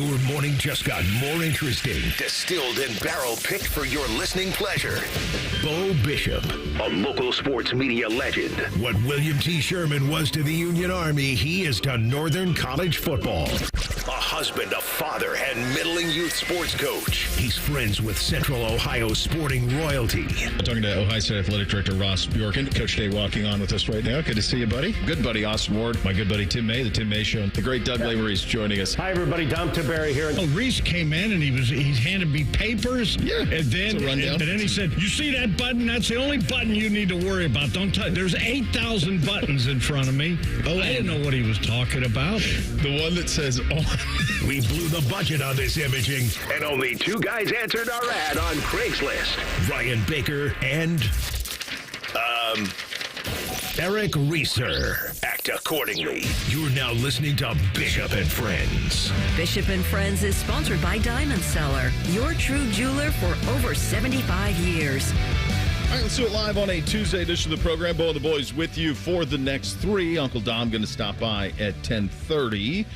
Your morning just got more interesting. Distilled and barrel-picked for your listening pleasure. Bo Bishop, a local sports media legend. What William T. Sherman was to the Union Army, he is to Northern College football. A husband, a father, and middling youth sports coach. He's friends with Central Ohio sporting royalty. Talking to Ohio State Athletic Director Ross Bjorken. Coach Day walking on with us right now. Good to see you, buddy. Good buddy Austin Ward. My good buddy Tim May, the Tim May Show. The great Doug Lavery's joining us. Hi, everybody. Dom Tiberi here. Oh, Reese came in and he handed me papers. Yeah, and then he said, "You see that button? That's the only button you need to worry about. Don't touch. There's 8,000 buttons in front of me." Oh, I didn't know what he was talking about. The one that says on. We blew the budget on this imaging, and only two guys answered our ad on Craigslist. Ryan Baker and Eric Reeser. Act accordingly. You're now listening to Bishop and Friends. Bishop and Friends is sponsored by Diamond Seller, your true jeweler for over 75 years. All right, let's do it live on a Tuesday edition of the program. Bo and the boys with you for the next three. Uncle Dom going to stop by at 10:30.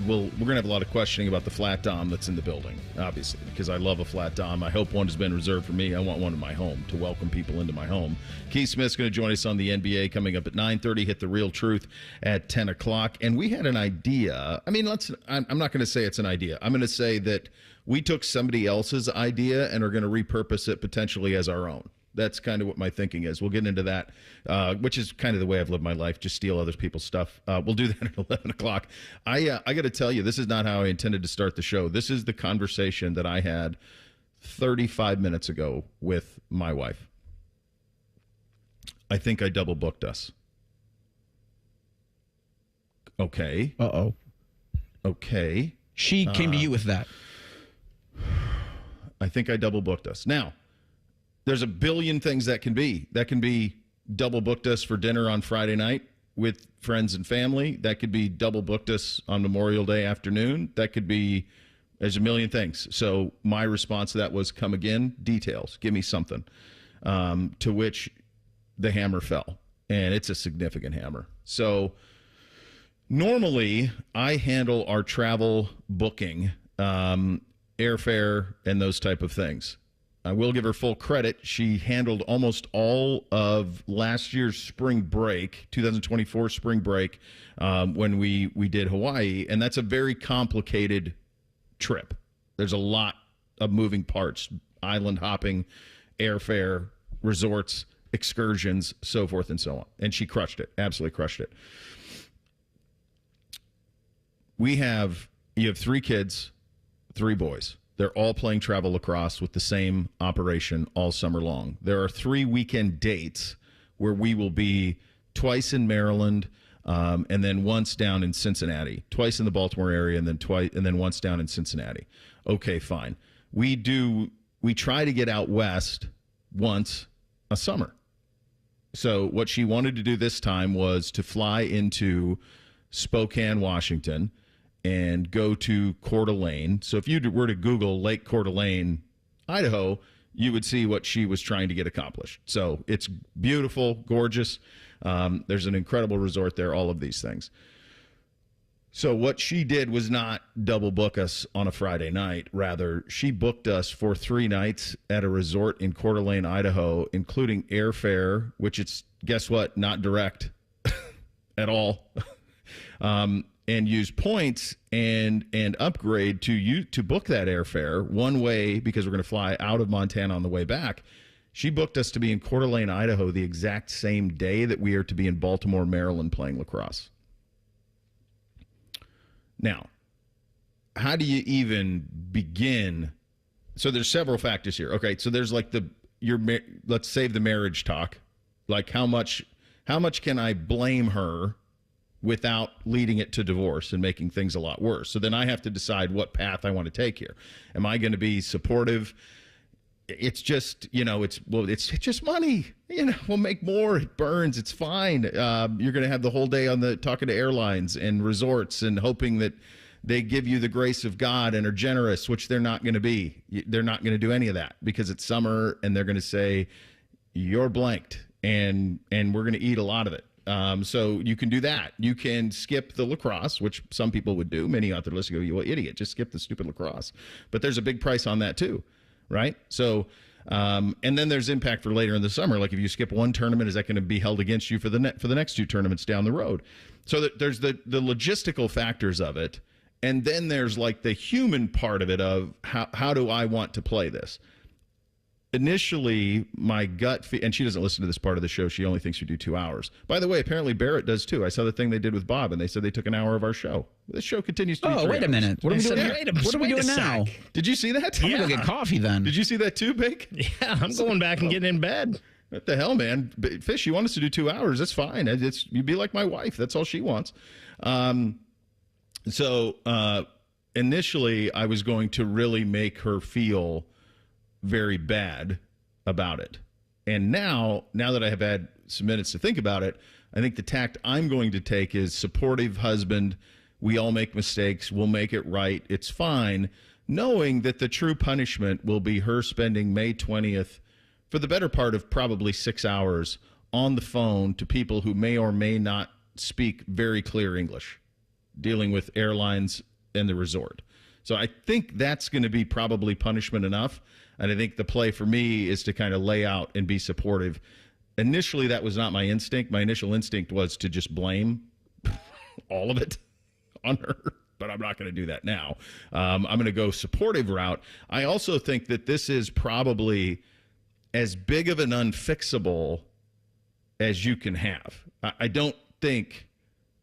We're going to have a lot of questioning about the flat Dom that's in the building, obviously, because I love a flat Dom. I hope one has been reserved for me. I want one in my home to welcome people into my home. Keith Smith's going to join us on the NBA coming up at 9:30. Hit the Real Truth at 10 o'clock. And we had an idea. I mean, I'm not going to say it's an idea. I'm going to say that we took somebody else's idea and are going to repurpose it potentially as our own. That's kind of what my thinking is. We'll get into that, which is kind of the way I've lived my life, just steal other people's stuff. We'll do that at 11 o'clock. I got to tell you, this is not how I intended to start the show. This is the conversation that I had 35 minutes ago with my wife. I think I double booked us. Okay. Uh-oh. Okay. She came to you with that. I think I double booked us. Now, there's a billion things that can be. That can be double booked us for dinner on Friday night with friends and family. That could be double booked us on Memorial Day afternoon. That could be, there's a million things. So my response to that was, come again, details, give me something. To which the hammer fell, and it's a significant hammer. So normally I handle our travel booking, airfare, and those type of things. I will give her full credit. She handled almost all of last year's spring break, 2024 spring break, when we did Hawaii, and that's a very complicated trip. There's a lot of moving parts, island hopping, airfare, resorts, excursions, so forth and so on. And she crushed it, absolutely crushed it. You have 3 kids, 3 boys. They're all playing travel lacrosse with the same operation all summer long. There are 3 weekend dates where we will be twice in Maryland, and then once down in Cincinnati, twice in the Baltimore area, and then once down in Cincinnati. Okay, fine. We try to get out west once a summer. So what she wanted to do this time was to fly into Spokane, Washington, and go to Coeur d'Alene. So if you were to Google Lake Coeur d'Alene, Idaho, you would see what she was trying to get accomplished. So it's beautiful, gorgeous. There's an incredible resort there, all of these things. So what she did was not double book us on a Friday night. Rather, she booked us for 3 nights at a resort in Coeur d'Alene, Idaho, including airfare, which it's, guess what, not direct at all. And use points and upgrade to book that airfare one way, because we're going to fly out of Montana on the way back. She booked us to be in Coeur d'Alene, Idaho, the exact same day that we are to be in Baltimore, Maryland, playing lacrosse. Now, how do you even begin? So there's several factors here. Okay, so there's like let's save the marriage talk. Like how much can I blame her without leading it to divorce and making things a lot worse? So then I have to decide what path I want to take here. Am I going to be supportive? It's just, it's just money. We'll make more. It burns. It's fine. You're going to have the whole day on talking to airlines and resorts and hoping that they give you the grace of God and are generous, which they're not going to be. They're not going to do any of that because it's summer and they're going to say, you're blanked and we're going to eat a lot of it. So you can do that. You can skip the lacrosse, which some people would do. Many out there listening go, you idiot, just skip the stupid lacrosse. But there's a big price on that too, right? So, and then there's impact for later in the summer. Like if you skip one tournament, is that going to be held against you for the next two tournaments down the road? So that there's the logistical factors of it. And then there's like the human part of it of how do I want to play this? Initially, my gut and she doesn't listen to this part of the show. She only thinks we do 2 hours. By the way, apparently Barrett does too. I saw the thing they did with Bob, and they said they took an hour of our show. This show continues to be 3 wait a hours. minute. What are we doing? What are we doing now? Did you see that? I'm going to get coffee then. Did you see that too, Bake? Yeah, I'm going back and getting in bed. What the hell, man? Fish, you want us to do 2 hours? That's fine. You'd be like my wife. That's all she wants. Initially, I was going to really make her feel very bad about it. And now that I have had some minutes to think about it, I think the tact I'm going to take is supportive husband. We all make mistakes. We'll make it right. It's fine. Knowing that the true punishment will be her spending May 20th for the better part of probably 6 hours on the phone to people who may or may not speak very clear English, dealing with airlines and the resort. So I think that's going to be probably punishment enough. And I think the play for me is to kind of lay out and be supportive. Initially, that was not my instinct. My initial instinct was to just blame all of it on her. But I'm not going to do that now. I'm going to go supportive route. I also think that this is probably as big of an unfixable as you can have. I don't think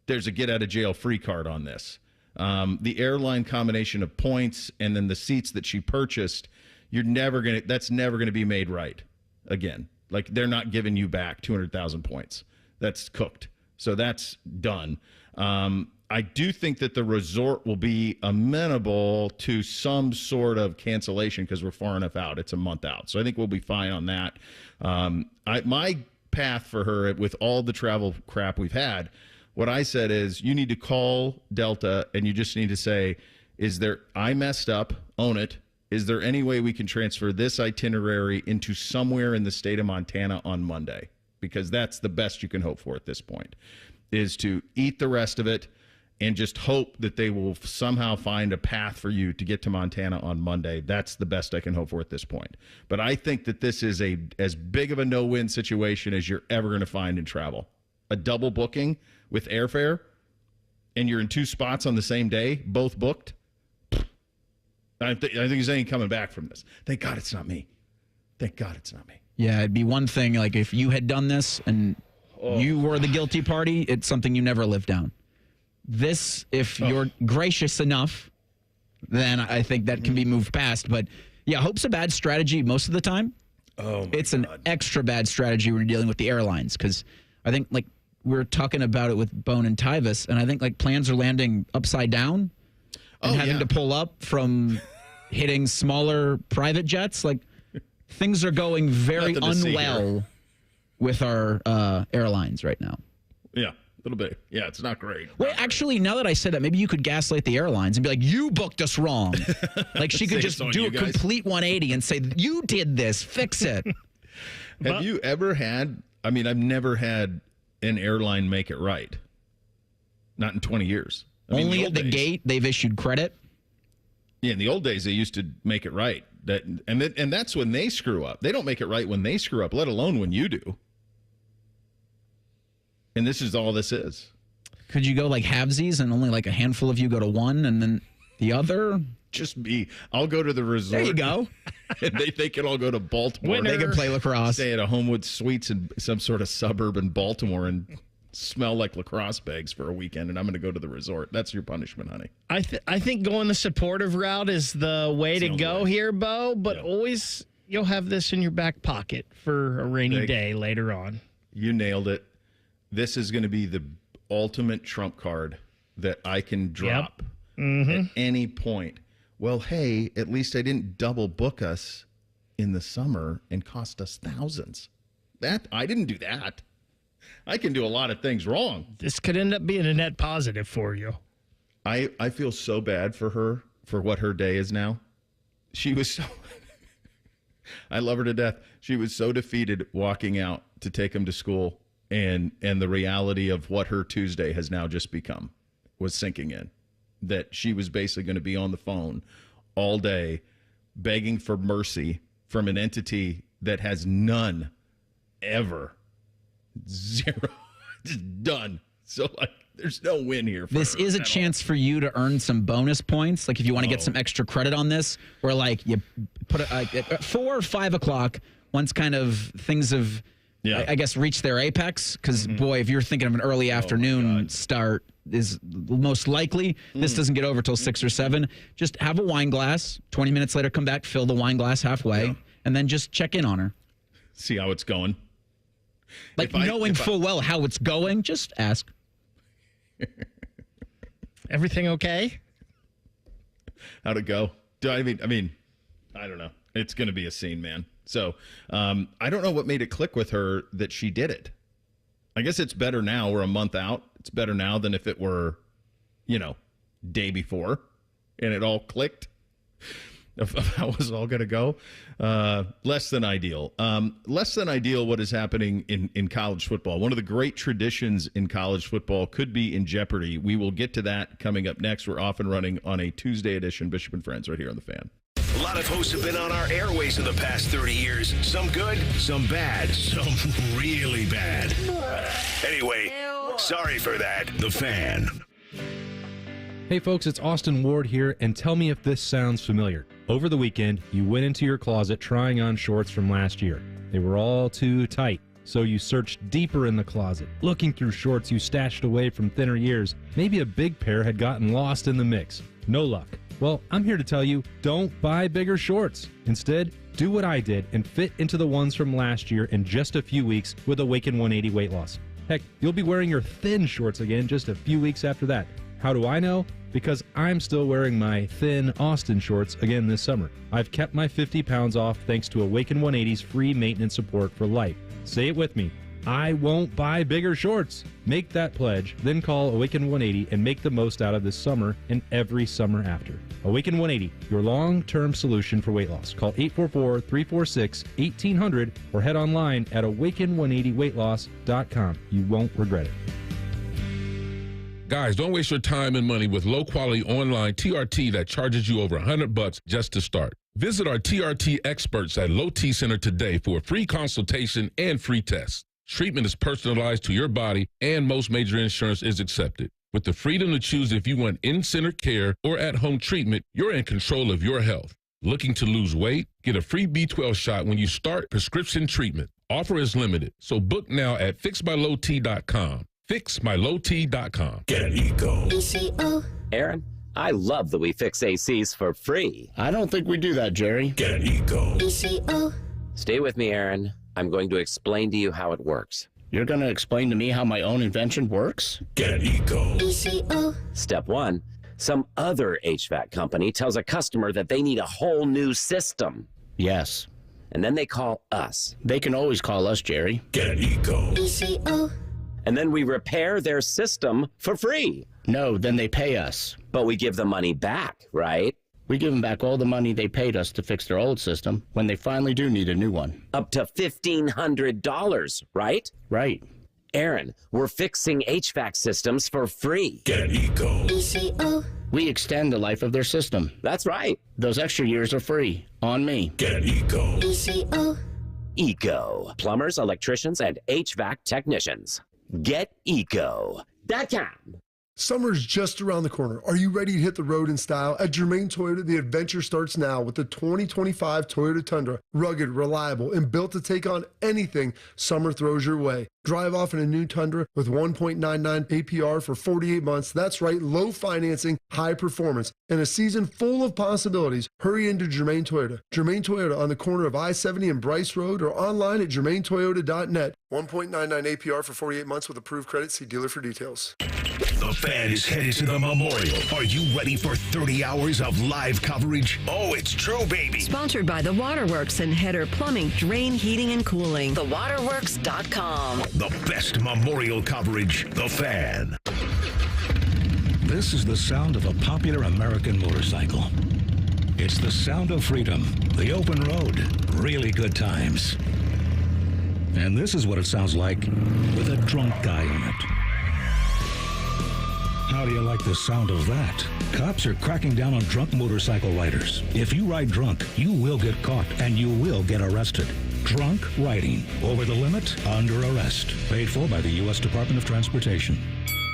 there's a get-out-of-jail-free card on this. The airline combination of points and then the seats that she purchased, that's never going to be made right again. Like, they're not giving you back 200,000 points. That's cooked. So that's done. I do think that the resort will be amenable to some sort of cancellation because we're far enough out. It's a month out. So I think we'll be fine on that. My path for her with all the travel crap we've had, what I said is you need to call Delta and you just need to say, I messed up, own it. Is there any way we can transfer this itinerary into somewhere in the state of Montana on Monday? Because that's the best you can hope for at this point, is to eat the rest of it and just hope that they will somehow find a path for you to get to Montana on Monday. That's the best I can hope for at this point. But I think that this is as big of a no-win situation as you're ever going to find in travel. A double booking with airfare, and you're in 2 spots on the same day, both booked. I think there's anything coming back from this. Thank God it's not me. Thank God it's not me. Yeah, it'd be one thing, like if you had done this and you were the guilty party, it's something you never live down. This, if you're gracious enough, then I think that can be moved past. But yeah, hope's a bad strategy most of the time. It's an extra bad strategy when you're dealing with the airlines, because I think like we're talking about it with Bone and Tyvis, and I think like plans are landing upside down and having to pull up from hitting smaller private jets. Like things are going very unwell with our airlines right now. Yeah, a little bit. Yeah, it's not great. Well, actually, now that I said that, maybe you could gaslight the airlines and be like, you booked us wrong. Like she could just do a complete 180 and say, you did this, fix it. Have you ever had, I've never had an airline make it right. Not in 20 years. Only at the gate, they've issued credit. Yeah, in the old days, they used to make it right. And that's when they screw up. They don't make it right when they screw up, let alone when you do. And this is all this is. Could you go like halvesies and only like a handful of you go to one and then the other? Just me. I'll go to the resort. There you go. And they can all go to Baltimore. They can play lacrosse. Stay at a Homewood Suites in some sort of suburb in Baltimore and smell like lacrosse bags for a weekend, and I'm going to go to the resort. That's your punishment, honey. I think going the supportive route is the way to go here, Bo, but always you'll have this in your back pocket for a rainy day later on. You nailed it. This is going to be the ultimate trump card that I can drop at any point. Well, hey, at least I didn't double book us in the summer and cost us thousands. I didn't do that. I can do a lot of things wrong. This could end up being a net positive for you. I feel so bad for her, for what her day is now. She was so... I love her to death. She was so defeated walking out to take him to school and the reality of what her Tuesday has now just become was sinking in. That she was basically going to be on the phone all day begging for mercy from an entity that has none ever. Zero. Just done. So, like, there's no win here. This is a chance for you to earn some bonus points. Like, if you want to get some extra credit on this, where, like, you put at 4 or 5 o'clock, once kind of things have, I guess, reached their apex. Because, boy, if you're thinking of an early afternoon start, is most likely this doesn't get over till 6 or 7. Just have a wine glass. 20 minutes later, come back, fill the wine glass halfway, and then just check in on her. See how it's going. Like, knowing full well how it's going, just ask. Everything okay? How'd it go? I mean, I don't know. It's going to be a scene, man. So I don't know what made it click with her that she did it. I guess it's better now. We're a month out. It's better now than if it were, day before and it all clicked of how it was all going to go. Less than ideal. Less than ideal what is happening in college football. One of the great traditions in college football could be in jeopardy. We will get to that coming up next. We're off and running on a Tuesday edition, Bishop and Friends, right here on The Fan. A lot of hosts have been on our airways in the past 30 years. Some good, some bad, some really bad. Anyway, sorry for that. The Fan. Hey folks, it's Austin Ward here, and tell me if this sounds familiar. Over the weekend, you went into your closet trying on shorts from last year. They were all too tight, so you searched deeper in the closet, looking through shorts you stashed away from thinner years. Maybe a big pair had gotten lost in the mix. No luck. Well, I'm here to tell you, don't buy bigger shorts. Instead, do what I did and fit into the ones from last year in just a few weeks with Awaken 180 weight loss. Heck, you'll be wearing your thin shorts again just a few weeks after that. How do I know? Because I'm still wearing my thin Austin shorts again this summer. I've kept my 50 pounds off thanks to Awaken 180's free maintenance support for life. Say it with me. I won't buy bigger shorts. Make that pledge, then call Awaken 180 and make the most out of this summer and every summer after. Awaken 180, your long-term solution for weight loss. Call 844-346-1800 or head online at awaken180weightloss.com. You won't regret it. Guys, don't waste your time and money with low-quality online TRT that charges you over $100 just to start. Visit our TRT experts at Low T Center today for a free consultation and free test. Treatment is personalized to your body, and most major insurance is accepted. With the freedom to choose if you want in-center care or at-home treatment, you're in control of your health. Looking to lose weight? Get a free B12 shot when you start prescription treatment. Offer is limited, so book now at fixmylowt.com. fixmylowt.com. Get Eco. ECO. Aaron, I love that we fix ACs for free. I don't think we do that, Jerry. Get Eco. ECO. Stay with me, Aaron. I'm going to explain to you how it works. You're going to explain to me how my own invention works? Get Eco. ECO. Step 1. Some other HVAC company tells a customer that they need a whole new system. Yes. And then they call us. They can always call us, Jerry. Get Eco. ECO. And then we repair their system for free. No, then they pay us. But we give the money back, right? We give them back all the money they paid us to fix their old system when they finally do need a new one. Up to $1,500, right? Right. Aaron, we're fixing HVAC systems for free. Get Eco. ECO. We extend the life of their system. That's right. Those extra years are free. On me. Get Eco. ECO. Eco. Plumbers, electricians, and HVAC technicians. GetEco.com. Summer's just around the corner. Are you ready to hit the road in style? At Germain Toyota, the adventure starts now with the 2025 Toyota Tundra. Rugged, reliable, and built to take on anything summer throws your way. Drive off in a new Tundra with 1.99 APR for 48 months. That's right, low financing, high performance, and a season full of possibilities. Hurry into Germain Toyota. Germain Toyota on the corner of I-70 and Bryce Road or online at germaintoyota.net. 1.99 APR for 48 months with approved credit. See dealer for details. The Fan is headed to the Memorial. Are you ready for 30 hours of live coverage? Oh, it's true, baby. Sponsored by The Waterworks and Header Plumbing, Drain Heating and Cooling. TheWaterworks.com. The best Memorial coverage. The Fan. This is the sound of a popular American motorcycle. It's the sound of freedom, the open road, really good times. And this is what it sounds like with a drunk guy in it. How do you like the sound of that? Cops are cracking down on drunk motorcycle riders. If you ride drunk, you will get caught and you will get arrested. Drunk riding. Over the limit, under arrest. Paid for by the U.S. Department of Transportation.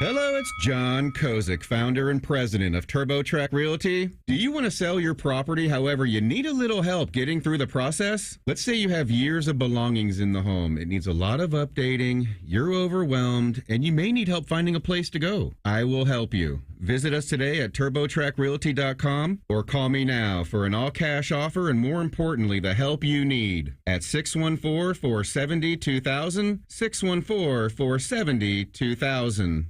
Hello, it's John Kozik, founder and president of TurboTrack Realty. Do you want to sell your property, however, you need a little help getting through the process? Let's say you have years of belongings in the home. It needs a lot of updating, you're overwhelmed, and you may need help finding a place to go. I will help you. Visit us today at TurboTrackRealty.com or call me now for an all-cash offer and, more importantly, the help you need at 614-470-2000, 614-470-2000.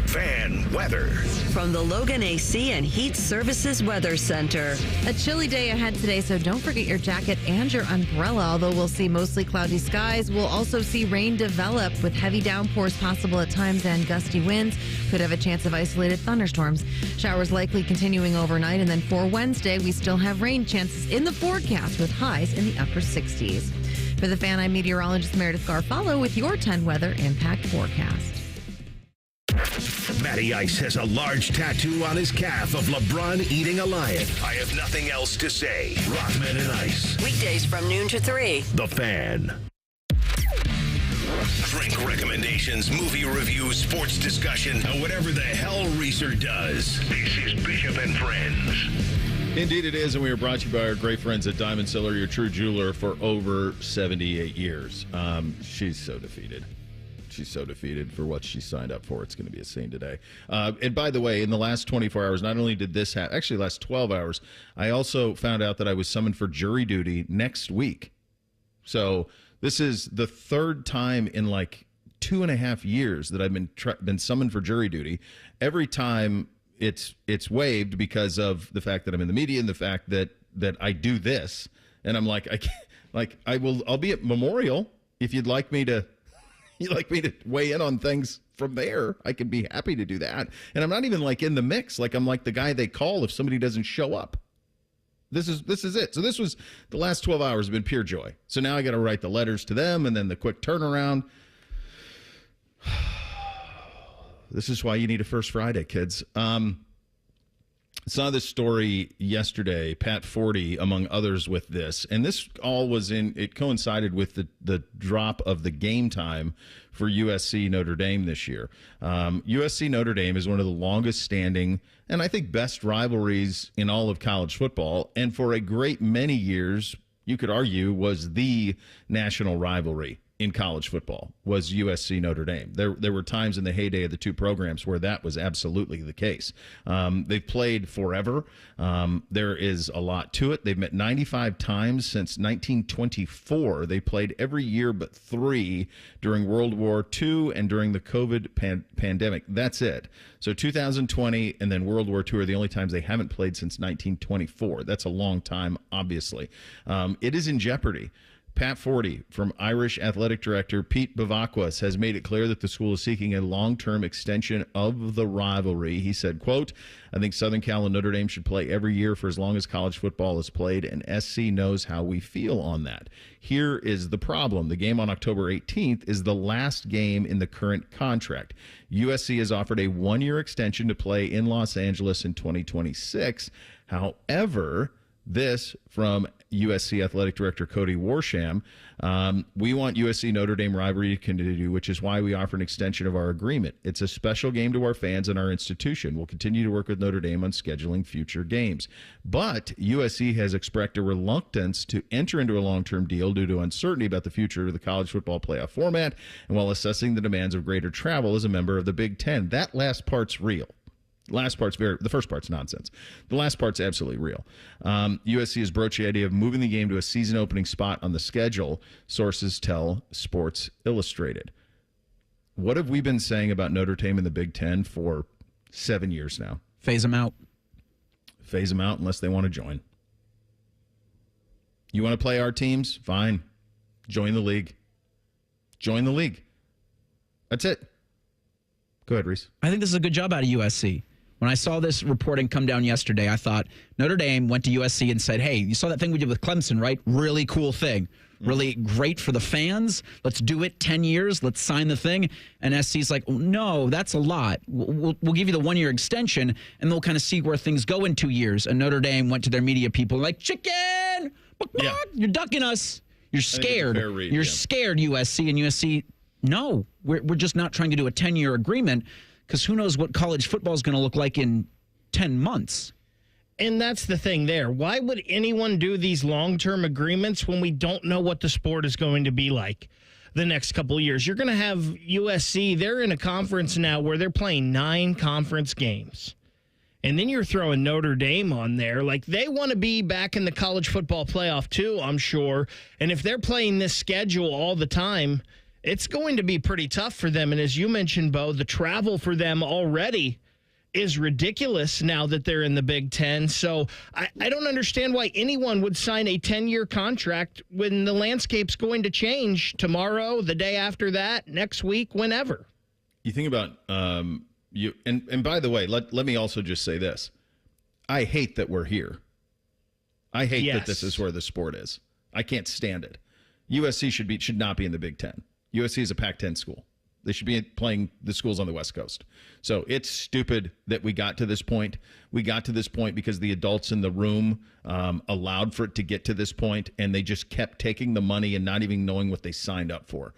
Fan weather. From the Logan AC and Heat Services Weather Center. A chilly day ahead today, so don't forget your jacket and your umbrella. Although we'll see mostly cloudy skies, we'll also see rain develop with heavy downpours possible at times and gusty winds. Could have a chance of isolated thunderstorms. Showers likely continuing overnight, and then for Wednesday, we still have rain chances in the forecast with highs in the upper 60s. For the Fan, I'm meteorologist Meredith Garfalo with your 10 weather impact forecast. Matty Ice has a large tattoo on his calf of LeBron eating a lion. I have nothing else to say. Rockman and Ice. Weekdays from noon to 3. The Fan. Drink recommendations, movie reviews, sports discussion, and whatever the hell Reeser does. This is Bishop and Friends. Indeed it is, and we are brought to you by our great friends at Diamond Cellar, your true jeweler for over 78 years. She's so defeated. She's so defeated for what she signed up for. It's going to be a scene today. And by the way, in the last 24 hours, not only did this happen, actually last 12 hours, I also found out that I was summoned for jury duty next week. So this is the third time in like 2.5 years that I've been summoned for jury duty. Every time it's waived because of the fact that I'm in the media and the fact that I do this. And I'm like, I'll be at Memorial if you'd like me to. You'd like me to weigh in on things from there, I could be happy to do that. And I'm not even like in the mix. Like I'm like the guy they call if somebody doesn't show up. This is it. So this was the last 12 hours have been pure joy. So now I got to write the letters to them and then the quick turnaround. This is why you need a First Friday, kids. Saw this story yesterday, Pat Forty, among others, with this. And this all it coincided with the drop of the game time for USC Notre Dame this year. USC Notre Dame is one of the longest standing and I think best rivalries in all of college football. And for a great many years, you could argue, was the national rivalry in college football, was USC Notre Dame. There were times in the heyday of the two programs where that was absolutely the case. They've played forever. There is a lot to it. They've met 95 times since 1924. They played every year but 3 during World War II and during the COVID pandemic. That's it. So 2020 and then World War II are the only times they haven't played since 1924. That's a long time, obviously. It is in jeopardy. Pat Forty from Irish Athletic Director Pete Bavakwas has made it clear that the school is seeking a long-term extension of the rivalry. He said, quote, I think Southern Cal and Notre Dame should play every year for as long as college football is played, and SC knows how we feel on that. Here is the problem. The game on October 18th is the last game in the current contract. USC has offered a 1-year extension to play in Los Angeles in 2026. However, this from USC Athletic Director Cody Warsham. We want USC Notre Dame rivalry to continue, which is why we offer an extension of our agreement. It's a special game to our fans and our institution. We'll continue to work with Notre Dame on scheduling future games. But USC has expressed a reluctance to enter into a long-term deal due to uncertainty about the future of the college football playoff format and while assessing the demands of greater travel as a member of the Big Ten. That last part's real. The first part's nonsense. The last part's absolutely real. USC has broached the idea of moving the game to a season opening spot on the schedule, sources tell Sports Illustrated. What have we been saying about Notre Dame in the Big Ten for 7 years now? Phase them out. Phase them out unless they want to join. You want to play our teams? Fine. Join the league. Join the league. That's it. Go ahead, Reese. I think this is a good job out of USC. When I saw this reporting come down yesterday, I thought Notre Dame went to USC and said, hey, you saw that thing we did with Clemson, right? Really cool thing. Really great for the fans. Let's do it 10 years. Let's sign the thing. And SC's like, no, that's a lot. We'll give you the 1-year extension, and they'll kind of see where things go in 2 years. And Notre Dame went to their media people like, chicken, you're ducking us. You're scared. You're scared, USC. And USC, no, we're just not trying to do a 10-year agreement because who knows what college football is going to look like in 10 months. And that's the thing there. Why would anyone do these long-term agreements when we don't know what the sport is going to be like the next couple of years? You're going to have USC. They're in a conference now where they're playing 9 conference games. And then you're throwing Notre Dame on there. Like, they want to be back in the college football playoff too, I'm sure. And if they're playing this schedule all the time, it's going to be pretty tough for them. And as you mentioned, Bo, the travel for them already is ridiculous now that they're in the Big Ten. So I don't understand why anyone would sign a 10-year contract when the landscape's going to change tomorrow, the day after that, next week, whenever. You think about you, and by the way, let me also just say this. I hate that we're here. I hate that this is where the sport is. I can't stand it. USC should not be in the Big Ten. USC is a Pac-10 school. They should be playing the schools on the West Coast. So it's stupid that we got to this point. We got to this point because the adults in the room allowed for it to get to this point, and they just kept taking the money and not even knowing what they signed up for.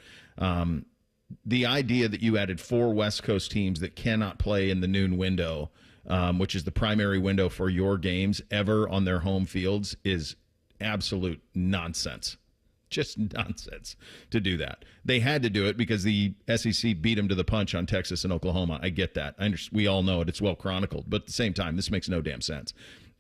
The idea that you added 4 West Coast teams that cannot play in the noon window, which is the primary window for your games ever on their home fields, is absolute nonsense. Just nonsense to do that. They had to do it because the SEC beat them to the punch on Texas and Oklahoma. I get that. We all know it. It's well chronicled. But at the same time, this makes no damn sense.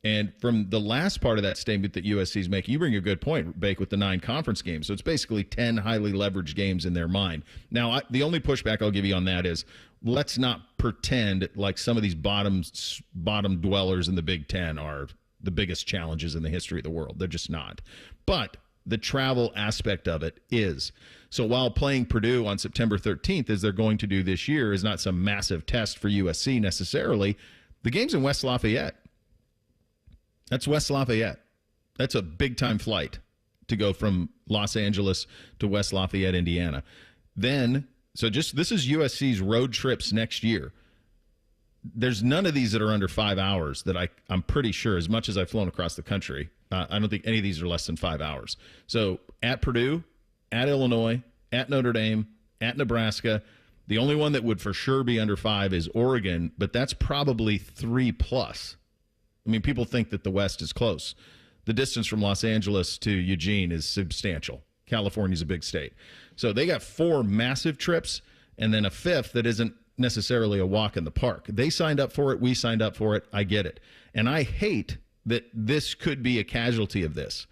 And from the last part of that statement that USC is making, you bring a good point, Bake, with the 9 conference games. So it's basically 10 highly leveraged games in their mind. Now, the only pushback I'll give you on that is let's not pretend like some of these bottom dwellers in the Big Ten are the biggest challenges in the history of the world. They're just not. But the travel aspect of it is. So while playing Purdue on September 13th, as they're going to do this year, is not some massive test for USC necessarily, the game's in West Lafayette. That's West Lafayette. That's a big-time flight to go from Los Angeles to West Lafayette, Indiana. Then, this is USC's road trips next year. There's none of these that are under 5 hours that I'm pretty sure, as much as I've flown across the country, I don't think any of these are less than 5 hours. So at Purdue, at Illinois, at Notre Dame, at Nebraska. The only one that would for sure be under 5 is Oregon, but that's probably 3+. I mean, people think that the West is close. The distance from Los Angeles to Eugene is substantial. California's a big state. So they got 4 massive trips and then a 5th that isn't necessarily a walk in the park. They signed up for it. We signed up for it. I get it. And I hate that this could be a casualty of this.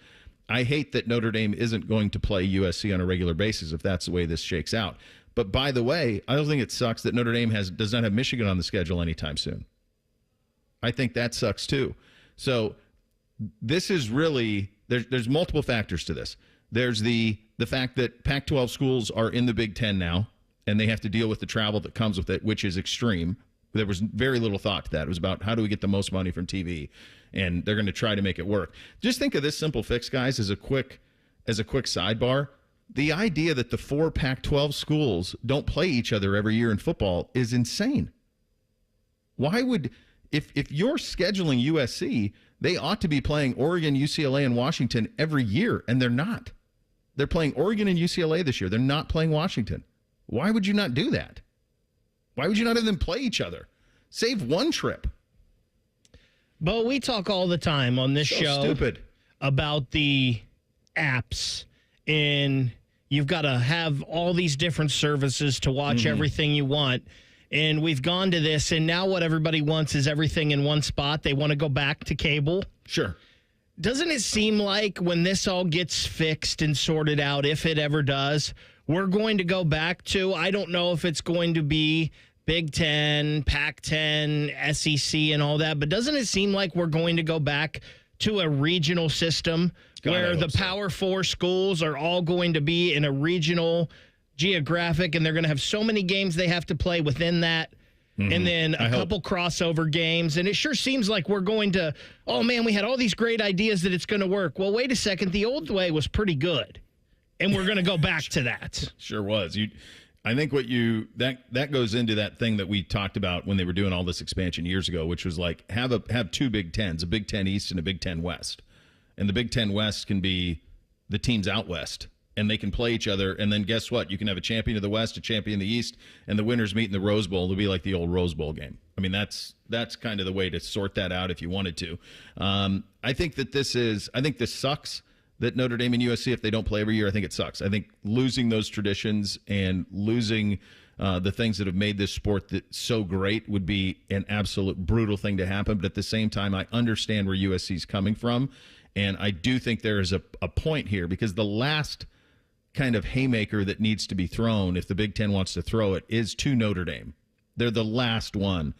I hate that Notre Dame isn't going to play USC on a regular basis if that's the way this shakes out. But by the way, I don't think it sucks that Notre Dame does not have Michigan on the schedule anytime soon. I think that sucks too. So this is really, there's multiple factors to this. There's the fact that Pac-12 schools are in the Big Ten now, and they have to deal with the travel that comes with it, which is extreme. There was very little thought to that. It was about how do we get the most money from TV, and they're going to try to make it work. Just think of this simple fix, guys, as a quick sidebar. The idea that the 4 Pac-12 schools don't play each other every year in football is insane. Why would, if you're scheduling USC, they ought to be playing Oregon, UCLA, and Washington every year, and they're not. They're playing Oregon and UCLA this year. They're not playing Washington. Why would you not do that? Why would you not have them play each other? Save one trip. Bo, we talk all the time on this show about the apps, and you've got to have all these different services to watch everything you want. And we've gone to this, and now what everybody wants is everything in one spot. They want to go back to cable. Sure. Doesn't it seem like when this all gets fixed and sorted out, if it ever does, we're going to go back to, I don't know if it's going to be Big Ten, Pac-10, SEC, and all that, but doesn't it seem like we're going to go back to a regional system where the Power 4 schools are all going to be in a regional geographic, and they're going to have so many games they have to play within that and then a couple crossover games. And it sure seems like we're going to, oh, man, we had all these great ideas that it's going to work. Well, wait a second. The old way was pretty good, and we're going to go back to that. Sure was. I think that goes into that thing that we talked about when they were doing all this expansion years ago, which was like have two Big Tens, a Big Ten East and a Big Ten West. And the Big Ten West can be the teams out west, and they can play each other. And then guess what? You can have a champion of the West, a champion of the East, and the winners meet in the Rose Bowl. It'll be like the old Rose Bowl game. I mean, that's kind of the way to sort that out if you wanted to. I think this sucks. That Notre Dame and USC, if they don't play every year, I think it sucks. I think losing those traditions and losing the things that have made this sport so great would be an absolute brutal thing to happen. But at the same time, I understand where USC is coming from. And I do think there is a point here, because the last kind of haymaker that needs to be thrown, if the Big Ten wants to throw it, is to Notre Dame. They're the last one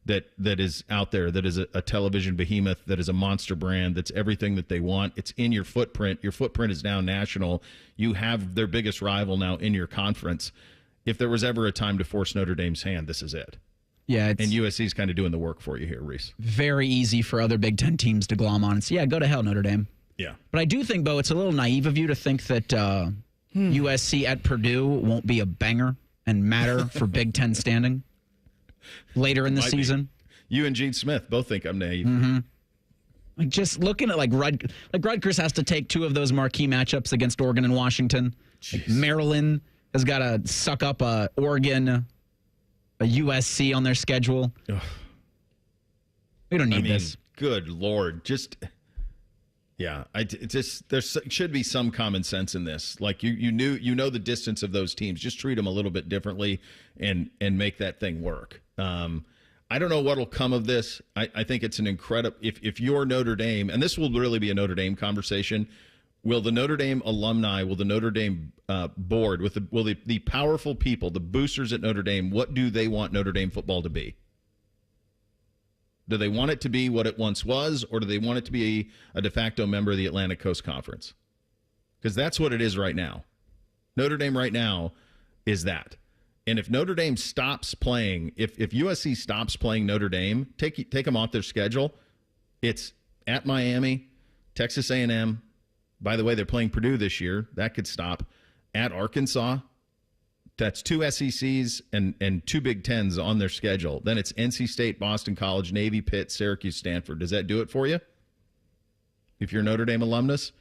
that is out there, that is a television behemoth, that is a monster brand, that's everything that they want. It's in your footprint. Your footprint is now national. You have their biggest rival now in your conference. If there was ever a time to force Notre Dame's hand, this is it. Yeah, and USC's kind of doing the work for you here, Reese. Very easy for other Big Ten teams to glom on and say, yeah, go to hell, Notre Dame. Yeah. But I do think, Bo, it's a little naive of you to think that USC at Purdue won't be a banger and matter for Big Ten standing later in the season. You and Gene Smith both think I'm naive. Mm-hmm. Like, just looking at Rutgers has to take two of those marquee matchups against Oregon and Washington. Like Maryland has got to suck up Oregon, a USC on their schedule. Ugh. We don't need this. Good Lord. Yeah, there should be some common sense in this. Like you know the distance of those teams. Just treat them a little bit differently and make that thing work. I don't know what'll come of this. I think it's an incredible. If you're Notre Dame, and this will really be a Notre Dame conversation. Will the Notre Dame alumni, will the Notre Dame board, will the powerful people, the boosters at Notre Dame, what do they want Notre Dame football to be? Do they want it to be what it once was, or do they want it to be a de facto member of the Atlantic Coast Conference? Because that's what it is right now. Notre Dame right now is that. And if Notre Dame stops playing, if USC stops playing Notre Dame, take them off their schedule. It's at Miami, Texas A&M. By the way, they're playing Purdue this year. That could stop. At Arkansas. That's two SECs and two Big Tens on their schedule. Then it's NC State, Boston College, Navy, Pitt, Syracuse, Stanford. Does that do it for you? If you're a Notre Dame alumnus?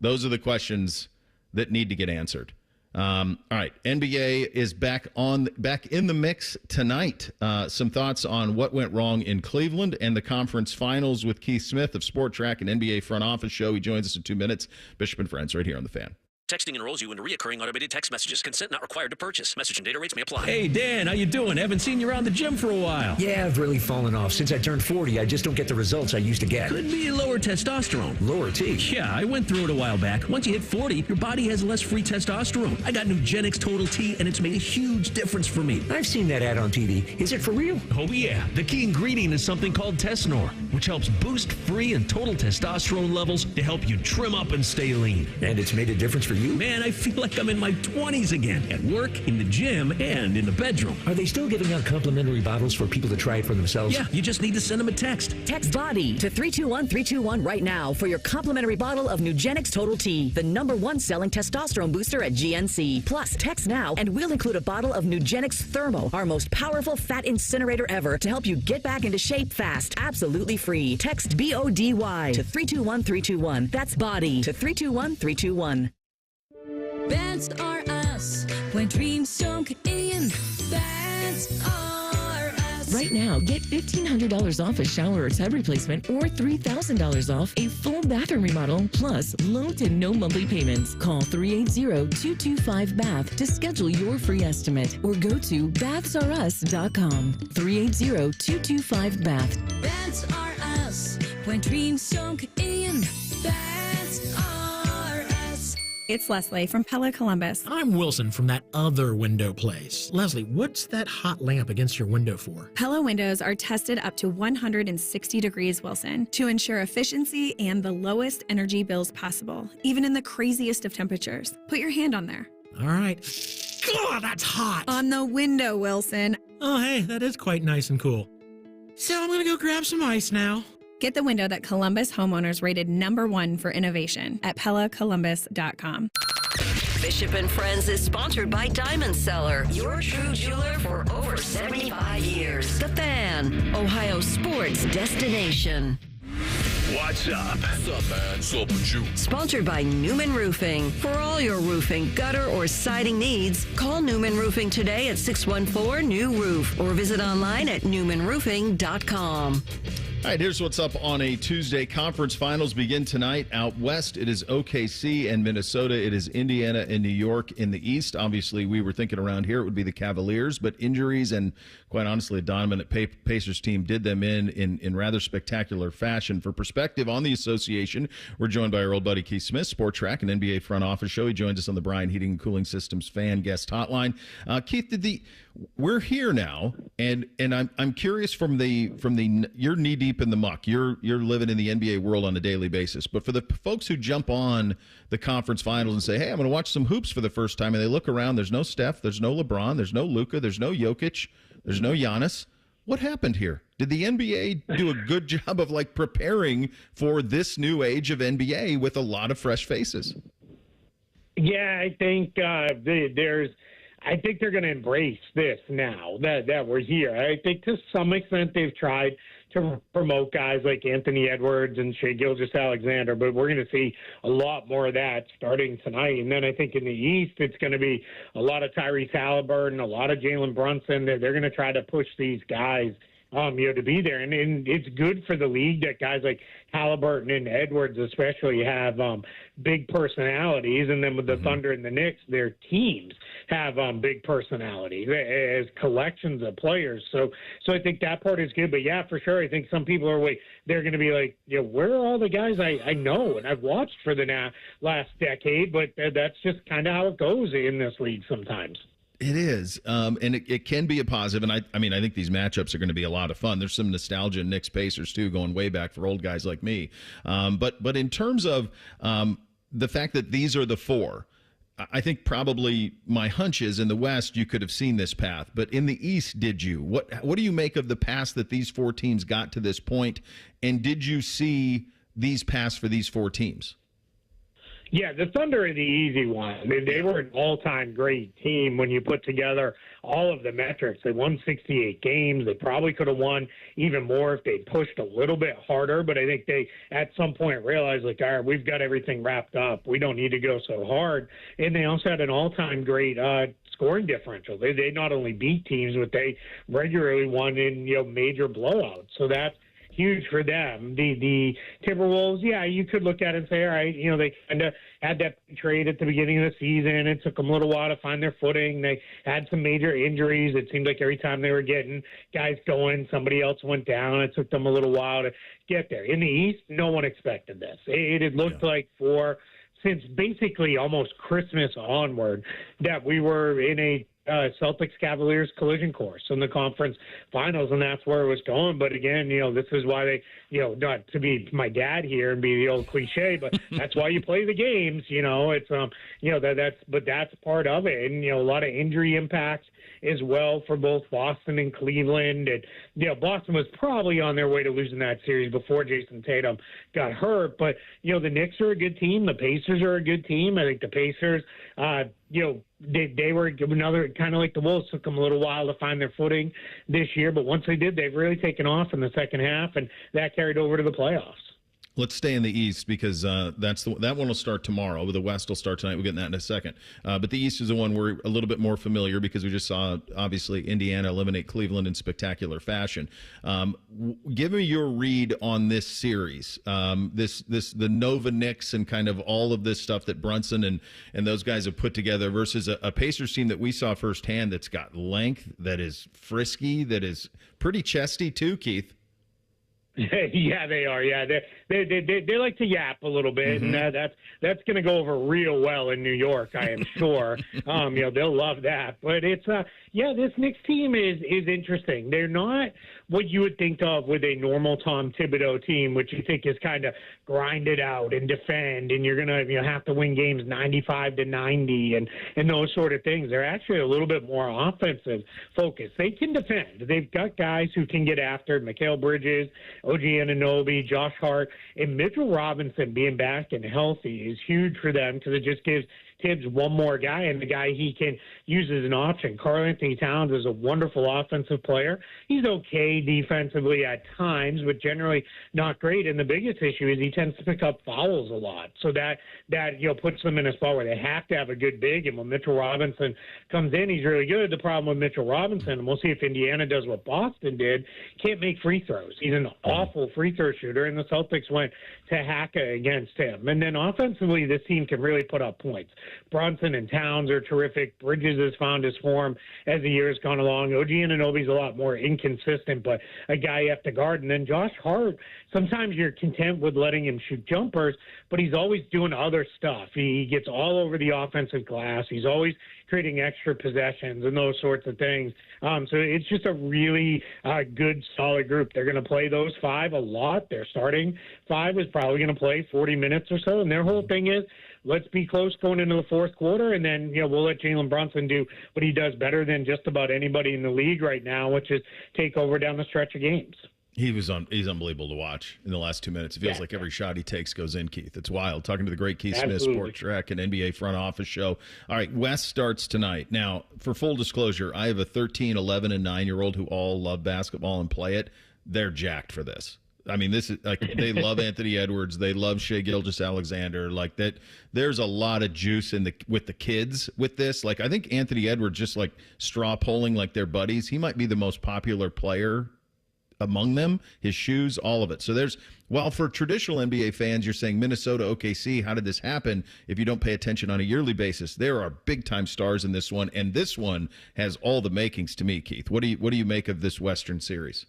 Those are the questions that need to get answered. All right, NBA is back in the mix tonight. Some thoughts on what went wrong in Cleveland and the conference finals with Keith Smith of Sport Track and NBA Front Office Show. He joins us in 2 minutes. Bishop and Friends right here on The Fan. Texting enrolls you into recurring automated text messages. Consent not required to purchase. Message and data rates may apply. Hey, Dan, how you doing? Haven't seen you around the gym for a while. Yeah, I've really fallen off. Since I turned 40, I just don't get the results I used to get. Could be lower testosterone. Lower T? Yeah, I went through it a while back. Once you hit 40, your body has less free testosterone. I got Nugenix Total T, and it's made a huge difference for me. I've seen that ad on TV. Is it for real? Oh, yeah. The key ingredient is something called Tesnor, which helps boost free and total testosterone levels to help you trim up and stay lean. And it's made a difference for you? Man, I feel like I'm in my 20s again, at work, in the gym, and in the bedroom. Are they still giving out complimentary bottles for people to try it for themselves? Yeah, you just need to send them a text. Text BODY to 321-321 right now for your complimentary bottle of Nugenix Total T, the #1 selling testosterone booster at GNC. Plus, text now and we'll include a bottle of Nugenix Thermo, our most powerful fat incinerator ever, to help you get back into shape fast, absolutely free. Text BODY to 321-321. That's BODY to 321-321. Bands are us when dreams sunk in. Bands are us. Right now, get $1,500 off a shower or tub replacement or $3,000 off a full bathroom remodel, plus low to no monthly payments. Call 380-225-BATH to schedule your free estimate or go to bathsareus.com. 380-225-BATH. Bands are us when dreams sunk in. Bands are us. It's Leslie from Pella Columbus. I'm Wilson from that other window place. Leslie, what's that hot lamp against your window for? Pella windows are tested up to 160 degrees Wilson to ensure efficiency and the lowest energy bills possible, even in the craziest of temperatures. Put your hand on there. All right. God, that's hot. On the window, Wilson. Oh, hey, that is quite nice and cool. So I'm going to go grab some ice now. Get the window that Columbus homeowners rated #1 for innovation at PellaColumbus.com. Bishop and Friends is sponsored by Diamond Seller, your true jeweler for over 75 years. The Fan, Ohio sports destination. What's up? What's up, man? What's up with you? Sponsored by Newman Roofing. For all your roofing, gutter, or siding needs, call Newman Roofing today at 614-NEW-ROOF or visit online at newmanroofing.com. All right, here's what's up on a Tuesday. Conference finals begin tonight. Out west, it is OKC and Minnesota. It is Indiana and New York in the east. Obviously, we were thinking around here it would be the Cavaliers, but injuries and, quite honestly, a dominant Pacers team did them in rather spectacular fashion. For perspective on the association, we're joined by our old buddy Keith Smith, Sport Track, an NBA front office show. He joins us on the Bryan Heating and Cooling Systems fan guest hotline. Keith, we're here now, and I'm curious from the you're knee deep in the muck. You're living in the NBA world on a daily basis. But for the folks who jump on the conference finals and say, "Hey, I'm going to watch some hoops for the first time," and they look around, there's no Steph, there's no LeBron, there's no Luka, there's no Jokic, there's no Giannis. What happened here? Did the NBA do a good job of preparing for this new age of NBA with a lot of fresh faces? Yeah, I think I think they're going to embrace this now that we're here. I think to some extent they've tried to promote guys like Anthony Edwards and Shai Gilgeous-Alexander, but we're going to see a lot more of that starting tonight. And then I think in the East, it's going to be a lot of Tyrese Halliburton, a lot of Jalen Brunson. They're going to try to push these guys to be there. And it's good for the league that guys like Halliburton and Edwards especially have big personalities. And then with the Thunder and the Knicks, their teams have big personalities as collections of players. So I think that part is good. But, yeah, for sure, I think some people they're going to be like, where are all the guys I know and I've watched for the last decade? But that's just kind of how it goes in this league sometimes. It is, and it can be a positive. And I mean, I think these matchups are going to be a lot of fun. There's some nostalgia in Knicks Pacers too, going way back for old guys like me. But in terms of the fact that these are the four, I think probably my hunch is in the West you could have seen this path, but in the East, did you? What do you make of the path that these four teams got to this point, and did you see these paths for these four teams? Yeah, the Thunder are the easy one. They were an all-time great team when you put together all of the metrics. They won 68 games. They probably could have won even more if they pushed a little bit harder, but I think they at some point realized, all right, we've got everything wrapped up. We don't need to go so hard. And they also had an all-time great scoring differential. They not only beat teams, but they regularly won in major blowouts. So that's huge for them. The Timberwolves, yeah, you could look at it and say, all right, they kind of had that trade at the beginning of the season. It took them a little while to find their footing. They had some major injuries. It seemed like every time they were getting guys going, somebody else went down. It took them a little while to get there. In the East, no one expected this. It had looked like since basically almost Christmas onward that we were in a Celtics-Cavaliers collision course in the conference finals, and that's where it was going. But again, this is why they, not to be my dad here and be the old cliche, but that's why you play the games. It's that's part of it, and a lot of injury impacts as well for both Boston and Cleveland. And Boston was probably on their way to losing that series before Jason Tatum got hurt. But the Knicks are a good team. The Pacers are a good team. I think the Pacers, they were another kind of like the Wolves. Took them a little while to find their footing this year, but once they did, they've really taken off in the second half, and that carried over to the playoffs. Let's stay in the East because that one will start tomorrow. But the West will start tonight. We'll get that in a second. But the East is the one we're a little bit more familiar because we just saw, obviously, Indiana eliminate Cleveland in spectacular fashion. Give me your read on this series, the Nova Knicks and kind of all of this stuff that Brunson and those guys have put together versus a Pacers team that we saw firsthand that's got length, that is frisky, that is pretty chesty too, Keith. Yeah, they are. Yeah, they like to yap a little bit, Mm-hmm. and that's going to go over real well in New York, I am sure. They'll love that. But it's this Knicks team is interesting. They're not what you would think of with a normal Tom Thibodeau team, which you think is kind of grind it out and defend, and you're gonna have to win games 95-90 and those sort of things. They're actually a little bit more offensive focused. They can defend. They've got guys who can get after it. Mikal Bridges, OG Anunoby, Josh Hart, and Mitchell Robinson being back and healthy is huge for them because it just gives Tibbs one more guy and the guy he can use as an option. Karl Anthony Towns is a wonderful offensive player. He's okay defensively at times, but generally not great. And the biggest issue is he tends to pick up fouls a lot. So that puts them in a spot where they have to have a good big. And when Mitchell Robinson comes in, he's really good. The problem with Mitchell Robinson, and we'll see if Indiana does what Boston did, can't make free throws. He's an awful free throw shooter, and the Celtics went to Haka against him. And then offensively, this team can really put up points. Brunson and Towns are terrific. Bridges has found his form as the year has gone along. OG Anunoby's a lot more inconsistent, but a guy you have to guard. And then Josh Hart, sometimes you're content with letting him shoot jumpers, but he's always doing other stuff. He gets all over the offensive glass. He's always creating extra possessions and those sorts of things. So it's just a really good, solid group. They're going to play those five a lot. Their starting five is probably going to play 40 minutes or so, and their whole thing is, let's be close going into the fourth quarter, and then we'll let Jalen Brunson do what he does better than just about anybody in the league right now, which is take over down the stretch of games. He's unbelievable to watch in the last 2 minutes. It feels like every shot he takes goes in, Keith. It's wild. Talking to the great Keith Smith, Sports Track and NBA Front Office Show. All right, West starts tonight. Now, for full disclosure, I have a 13, 11, and 9-year-old who all love basketball and play it. They're jacked for this. I mean, this is like they love Anthony Edwards. They love Shai Gilgeous-Alexander. Like that, there's a lot of juice with the kids with this. Like I think Anthony Edwards, just like straw polling like their buddies, he might be the most popular player among them. His shoes, all of it. So while for traditional NBA fans, you're saying Minnesota, OKC, how did this happen? If you don't pay attention on a yearly basis, there are big time stars in this one, and this one has all the makings to me. Keith, what do you make of this Western Series?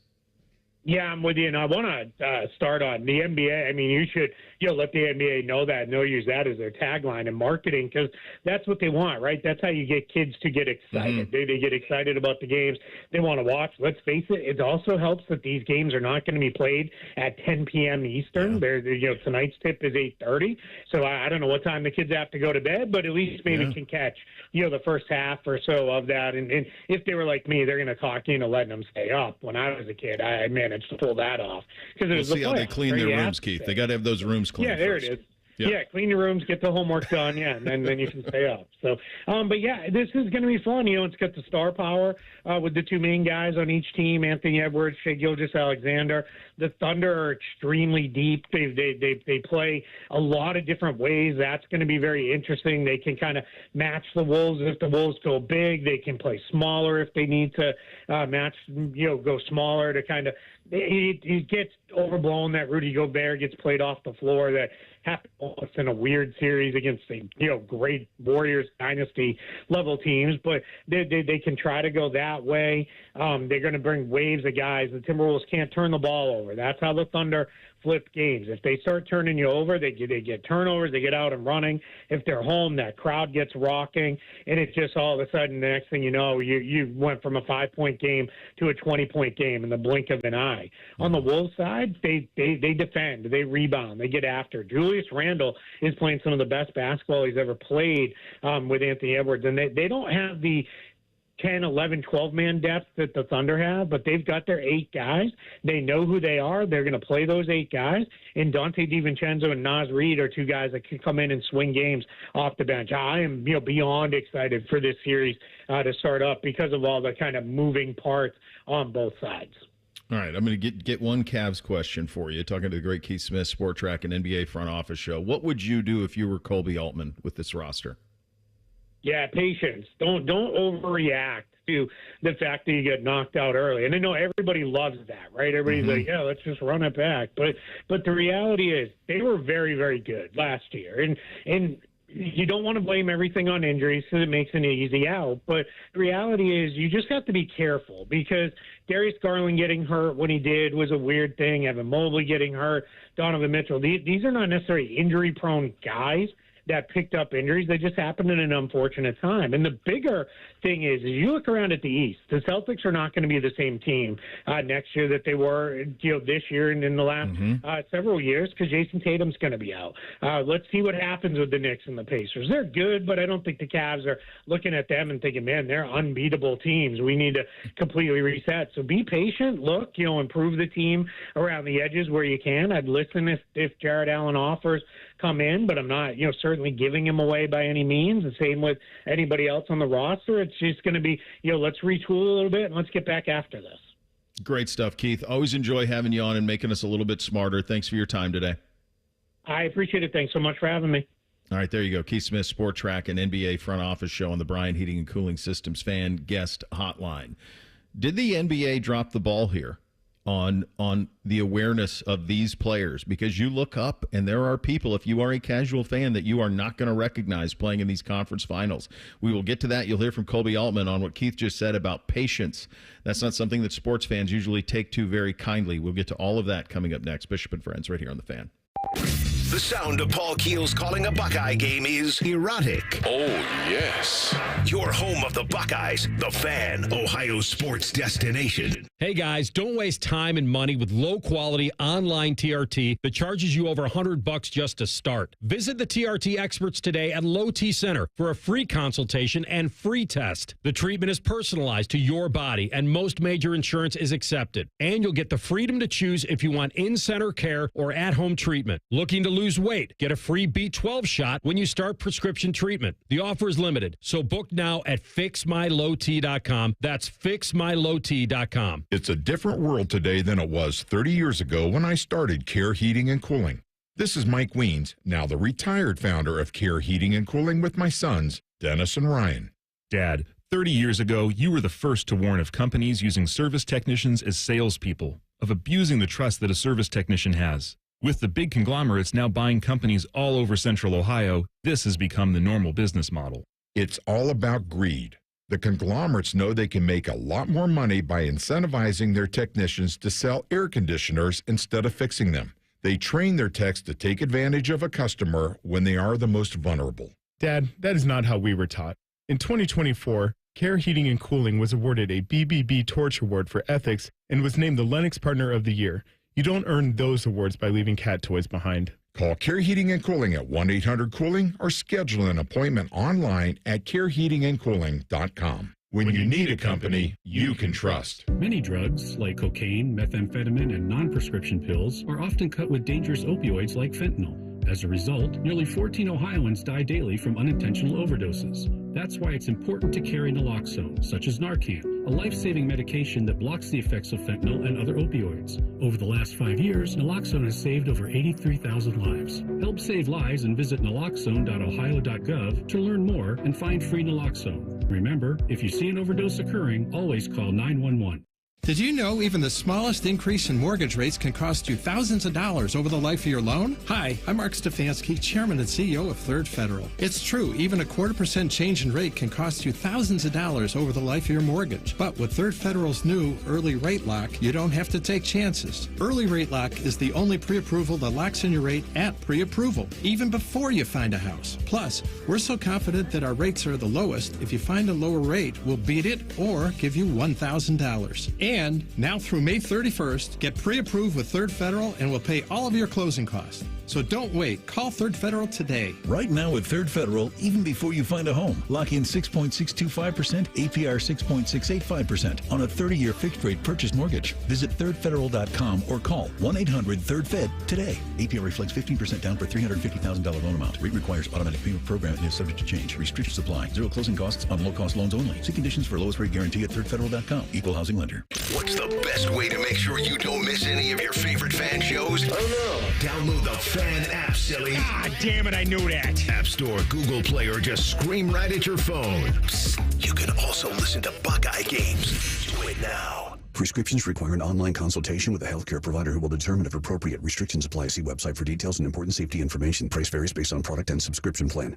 Yeah, I'm with you, and I want to start on the NBA. I mean, you should let the NBA know that, and they'll use that as their tagline in marketing because that's what they want, right? That's how you get kids to get excited. Mm-hmm. They get excited about the games they want to watch. Let's face it, it also helps that these games are not going to be played at 10 p.m. Eastern. Yeah. Tonight's tip is 8:30, so I don't know what time the kids have to go to bed, but at least maybe can catch the first half or so of that. And if they were like me, they're going to talk letting them stay up. When I was a kid, I managed to pull that off because we'll see how they clean their rooms, Keith. They got to have those rooms cleaned. Yeah, there first. It is. Yeah, clean your rooms, get the homework done, and then you can stay up. So, but yeah, this is going to be fun. It's got the star power with the two main guys on each team, Anthony Edwards, Shai Gilgeous-Alexander. The Thunder are extremely deep. They play a lot of different ways. That's going to be very interesting. They can kind of match the Wolves if the Wolves go big. They can play smaller if they need to match, go smaller to kind of. It gets overblown that Rudy Gobert gets played off the floor. That happened almost in a weird series against the great Warriors dynasty level teams, but they can try to go that way. They're going to bring waves of guys. The Timberwolves can't turn the ball over. That's how the Thunder flip games. If they start turning you over, they get turnovers, they get out and running. If they're home, that crowd gets rocking, and it's just all of a sudden, the next thing you know, you went from a 5-point game to a 20-point game in the blink of an eye. On the Wolves side, they defend, they rebound, they get after. Julius Randle is playing some of the best basketball he's ever played with Anthony Edwards, and they don't have the 10, 11, 12-man depth that the Thunder have, but they've got their 8 guys. They know who they are. They're going to play those 8 guys. And Dante DiVincenzo and Naz Reid are 2 guys that can come in and swing games off the bench. I am beyond excited for this series to start up because of all the kind of moving parts on both sides. All right, I'm going to get one Cavs question for you. Talking to the great Keith Smith, Sport Track and NBA Front Office Show. What would you do if you were Colby Altman with this roster? Yeah, patience. Don't overreact to the fact that you get knocked out early. And I know everybody loves that, right? Everybody's like, yeah, let's just run it back. But the reality is they were very, very good last year. And you don't want to blame everything on injuries because it makes an easy out. But the reality is you just have to be careful because Darius Garland getting hurt when he did was a weird thing. Evan Mobley getting hurt, Donovan Mitchell. These are not necessarily injury-prone guys that picked up injuries. They just happened in an unfortunate time. And the bigger thing is you look around at the East, the Celtics are not going to be the same team next year that they were this year and in the last several years because Jason Tatum's going to be out. Let's see what happens with the Knicks and the Pacers. They're good, but I don't think the Cavs are looking at them and thinking, man, they're unbeatable teams. We need to completely reset. So be patient. Look, improve the team around the edges where you can. I'd listen if Jared Allen offers come in, but I'm not, certainly giving him away by any means. The same with anybody else on the roster. It's just going to be, let's retool a little bit and let's get back after this. Great stuff, Keith. Always enjoy having you on and making us a little bit smarter. Thanks for your time today. I appreciate it. Thanks so much for having me. All right, there you go. Keith Smith, Sport Track and NBA front office show on the Bryant Heating and Cooling Systems fan guest hotline. Did the NBA drop the ball here on the awareness of these players? Because you look up and there are people, if you are a casual fan, that you are not going to recognize playing in these conference finals. We will get to that. You'll hear from Colby Altman on what Keith just said about patience. That's not something that sports fans usually take to very kindly. We'll get to all of that coming up next. Bishop and Friends right here on The Fan. The sound of Paul Keels calling a Buckeye game is erotic. Oh, yes. Your home of the Buckeyes, The Fan, Ohio's sports destination. Hey, guys, don't waste time and money with low-quality online TRT that charges you over $100 just to start. Visit the TRT experts today at Low T Center for a free consultation and free test. The treatment is personalized to your body, and most major insurance is accepted. And you'll get the freedom to choose if you want in-center care or at-home treatment. Looking to lose weight? Get a free B12 shot when you start prescription treatment. The offer is limited, so book now at fixmylowt.com. That's fixmylowt.com. It's a different world today than it was 30 years ago when I started Care Heating and Cooling. This is Mike Weens, now the retired founder of Care Heating and Cooling with my sons, Dennis and Ryan. Dad, 30 years ago, you were the first to warn of companies using service technicians as salespeople, of abusing the trust that a service technician has. With the big conglomerates now buying companies all over Central Ohio, this has become the normal business model. It's all about greed. The conglomerates know they can make a lot more money by incentivizing their technicians to sell air conditioners instead of fixing them. They train their techs to take advantage of a customer when they are the most vulnerable. Dad, that is not how we were taught. In 2024, Care Heating and Cooling was awarded a BBB Torch Award for ethics and was named the Lennox Partner of the Year. You don't earn those awards by leaving cat toys behind. Call Care Heating and Cooling at 1-800-COOLING or schedule an appointment online at careheatingandcooling.com. When you need a company you can trust. Many drugs, like cocaine, methamphetamine, and non-prescription pills, are often cut with dangerous opioids like fentanyl. As a result, nearly 14 Ohioans die daily from unintentional overdoses. That's why it's important to carry naloxone, such as Narcan, a life-saving medication that blocks the effects of fentanyl and other opioids. Over the last 5 years, naloxone has saved over 83,000 lives. Help save lives and visit naloxone.ohio.gov to learn more and find free naloxone. Remember, if you see an overdose occurring, always call 911. Did you know even the smallest increase in mortgage rates can cost you thousands of dollars over the life of your loan? Hi, I'm Mark Stefanski, Chairman and CEO of Third Federal. It's true, even a 0.25% change in rate can cost you thousands of dollars over the life of your mortgage. But with Third Federal's new Early Rate Lock, you don't have to take chances. Early Rate Lock is the only pre-approval that locks in your rate at pre-approval, even before you find a house. Plus, we're so confident that our rates are the lowest, if you find a lower rate, we'll beat it or give you $1,000. And now through May 31st, get pre-approved with Third Federal and we'll pay all of your closing costs. So don't wait. Call Third Federal today. Right now at Third Federal, even before you find a home, lock in 6.625%, APR 6.685% on a 30-year fixed-rate purchase mortgage. Visit thirdfederal.com or call 1-800-3RD-FED today. APR reflects 15% down for $350,000 loan amount. Rate requires automatic payment program and is subject to change. Restrictions apply. Zero closing costs on low-cost loans only. See conditions for lowest rate guarantee at thirdfederal.com. Equal housing lender. What's the best way to make sure you don't miss any of your favorite fan shows? Oh no! Download the Fan app, silly. Ah, damn it, I knew that. App Store, Google Play, or just scream right at your phone. Psst, you can also listen to Buckeye games. Do it now. Prescriptions require an online consultation with a healthcare provider who will determine if appropriate. Restrictions apply. See website for details and important safety information. Price varies based on product and subscription plan.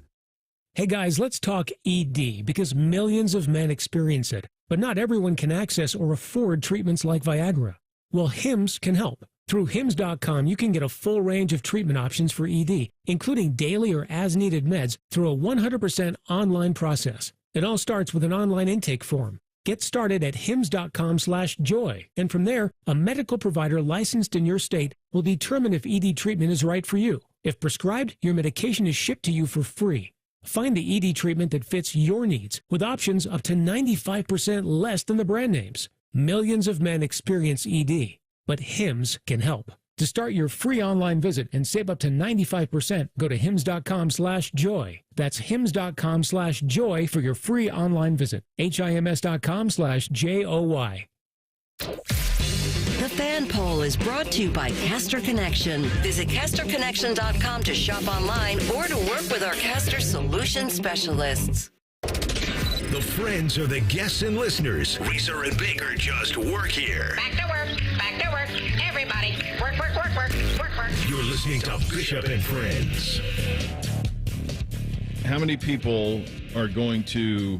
Hey guys, let's talk ED because millions of men experience it, but not everyone can access or afford treatments like Viagra. Well, HIMS can help. Through HIMS.com, you can get a full range of treatment options for ED, including daily or as-needed meds through a 100% online process. It all starts with an online intake form. Get started at hims.com/joy, and from there, a medical provider licensed in your state will determine if ED treatment is right for you. If prescribed, your medication is shipped to you for free. Find the ED treatment that fits your needs with options up to 95% less than the brand names. Millions of men experience ED, but HIMS can help. To start your free online visit and save up to 95%, go to hims.com/joy. That's hims.com/joy for your free online visit. HIMS.com/JOY. The Fan Poll is brought to you by Caster Connection. Visit CasterConnection.com to shop online or to work with our Caster Solution Specialists. The friends are the guests and listeners. Reeser and Baker just work here. Back to work. Back to work. Everybody. Work. You're listening to Bishop and Friends. How many people are going to,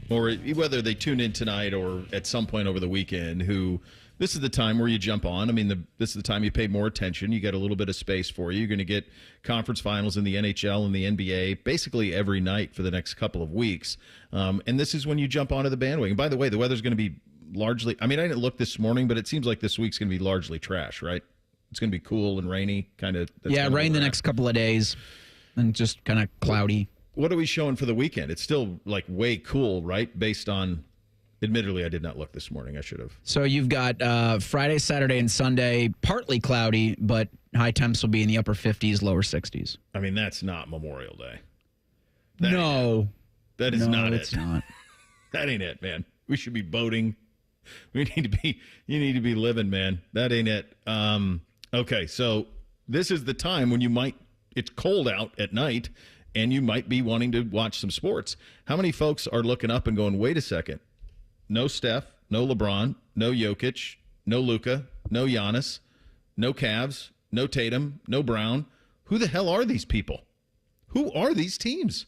or whether they tune in tonight or at some point over the weekend, who this is the time where you jump on. I mean, this is the time you pay more attention. You get a little bit of space for you. You're going to get conference finals in the NHL and the NBA basically every night for the next couple of weeks. And this is when you jump onto the bandwagon. By the way, the weather's going to be largely, I mean, I didn't look this morning, but it seems like this week's going to be largely trash, right? It's going to be cool and rainy, kind of. Yeah, rain the next couple of days and just kind of cloudy. What are we showing for the weekend? It's still like way cool, right? Based on, admittedly, I did not look this morning. I should have. So you've got Friday, Saturday, and Sunday, partly cloudy, but high temps will be in the upper 50s, lower 60s. I mean, that's not Memorial Day. No. That is not it. It's not. That ain't it, man. We should be boating. You need to be living, man. That ain't it. Okay, so this is the time when it's cold out at night, and you might be wanting to watch some sports. How many folks are looking up and going, wait a second, no Steph, no LeBron, no Jokic, no Luka, no Giannis, no Cavs, no Tatum, no Brown. Who the hell are these people? Who are these teams?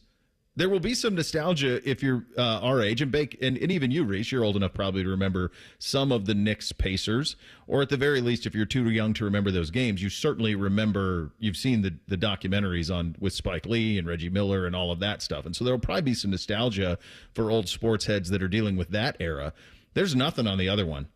There will be some nostalgia if you're our age, and even you, Reese, you're old enough probably to remember some of the Knicks Pacers, or at the very least, if you're too young to remember those games, you certainly remember, you've seen the documentaries with Spike Lee and Reggie Miller and all of that stuff. And so there will probably be some nostalgia for old sports heads that are dealing with that era. There's nothing on the other one.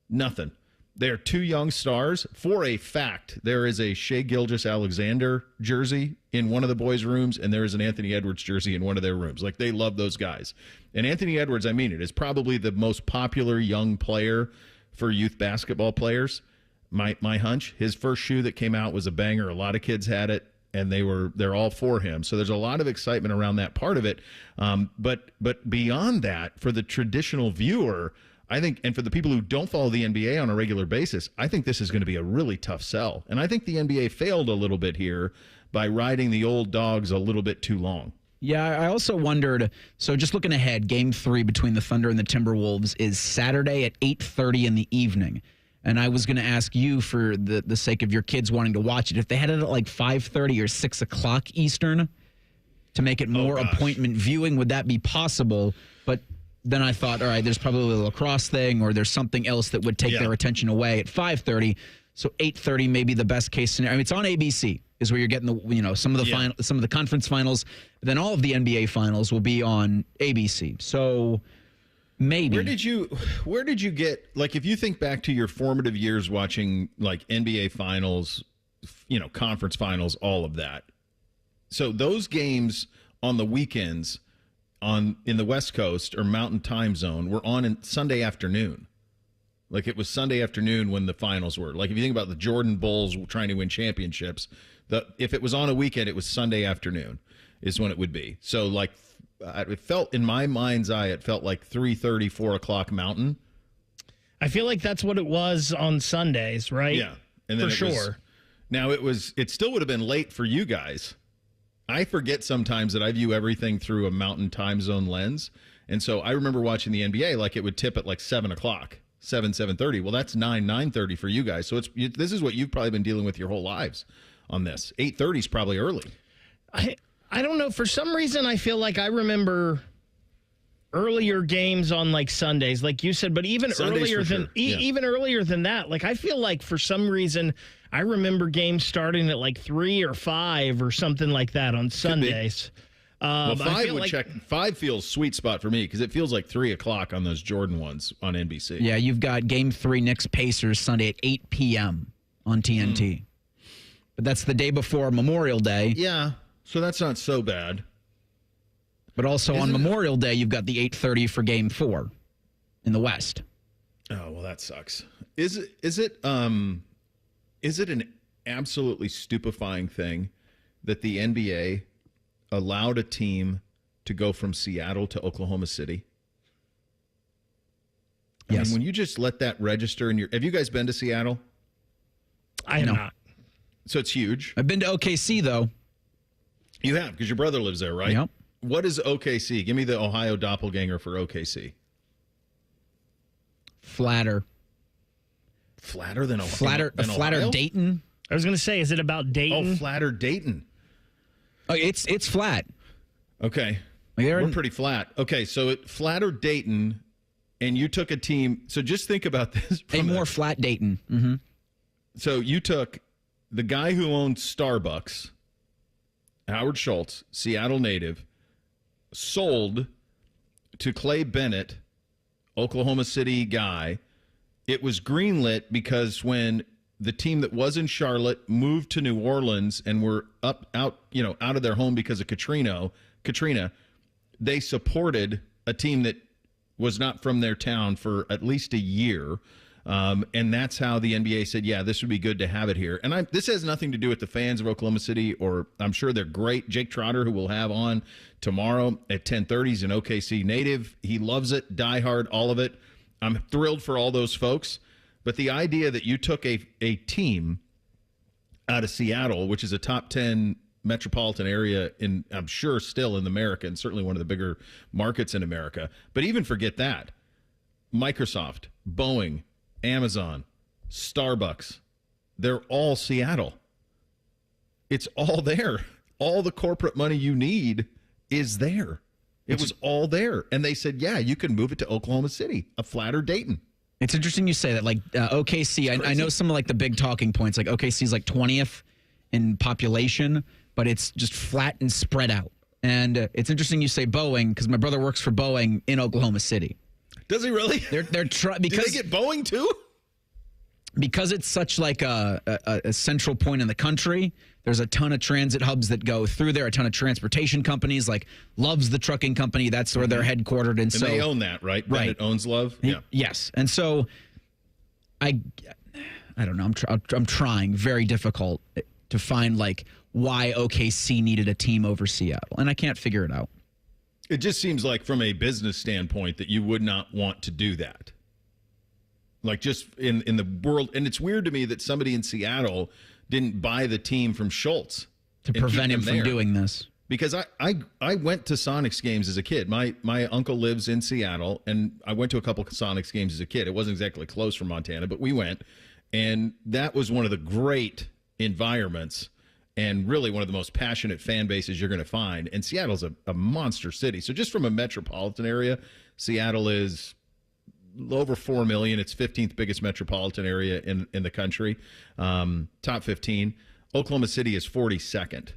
Nothing. They're two young stars. For a fact, there is a Shai Gilgeous-Alexander jersey in one of the boys' rooms, and there is an Anthony Edwards jersey in one of their rooms. Like, they love those guys. And Anthony Edwards, I mean it, is probably the most popular young player for youth basketball players. My hunch, his first shoe that came out was a banger. A lot of kids had it, and they're all for him. So there's a lot of excitement around that part of it. But beyond that, for the traditional viewer, I think, and for the people who don't follow the NBA on a regular basis, I think this is going to be a really tough sell. And I think the NBA failed a little bit here by riding the old dogs a little bit too long. Yeah, I also wondered, so just looking ahead, Game 3 between the Thunder and the Timberwolves is Saturday at 8:30 in the evening. And I was going to ask you, for the sake of your kids wanting to watch it, if they had it at like 5:30 or 6 o'clock Eastern to make it more appointment viewing, would that be possible? But then I thought, all right, there's probably a lacrosse thing, or there's something else that would take their attention away at 5:30. So 8:30 may be the best case scenario. I mean, it's on ABC, is where you're getting some of the conference finals. Then all of the NBA finals will be on ABC. So maybe. Where did you get, like, if you think back to your formative years watching like NBA finals, conference finals, all of that. So those games on the weekends in the West Coast or Mountain Time Zone were on Sunday afternoon. Like, it was Sunday afternoon when the finals were. Like, if you think about the Jordan Bulls trying to win championships, if it was on a weekend, it was Sunday afternoon is when it would be. So, like, it felt, in my mind's eye, it felt like 3:30, 4 o'clock Mountain. I feel like that's what it was on Sundays, right? Yeah. And then it still would have been late for you guys. I forget sometimes that I view everything through a Mountain Time Zone lens. And so I remember watching the NBA, like, it would tip at like 7 o'clock, 7:30. Well, that's 9:30 for you guys. So this is what you've probably been dealing with your whole lives on this. 8:30 is probably early. I don't know. For some reason, I feel like I remember earlier games on like Sundays, like you said, but even Sundays earlier than sure. Yeah. even earlier than that, like I feel like for some reason I remember games starting at like 3 or 5 or something like that on Sundays. Well, 5 would like, check. 5 feels sweet spot for me because it feels like 3 o'clock on those Jordan ones on NBC. Yeah, you've got Game 3 Knicks Pacers Sunday at 8 p.m. on TNT. But that's the day before Memorial Day. Yeah, so that's not so bad. But also on Memorial Day, you've got the 8:30 for Game 4 in the West. Oh, well, that sucks. Is it an absolutely stupefying thing that the NBA allowed a team to go from Seattle to Oklahoma City? I mean, when you just let that register in your... Have you guys been to Seattle? I have not. So it's huge. I've been to OKC, though. You have, because your brother lives there, right? Yep. What is OKC? Give me the Ohio doppelganger for OKC. Flatter. Flatter than Ohio? Flatter Dayton? I was going to say, is it about Dayton? Oh, flatter Dayton. Oh, it's flat. Okay. We're pretty flat. Okay, so flatter Dayton, and you took a team. So just think about this. A more flat Dayton. Mm-hmm. So you took the guy who owned Starbucks, Howard Schultz, Seattle native, sold to Clay Bennett, Oklahoma City guy. It was greenlit because when the team that was in Charlotte moved to New Orleans and were out of their home because of Katrina, they supported a team that was not from their town for at least a year. And that's how the NBA said, yeah, this would be good to have it here. And this has nothing to do with the fans of Oklahoma City, or I'm sure they're great. Jake Trotter, who we'll have on tomorrow at 10:30, is an OKC native. He loves it, diehard, all of it. I'm thrilled for all those folks. But the idea that you took a team out of Seattle, which is a top 10 metropolitan area I'm sure still in America, and certainly one of the bigger markets in America. But even forget that. Microsoft, Boeing, Amazon, Starbucks, they're all Seattle. It's all there. All the corporate money you need is there. It was all there. And they said, yeah, you can move it to Oklahoma City, a flatter Dayton. It's interesting you say that. Like OKC, I know some of like the big talking points. Like OKC is like 20th in population, but it's just flat and spread out. And it's interesting you say Boeing because my brother works for Boeing in Oklahoma City. Does he really? They're because do they get Boeing too? Because it's such like a central point in the country. There's a ton of transit hubs that go through there. A ton of transportation companies, like Love's the trucking company. That's where they're headquartered, and so they own that, right? Bennett owns Love. Yeah. Yes, and so I don't know. I'm trying very difficult to find like why OKC needed a team over Seattle, and I can't figure it out. It just seems like from a business standpoint that you would not want to do that. Like just in the world. And it's weird to me that somebody in Seattle didn't buy the team from Schultz. To prevent him from doing this. Because I went to Sonics games as a kid. My uncle lives in Seattle, and I went to a couple of Sonics games as a kid. It wasn't exactly close from Montana, but we went. And that was one of the great environments and really one of the most passionate fan bases you're going to find. And Seattle's a monster city. So just from a metropolitan area, Seattle is over 4 million. It's 15th biggest metropolitan area in the country. Top 15. Oklahoma City is 42nd.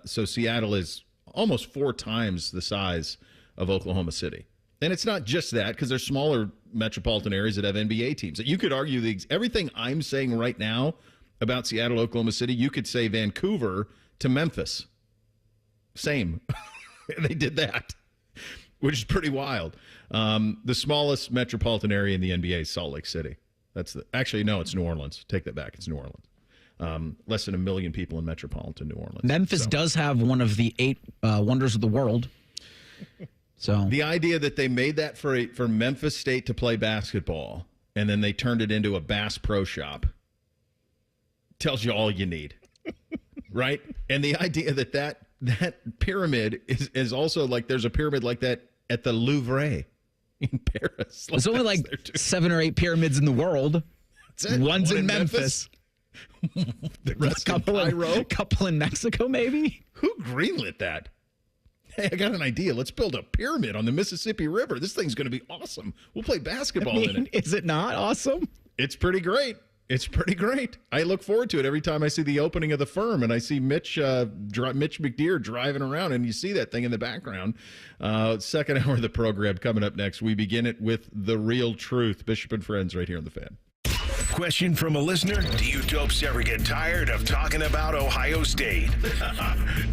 So Seattle is almost 4 times the size of Oklahoma City. And it's not just that, because there's smaller metropolitan areas that have NBA teams. You could argue everything I'm saying right now about Seattle, Oklahoma City, you could say Vancouver to Memphis. Same. They did that, which is pretty wild. The smallest metropolitan area in the NBA is Salt Lake City. Actually, no, it's New Orleans. Take that back. It's New Orleans. Less than 1 million people in metropolitan New Orleans. Memphis does have one of the 8 wonders of the world. So the idea that they made that for Memphis State to play basketball, and then they turned it into a Bass Pro Shop, tells you all you need, right? And the idea that pyramid is also like there's a pyramid like that at the Louvre in Paris. There's only like 7 or 8 pyramids in the world. That's it. One's in Memphis. The Russian couple in Mexico, maybe? Who greenlit that? Hey, I got an idea. Let's build a pyramid on the Mississippi River. This thing's going to be awesome. We'll play basketball in it. Is it not awesome? It's pretty great. It's pretty great. I look forward to it every time I see the opening of the firm and I see Mitch McDeer driving around, and you see that thing in the background. Second hour of the program coming up next. We begin it with The Real Truth. Bishop and Friends right here on The Fan. Question from a listener: do you dopes ever get tired of talking about Ohio State?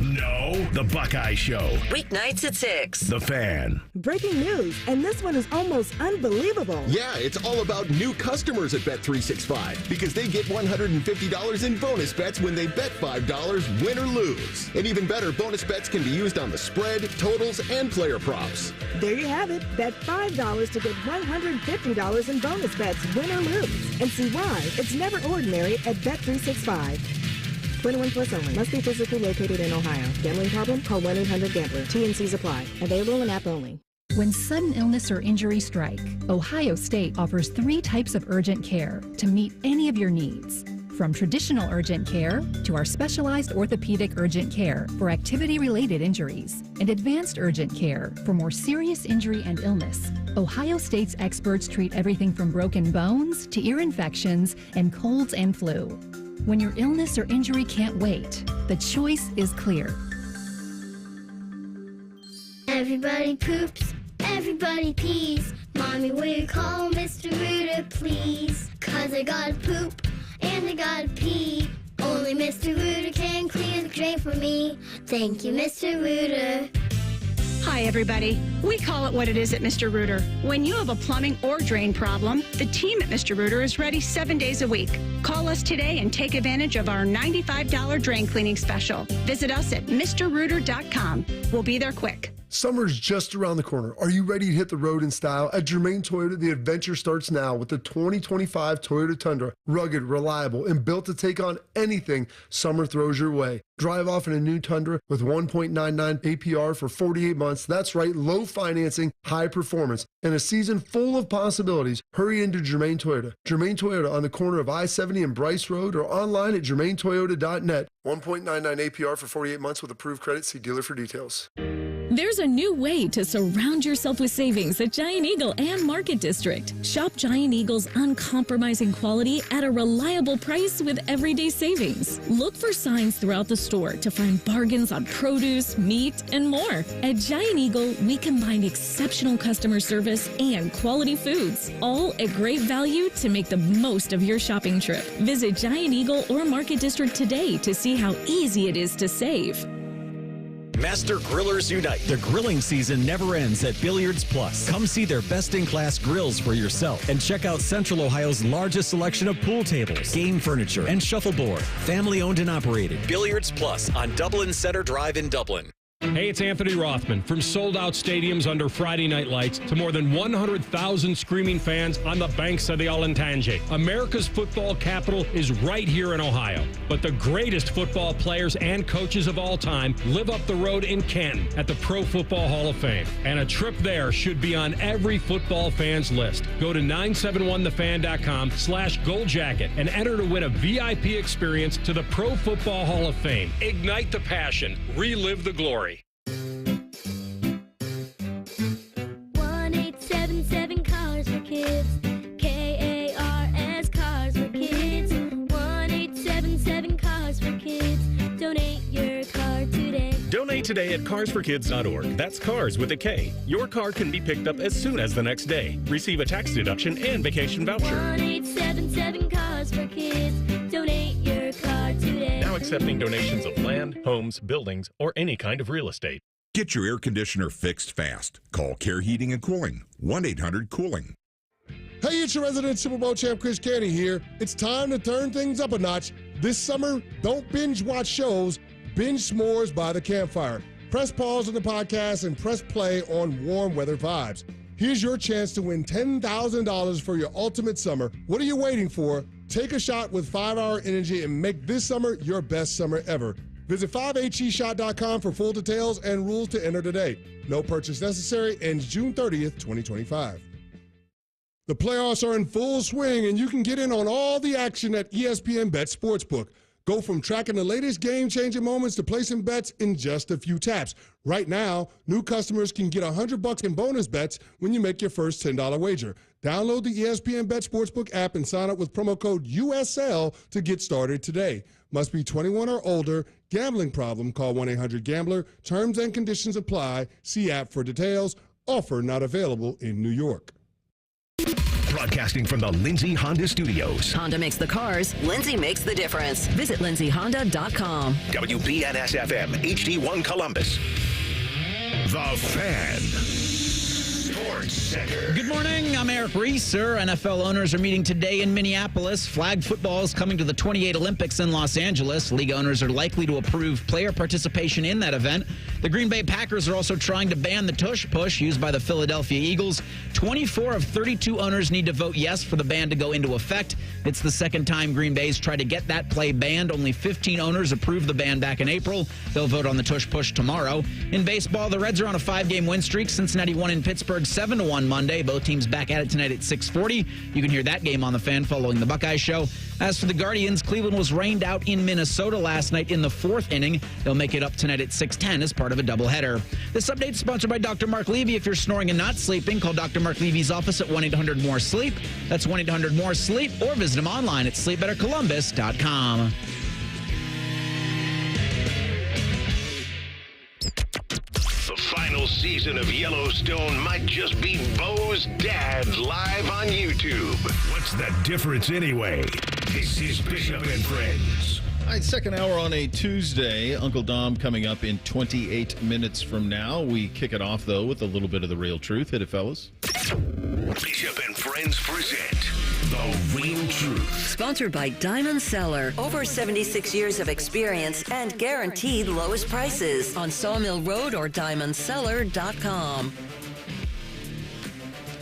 No. The Buckeye Show. Weeknights at 6. The Fan. Breaking news, and this one is almost unbelievable. Yeah, it's all about new customers at Bet365 because they get $150 in bonus bets when they bet $5, win or lose. And even better, bonus bets can be used on the spread, totals, and player props. There you have it. Bet $5 to get $150 in bonus bets, win or lose. And see why it's never ordinary at Bet365. 21 plus only. Must be physically located in Ohio. Gambling problem? Call 1-800-GAMBLER. T&Cs apply. Available in app only. When sudden illness or injury strike, Ohio State offers 3 types of urgent care to meet any of your needs. From traditional urgent care to our specialized orthopedic urgent care for activity-related injuries and advanced urgent care for more serious injury and illness, Ohio State's experts treat everything from broken bones to ear infections and colds and flu. When your illness or injury can't wait, the choice is clear. Everybody poops, everybody pees. Mommy, will you call Mr. Rooter, please? 'Cause I gotta poop and I gotta pee. Only Mr. Rooter can clear the drain for me. Thank you, Mr. Rooter. Hi, everybody. We call it what it is at Mr. Rooter. When you have a plumbing or drain problem, the team at Mr. Rooter is ready 7 days a week. Call us today and take advantage of our $95 drain cleaning special. Visit us at MrRooter.com. We'll be there quick. Summer's just around the corner. Are you ready to hit the road in style? At Germain Toyota, the adventure starts now with the 2025 Toyota Tundra. Rugged, reliable, and built to take on anything summer throws your way. Drive off in a new Tundra with 1.99 APR for 48 months. That's right, low financing, high performance, and a season full of possibilities. Hurry into Germain Toyota. Germain Toyota on the corner of I-70 and Bryce Road, or online at germaintoyota.net. 1.99 APR for 48 months with approved credit. See dealer for details. There's a new way to surround yourself with savings at Giant Eagle and Market District. Shop Giant Eagle's uncompromising quality at a reliable price with everyday savings. Look for signs throughout the store to find bargains on produce, meat, and more. At Giant Eagle, we combine exceptional customer service and quality foods, all at great value to make the most of your shopping trip. Visit Giant Eagle or Market District today to see how easy it is to save. Master Grillers Unite. The grilling season never ends at Billiards Plus. Come see their best-in-class grills for yourself and check out Central Ohio's largest selection of pool tables, game furniture, and shuffleboard. Family-owned and operated. Billiards Plus on Dublin Center Drive in Dublin. Hey, it's Anthony Rothman. From sold-out stadiums under Friday night lights to more than 100,000 screaming fans on the banks of the Olentangy, America's football capital is right here in Ohio. But the greatest football players and coaches of all time live up the road in Canton at the Pro Football Hall of Fame. And a trip there should be on every football fan's list. Go to 971thefan.com/goldjacket and enter to win a VIP experience to the Pro Football Hall of Fame. Ignite the passion. Relive the glory. 1-877 Cars for Kids. KARS Cars for Kids. 1-877 Cars for Kids. Donate your car today. Donate today at carsforkids.org. That's cars with a K. Your car can be picked up as soon as the next day. Receive a tax deduction and vacation voucher. 1-877 Cars for Kids. Donate your car today. Now accepting donations of land, homes, buildings, or any kind of real estate. Get your air conditioner fixed fast. Call Care Heating and Cooling, 1-800-COOLING. Hey, it's your resident Super Bowl champ, Chris Canty here. It's time to turn things up a notch. This summer, don't binge watch shows, binge s'mores by the campfire. Press pause on the podcast and press play on Warm Weather Vibes. Here's your chance to win $10,000 for your ultimate summer. What are you waiting for? Take a shot with 5-Hour Energy and make this summer your best summer ever. Visit 5HEshot.com for full details and rules to enter today. No purchase necessary. Ends June 30th, 2025. The playoffs are in full swing, and you can get in on all the action at ESPN Bet Sportsbook. Go from tracking the latest game-changing moments to placing bets in just a few taps. Right now, new customers can get $100 in bonus bets when you make your first $10 wager. Download the ESPN Bet Sportsbook app and sign up with promo code USL to get started today. Must be 21 or older. Gambling problem? Call 1-800-GAMBLER. Terms and conditions apply. See app for details. Offer not available in New York. Broadcasting from the Lindsay Honda Studios. Honda makes the cars. Lindsay makes the difference. Visit lindsayhonda.com. WBNS-FM, HD1 Columbus. The Fan. Sports Center. Good morning. I'm Eric Reeser. NFL owners are meeting today in Minneapolis. Flag football is coming to the 28 Olympics in Los Angeles. League owners are likely to approve player participation in that event. The Green Bay Packers are also trying to ban the tush push used by the Philadelphia Eagles. 24 of 32 owners need to vote yes for the ban to go into effect. It's the second time Green Bay's tried to get that play banned. Only 15 owners approved the ban back in April. They'll vote on the tush push tomorrow. In baseball, the Reds are on a 5-game win streak. Cincinnati won in Pittsburgh 7-1 Monday. Both teams back at it tonight at 6:40. You can hear that game on the Fan following the Buckeye show. As for the Guardians, Cleveland was rained out in Minnesota last night in the 4th inning. They'll make it up tonight at 6:10 as part of a doubleheader. This update is sponsored by Dr. Mark Levy. If you're snoring and not sleeping, call Dr. Mark Levy's office at 1-800-MORE-SLEEP. That's 1-800-MORE-SLEEP, or visit him online at sleepbettercolumbus.com. The final season of Yellowstone might just be Bo's dad live on YouTube. What's the difference anyway? This is Bishop and Friends. All right, second hour on a Tuesday. Uncle Dom coming up in 28 minutes from now. We kick it off, though, with a little bit of the real truth. Hit it, fellas. Bishop and Friends present The Real Truth. Sponsored by Diamond Cellar. Over 76 years of experience and guaranteed lowest prices on Sawmill Road or diamondcellar.com.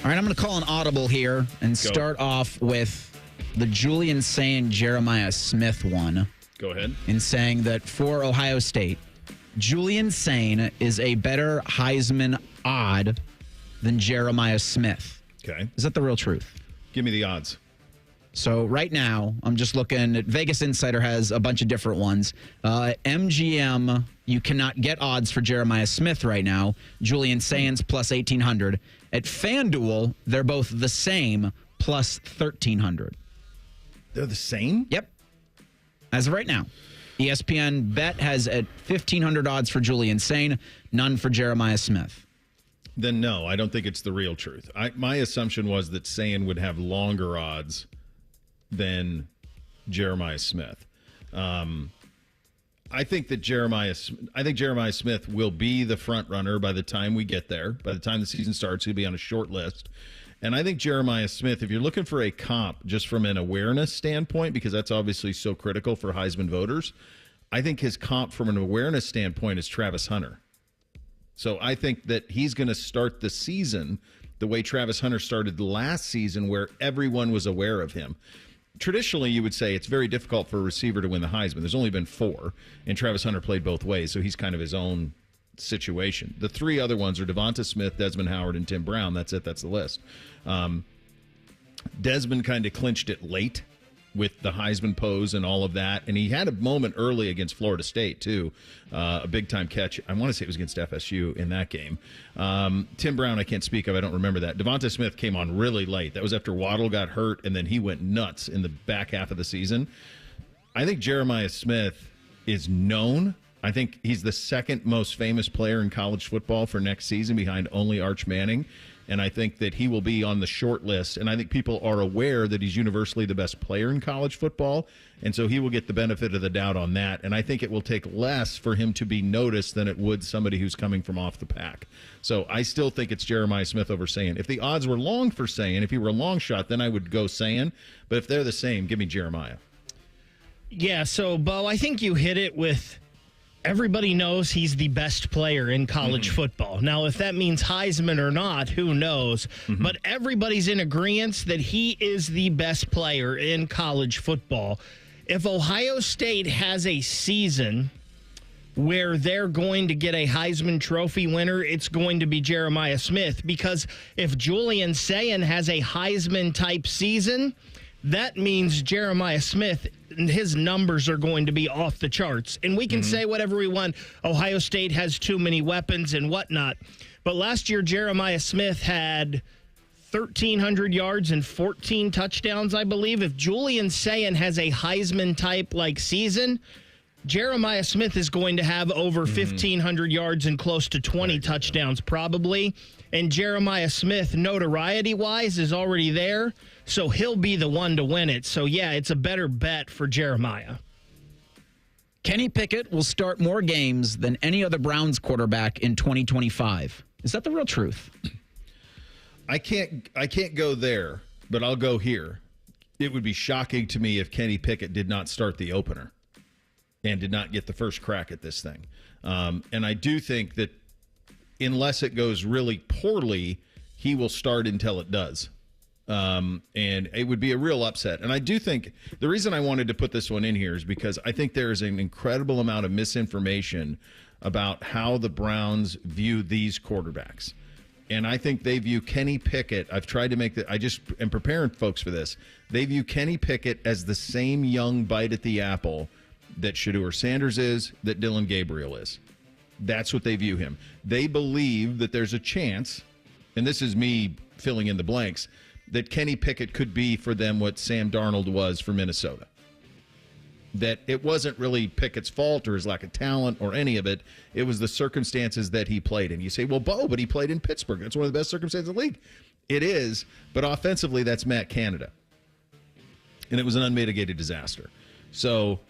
All right, I'm going to call an audible here and start off with the Julian Sayin Jeremiah Smith one. Go ahead. In saying that for Ohio State, Julian Sayin is a better Heisman odd than Jeremiah Smith. Okay. Is that the real truth? Give me the odds. So right now, I'm just looking at Vegas Insider has a bunch of different ones. MGM, you cannot get odds for Jeremiah Smith right now. Julian Sayin's plus 1,800. At FanDuel, they're both the same, plus 1,300. They're the same? Yep. As of right now. ESPN Bet has at 1,500 odds for Julian Sayin, none for Jeremiah Smith. Then no, I don't think it's the real truth. My assumption was that Sayin would have longer odds than Jeremiah Smith. I think Jeremiah Smith will be the front runner by the time we get there. By the time the season starts, he'll be on a short list. And I think Jeremiah Smith, if you're looking for a comp just from an awareness standpoint, because that's obviously so critical for Heisman voters, I think his comp from an awareness standpoint is Travis Hunter. So I think that he's going to start the season the way Travis Hunter started last season, where everyone was aware of him. Traditionally, you would say it's very difficult for a receiver to win the Heisman. There's only been 4, and Travis Hunter played both ways, so he's kind of his own situation. The 3 other ones are Devonta Smith, Desmond Howard, and Tim Brown. That's it. That's the list. Desmond kind of clinched it late with the Heisman pose and all of that, and he had a moment early against Florida State, too. A big-time catch. I want to say it was against FSU in that game. Tim Brown, I can't speak of. I don't remember that. Devonta Smith came on really late. That was after Waddle got hurt, and then he went nuts in the back half of the season. I think Jeremiah Smith is known. I think he's the second most famous player in college football for next season behind only Arch Manning. And I think that he will be on the short list. And I think people are aware that he's universally the best player in college football. And so he will get the benefit of the doubt on that. And I think it will take less for him to be noticed than it would somebody who's coming from off the pack. So I still think it's Jeremiah Smith over Sayin. If the odds were long for Sayin, if he were a long shot, then I would go Sayin. But if they're the same, give me Jeremiah. Yeah, so, Bo, I think you hit it with everybody knows he's the best player in college football. Now, if that means Heisman or not, who knows? But everybody's in agreement that he is the best player in college football. If Ohio State has a season where they're going to get a Heisman Trophy winner, it's going to be Jeremiah Smith. Because if Julian Sayin has a Heisman-type season, that means Jeremiah Smith, his numbers are going to be off the charts. And we can say whatever we want. Ohio State has too many weapons and whatnot. But last year, Jeremiah Smith had 1,300 yards and 14 touchdowns, I believe. If Julian Sayin has a Heisman-type season, Jeremiah Smith is going to have over 1,500 yards and close to 20 touchdowns probably. And Jeremiah Smith, notoriety-wise, is already there, so he'll be the one to win it. So, yeah, it's a better bet for Jeremiah. Kenny Pickett will start more games than any other Browns quarterback in 2025. Is that the real truth? I can't go there, but I'll go here. It would be shocking to me if Kenny Pickett did not start the opener and did not get the first crack at this thing. And I do think that unless it goes really poorly, he will start until it does. And it would be a real upset. And I do think the reason I wanted to put this one in here is because I think there is an incredible amount of misinformation about how the Browns view these quarterbacks. And I think they view Kenny Pickett. I've tried to make that. I just am preparing folks for this. They view Kenny Pickett as the same young bite at the apple that Shedeur Sanders is, that Dylan Gabriel is. That's what they view him. They believe that there's a chance, and this is me filling in the blanks, that Kenny Pickett could be for them what Sam Darnold was for Minnesota. That it wasn't really Pickett's fault or his lack of talent or any of it. It was the circumstances that he played in. You say, well, Bo, but he played in Pittsburgh. That's one of the best circumstances in the league. It is, but offensively, that's Matt Canada. And it was an unmitigated disaster. So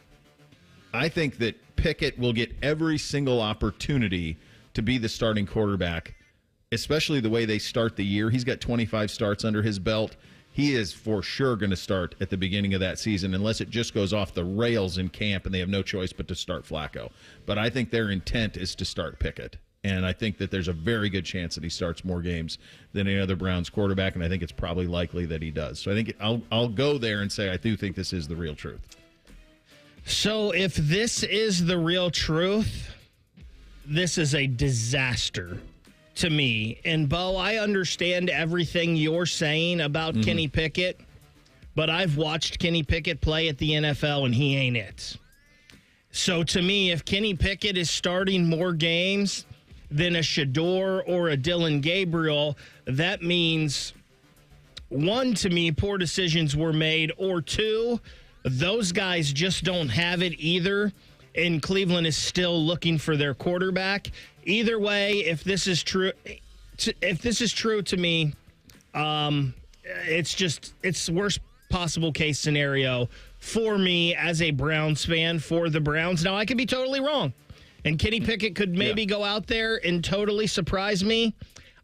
I think that Pickett will get every single opportunity to be the starting quarterback, especially the way they start the year. He's got 25 starts under his belt. He is for sure going to start at the beginning of that season unless it just goes off the rails in camp and they have no choice but to start Flacco. But I think their intent is to start Pickett. And I think that there's a very good chance that he starts more games than any other Browns quarterback, and I think it's probably likely that he does. So I think I'll go there and say I do think this is the real truth. So if this is the real truth, this is a disaster to me. And, Bo, I understand everything you're saying about Kenny Pickett, but I've watched Kenny Pickett play at the NFL, and he ain't it. So to me, if Kenny Pickett is starting more games than a Shedeur or a Dylan Gabriel, that means, one, to me, poor decisions were made, or two, those guys just don't have it either, and Cleveland is still looking for their quarterback. Either way, if this is true to me, it's worst possible case scenario for me as a Browns fan for the Browns. Now, I could be totally wrong, and Kenny Pickett could maybe go out there and totally surprise me.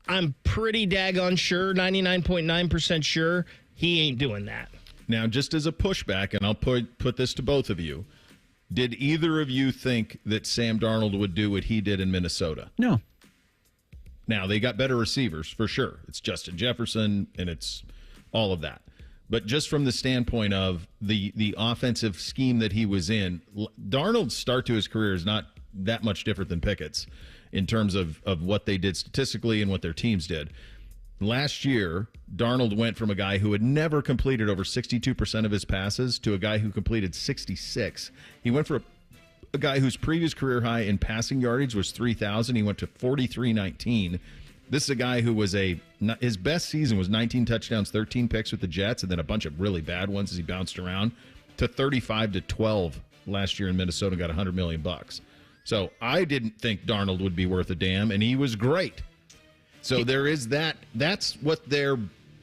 I'm pretty daggone sure, 99.9% sure, he ain't doing that. Now, just as a pushback, and I'll put this to both of you, did either of you think that Sam Darnold would do what he did in Minnesota? No. Now, they got better receivers, for sure. It's Justin Jefferson, and it's all of that. But just from the standpoint of the offensive scheme that he was in, Darnold's start to his career is not that much different than Pickett's in terms of what they did statistically and what their teams did. Last year, Darnold went from a guy who had never completed over 62% of his passes to a guy who completed 66. He went from a guy whose previous career high in passing yardage was 3,000. He went to 4,319. This is a guy who was his best season was 19 touchdowns, 13 picks with the Jets, and then a bunch of really bad ones as he bounced around, to 35-12 last year in Minnesota, got $100 million. So I didn't think Darnold would be worth a damn, and he was great. So there is that. That's what they're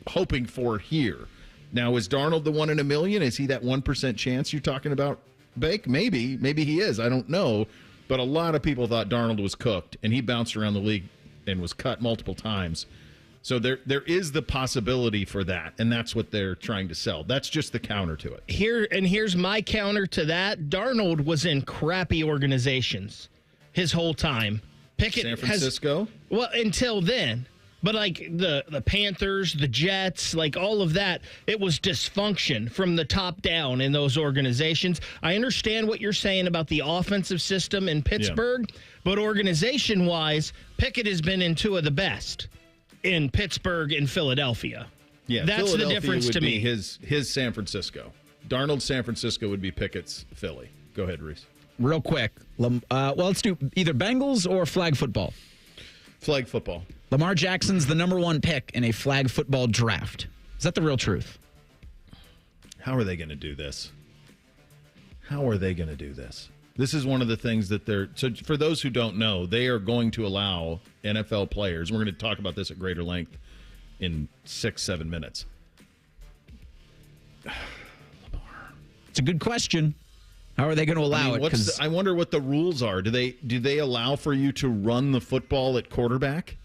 hoping for here. Now, is Darnold the 1 in a million? Is he that 1% chance you're talking about, Bake? Maybe he is. I don't know. But a lot of people thought Darnold was cooked, and he bounced around the league and was cut multiple times. So there is the possibility for that, and that's what they're trying to sell. That's just the counter to it. Here's my counter to that. Darnold was in crappy organizations his whole time. Pickett San Francisco? Well, until then. But like the Panthers, the Jets, like all of that, it was dysfunction from the top down in those organizations. I understand what you're saying about the offensive system in Pittsburgh, but organization-wise, Pickett has been in two of the best in Pittsburgh and Philadelphia. Yeah, that's the difference would to be me. His San Francisco. Darnold's San Francisco would be Pickett's Philly. Go ahead, Reese. Real quick. Well, let's do either Bengals or flag football. Flag football. Lamar Jackson's the number one pick in a flag football draft. Is that the real truth? How are they going to do this? How are they going to do this? This is one of the things that so for those who don't know, they are going to allow NFL players, we're going to talk about this at greater length in 6-7 minutes. It's a good question. How are they going to allow it? I wonder what the rules are. Do they allow for you to run the football at quarterback?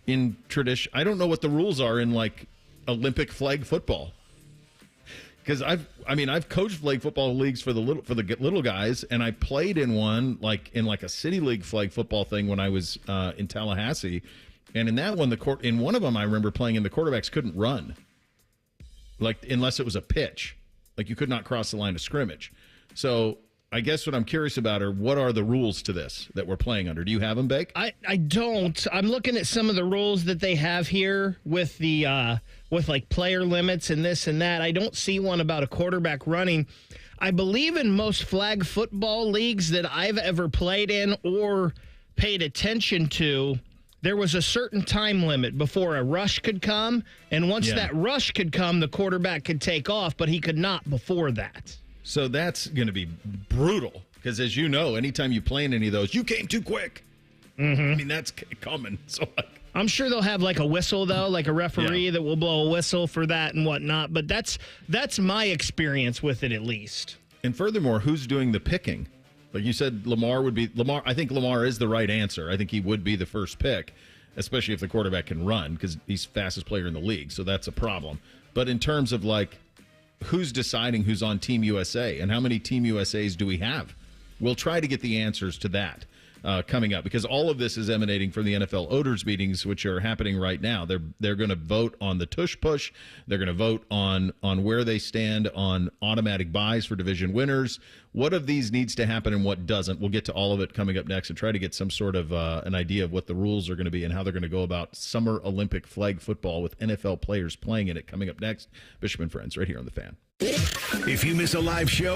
In tradition, I don't know what the rules are in like Olympic flag football. Because I've coached flag football leagues for the little guys, and I played in one in a city league flag football thing when I was in Tallahassee, and in that one in one of them I remember playing in the quarterbacks couldn't run, like unless it was a pitch, like you could not cross the line of scrimmage. So I guess what I'm curious about are what are the rules to this that we're playing under? Do you have them, Bake? I don't. I'm looking at some of the rules that they have here with the with like player limits and this and that. I don't see one about a quarterback running. I believe in most flag football leagues that I've ever played in or paid attention to, there was a certain time limit before a rush could come, and once that rush could come, the quarterback could take off, but he could not before that. So that's going to be brutal because, as you know, anytime you play in any of those, you came too quick. Mm-hmm. I mean, that's coming. So I'm sure they'll have like a whistle, though, like a referee that will blow a whistle for that and whatnot. But that's my experience with it, at least. And furthermore, who's doing the picking? Like you said, Lamar. I think Lamar is the right answer. I think he would be the first pick, especially if the quarterback can run because he's the fastest player in the league. So that's a problem. But in terms of like, who's deciding who's on Team USA and how many Team USAs do we have? We'll try to get the answers to that coming up because all of this is emanating from the NFL owners meetings, which are happening right now. They're going to vote on the tush push. They're going to vote on where they stand on automatic buys for division winners. What of these needs to happen and what doesn't? We'll get to all of it coming up next and try to get some sort of an idea of what the rules are going to be and how they're going to go about Summer Olympic flag football with NFL players playing in it coming up next. Bisop and Friends right here on The Fan. If you miss a live show,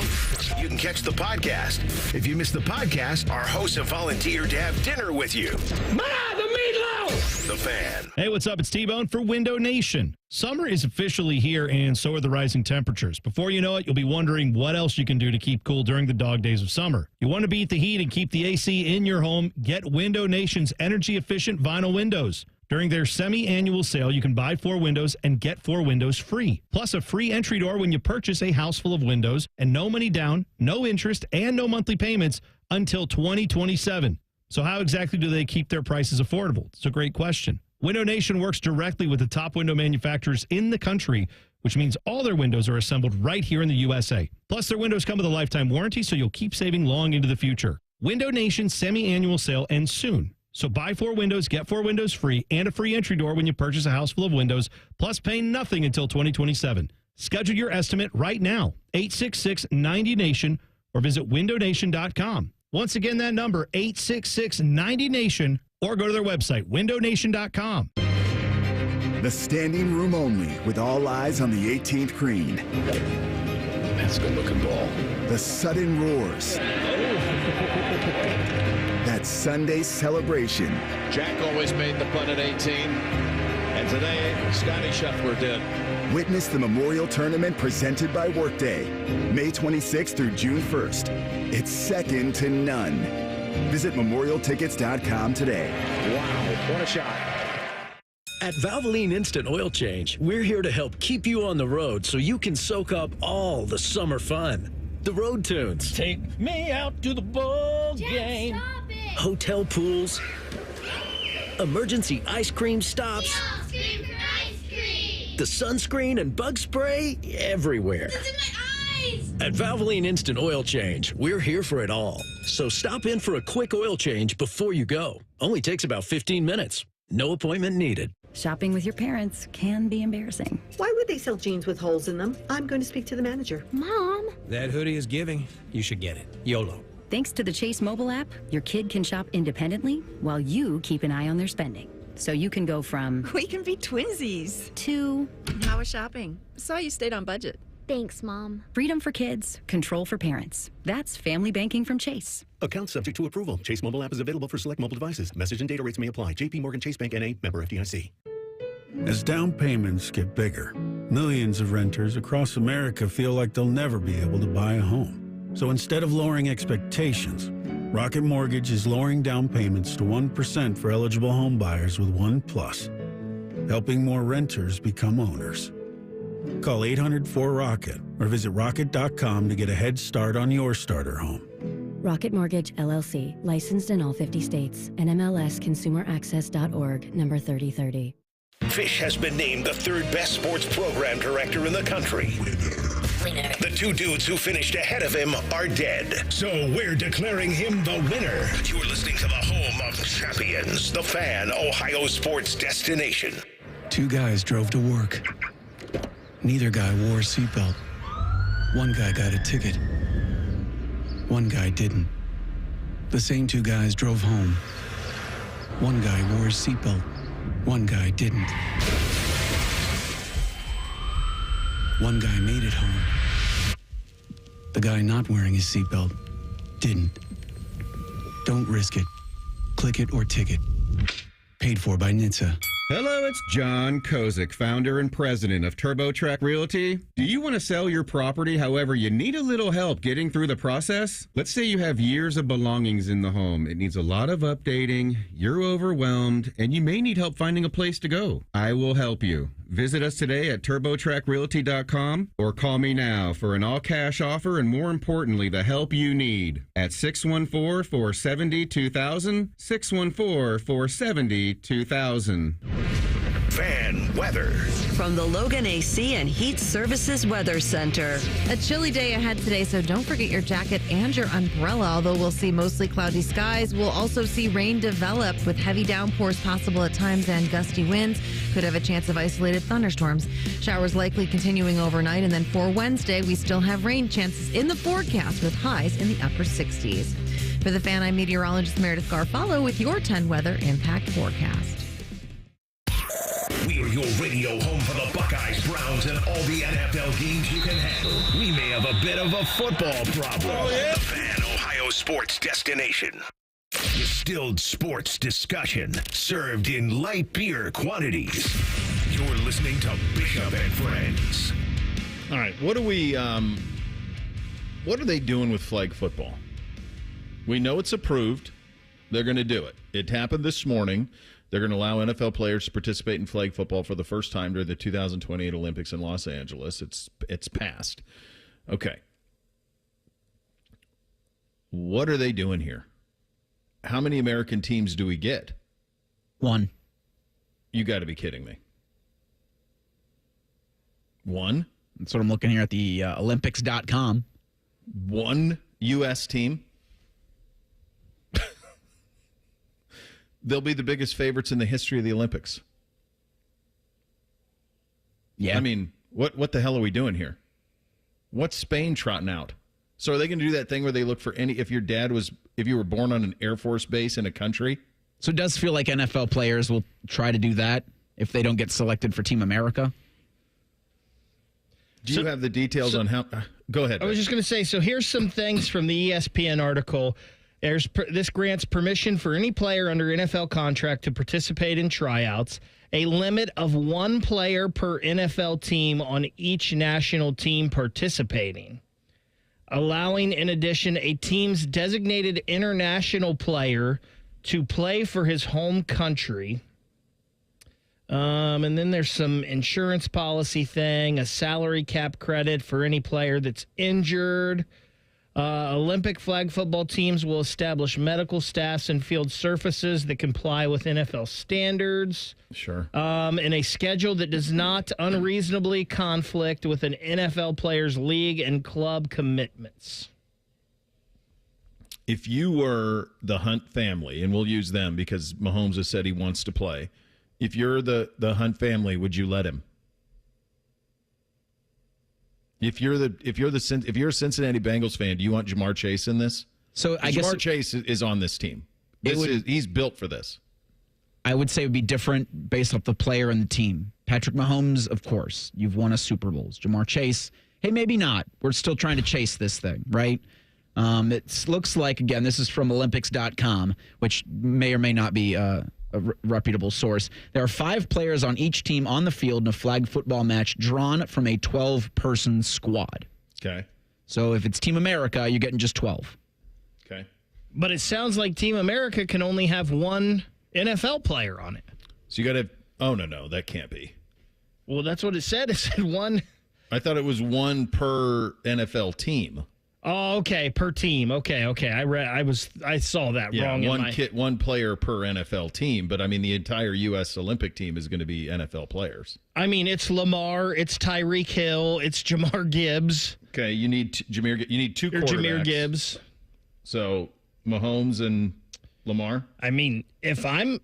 you can catch the podcast. If you miss the podcast, our hosts have volunteered to have dinner with you. The meatloaf! The Fan. Hey, what's up? It's T-Bone for Window Nation. Summer is officially here, and so are the rising temperatures. Before you know it, you'll be wondering what else you can do to keep cool during the dog days of summer. You want to beat the heat and keep the AC in your home? Get Window Nation's energy-efficient vinyl windows. During their semi-annual sale, you can buy 4 windows and get 4 windows free. Plus a free entry door when you purchase a house full of windows, and no money down, no interest, and no monthly payments until 2027. So how exactly do they keep their prices affordable? It's a great question. Window Nation works directly with the top window manufacturers in the country, which means all their windows are assembled right here in the USA. Plus, their windows come with a lifetime warranty, so you'll keep saving long into the future. Window Nation's semi-annual sale ends soon. So buy 4 windows, get 4 windows free, and a free entry door when you purchase a house full of windows, plus pay nothing until 2027. Schedule your estimate right now, 866-90-NATION, or visit windownation.com. Once again, that number, 866-90-NATION, or go to their website, windownation.com. The standing room only, with all eyes on the 18th green. That's a good-looking ball. The sudden roars. That Sunday celebration. Jack always made the putt at 18, and today Scotty Scheffler did. Witness the Memorial Tournament presented by Workday, May 26th through June 1st. It's second to none. Visit memorialtickets.com today. Wow, what a shot. At Valvoline Instant Oil Change, we're here to help keep you on the road so you can soak up all the summer fun. The road tunes. Take me out to the ball game. Hotel pools. Emergency ice cream stops. The sunscreen and bug spray everywhere. It's in my eyes! At Valvoline Instant Oil Change, we're here for it all. So stop in for a quick oil change before you go. Only takes about 15 minutes. No appointment needed. Shopping with your parents can be embarrassing. Why would they sell jeans with holes in them? I'm going to speak to the manager. Mom! That hoodie is giving. You should get it. YOLO. Thanks to the Chase mobile app, your kid can shop independently while you keep an eye on their spending. So you can go from... We can be twinsies. ...to... How was shopping? Saw you stayed on budget. Thanks, Mom. Freedom for kids, control for parents. That's family banking from Chase. Account subject to approval. Chase mobile app is available for select mobile devices. Message and data rates may apply. JP Morgan Chase Bank N.A. Member FDIC. As down payments get bigger, millions of renters across America feel like they'll never be able to buy a home. So instead of lowering expectations, Rocket Mortgage is lowering down payments to 1% for eligible home buyers with One Plus, helping more renters become owners. Call 800-4ROCKET or visit rocket.com to get a head start on your starter home. Rocket Mortgage, LLC, licensed in all 50 states, and MLSConsumerAccess.org, number 3030. Fish has been named the third best sports program director in the country. Winner. The two dudes who finished ahead of him are dead. So we're declaring him the winner. You're listening to the home of champions, the Fan, Ohio sports destination. Two guys drove to work. Neither guy wore a seatbelt. One guy got a ticket. One guy didn't. The same two guys drove home. One guy wore a seatbelt. One guy didn't. One guy made it home. The guy not wearing his seatbelt didn't. Don't risk it. Click it or ticket. Paid for by NHTSA. Hello, it's John Kozik, founder and president of TurboTrack Realty. Do you want to sell your property, however, you need a little help getting through the process? Let's say you have years of belongings in the home. It needs a lot of updating, you're overwhelmed, and you may need help finding a place to go. I will help you. Visit us today at TurboTrackRealty.com or call me now for an all-cash offer and, more importantly, the help you need at 614-470-2000, 614-470-2000. Fan weather. From the Logan AC and Heat Services Weather Center. A chilly day ahead today, so don't forget your jacket and your umbrella, although we'll see mostly cloudy skies. We'll also see rain develop with heavy downpours possible at times and gusty winds. Could have a chance of isolated thunderstorms. Showers likely continuing overnight, and then for Wednesday, we still have rain chances in the forecast with highs in the upper 60s. For the Fan, I'm meteorologist Meredith Garfalo with your 10 weather impact forecast. We are your radio home for the Buckeyes, Browns, and all the NFL games you can handle. We may have a bit of a football problem. Oh, yeah? The Fan, Ohio sports destination. Distilled sports discussion served in light beer quantities. You're listening to Bishop and Friends. All right, what are they doing with flag football? We know it's approved. They're going to do it. It happened this morning. They're going to allow NFL players to participate in flag football for the first time during the 2028 Olympics in Los Angeles. It's passed. Okay. What are they doing here? How many American teams do we get? One. You got to be kidding me. One? That's what I'm looking here at the Olympics.com. One U.S. team? They'll be the biggest favorites in the history of the Olympics. Yeah. I mean, what the hell are we doing here? What's Spain trotting out? So are they going to do that thing where they look for if you were born on an Air Force base in a country? So it does feel like NFL players will try to do that if they don't get selected for Team America. Do you have the details on how? Go ahead. I was just going to say, so here's some things from the ESPN article. This grants permission for any player under NFL contract to participate in tryouts, a limit of one player per NFL team on each national team participating, allowing, in addition, a team's designated international player to play for his home country. And then there's some insurance policy thing, a salary cap credit for any player that's injured. Olympic flag football teams will establish medical staffs and field surfaces that comply with NFL standards. Sure. In a schedule that does not unreasonably conflict with an NFL player's league and club commitments. If you were the Hunt family, and we'll use them because Mahomes has said he wants to play. If you're the Hunt family, would you let him? If you're a Cincinnati Bengals fan, do you want Jamar Chase in this? So I guess Jamar Chase is on this team. He's built for this. I would say it would be different based off the player and the team. Patrick Mahomes, of course, you've won a Super Bowls. Jamar Chase, hey, maybe not. We're still trying to chase this thing, right? It looks like, again, this is from Olympics.com, which may or may not be a reputable source. There are 5 players on each team on the field in a flag football match drawn from a 12-person squad. Okay. So if it's Team America, you're getting just 12. Okay. But it sounds like Team America can only have one NFL player on it. So you got to – oh, no, that can't be. Well, that's what it said. It said one. I thought it was one per NFL team. Oh, okay, per team. Okay. I saw that wrong. One player per NFL team, but I mean the entire U.S. Olympic team is going to be NFL players. I mean, it's Lamar, it's Tyreek Hill, it's Jamar Gibbs. Okay, you need Jameer. You need 2 quarterbacks. Jameer Gibbs. So Mahomes and Lamar. I mean, if I'm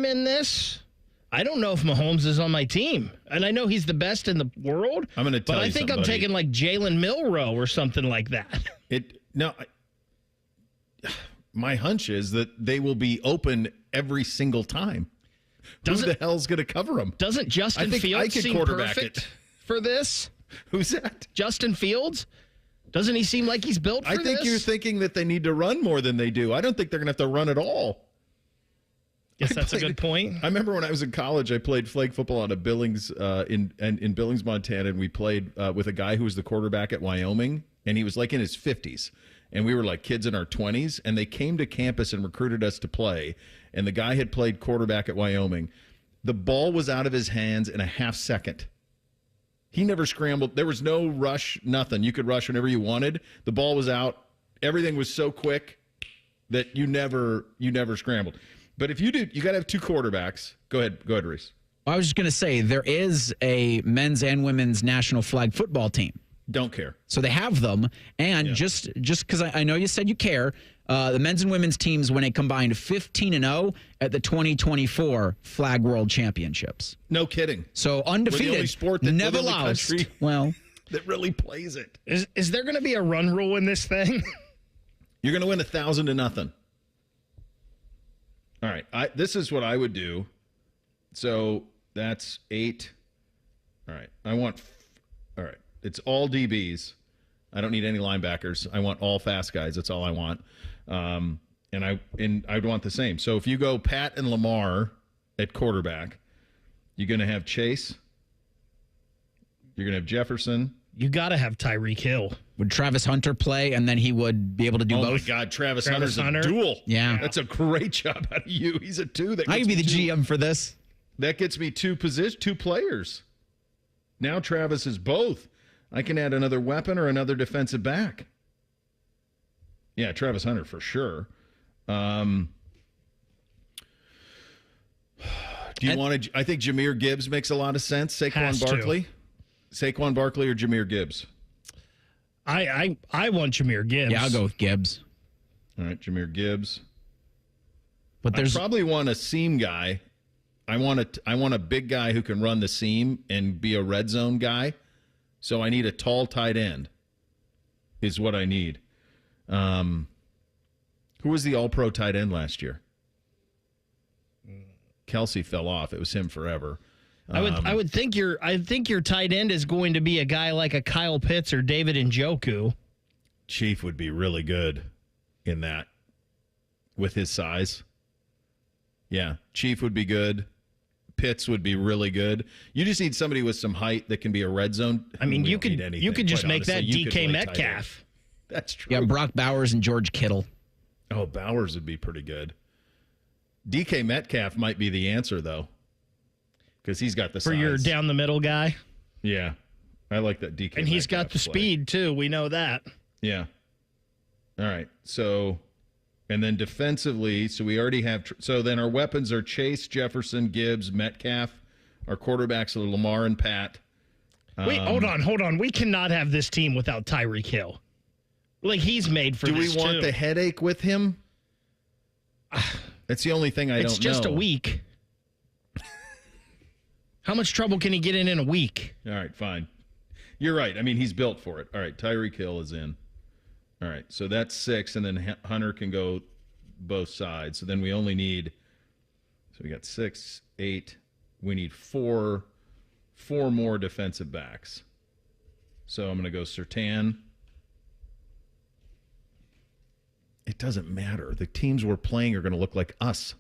in this, I don't know if Mahomes is on my team. And I know he's the best in the world. I'm going to tell you But I think I'm taking like Jalen Milroe or something like that. My hunch is that they will be open every single time. Who the hell's going to cover them? Doesn't Justin Fields seem perfect for this? Who's that? Justin Fields? Doesn't he seem like he's built for this? I think you're thinking that they need to run more than they do. I don't think they're going to have to run at all. Yes, that's a good point. I remember when I was in college, I played flag football out of Billings in Billings, Montana, and we played with a guy who was the quarterback at Wyoming, and he was like in his 50s, and we were like kids in our 20s, and they came to campus and recruited us to play, and the guy had played quarterback at Wyoming. The ball was out of his hands in a half second. He never scrambled. There was no rush, nothing. You could rush whenever you wanted. The ball was out. Everything was so quick that you never scrambled. But if you do, you got to have 2 quarterbacks. Go ahead, Reese. I was just going to say, there is a men's and women's national flag football team. Don't care. So they have them. And just because I know you said you care, the men's and women's teams win a combined 15-0 at the 2024 Flag World Championships. No kidding. So undefeated. We're the only sport that never lost. Well, that really plays it. Is there going to be a run rule in this thing? You're going to win 1,000-0. All right, this is what I would do. So that's 8. All right, all right, it's all DBs. I don't need any linebackers. I want all fast guys. That's all I want. And I'd want the same. So if you go Pat and Lamar at quarterback, you're going to have Chase. You're going to have Jefferson. You got to have Tyreek Hill. Would Travis Hunter play, and then he would be able to do both? Oh, my God. Travis Hunter's a duel. Yeah. That's a great job out of you. He's a 2. I could be the GM for this. That gets me 2 players. Now Travis is both. I can add another weapon or another defensive back. Yeah, Travis Hunter for sure. Do you want to? I think Jameer Gibbs makes a lot of sense. Saquon Barkley or Jameer Gibbs? I want Jameer Gibbs. Yeah, I'll go with Gibbs. All right, Jameer Gibbs. But I probably want a seam guy. I want a big guy who can run the seam and be a red zone guy. So I need a tall tight end. Is what I need. Who was the All-Pro tight end last year? Kelsey fell off. It was him forever. I would think your tight end is going to be a guy like a Kyle Pitts or David Njoku. Chief would be really good in that with his size. Yeah, Chief would be good. Pitts would be really good. You just need somebody with some height that can be a red zone. I mean, you could just make that DK Metcalf. That's true. Yeah, Brock Bowers and George Kittle. Oh, Bowers would be pretty good. DK Metcalf might be the answer, though, because he's got the size. For your down-the-middle guy? Yeah. I like that DK And he's got the speed, too. We know that. Yeah. All right. So, and then defensively, so we already have, so then our weapons are Chase, Jefferson, Gibbs, Metcalf. Our quarterbacks are Lamar and Pat. Wait, hold on. We cannot have this team without Tyreek Hill. Like, he's made for Do this, we want too. the headache with him? That's the only thing I don't know. It's just a week. How much trouble can he get in a week? All right, fine. You're right. I mean, he's built for it. All right, Tyreek Hill is in. All right, so that's 6, and then Hunter can go both sides. So then we only need, so we got 6, 8. We need 4 more defensive backs. So I'm going to go Surtain. It doesn't matter. The teams we're playing are going to look like us.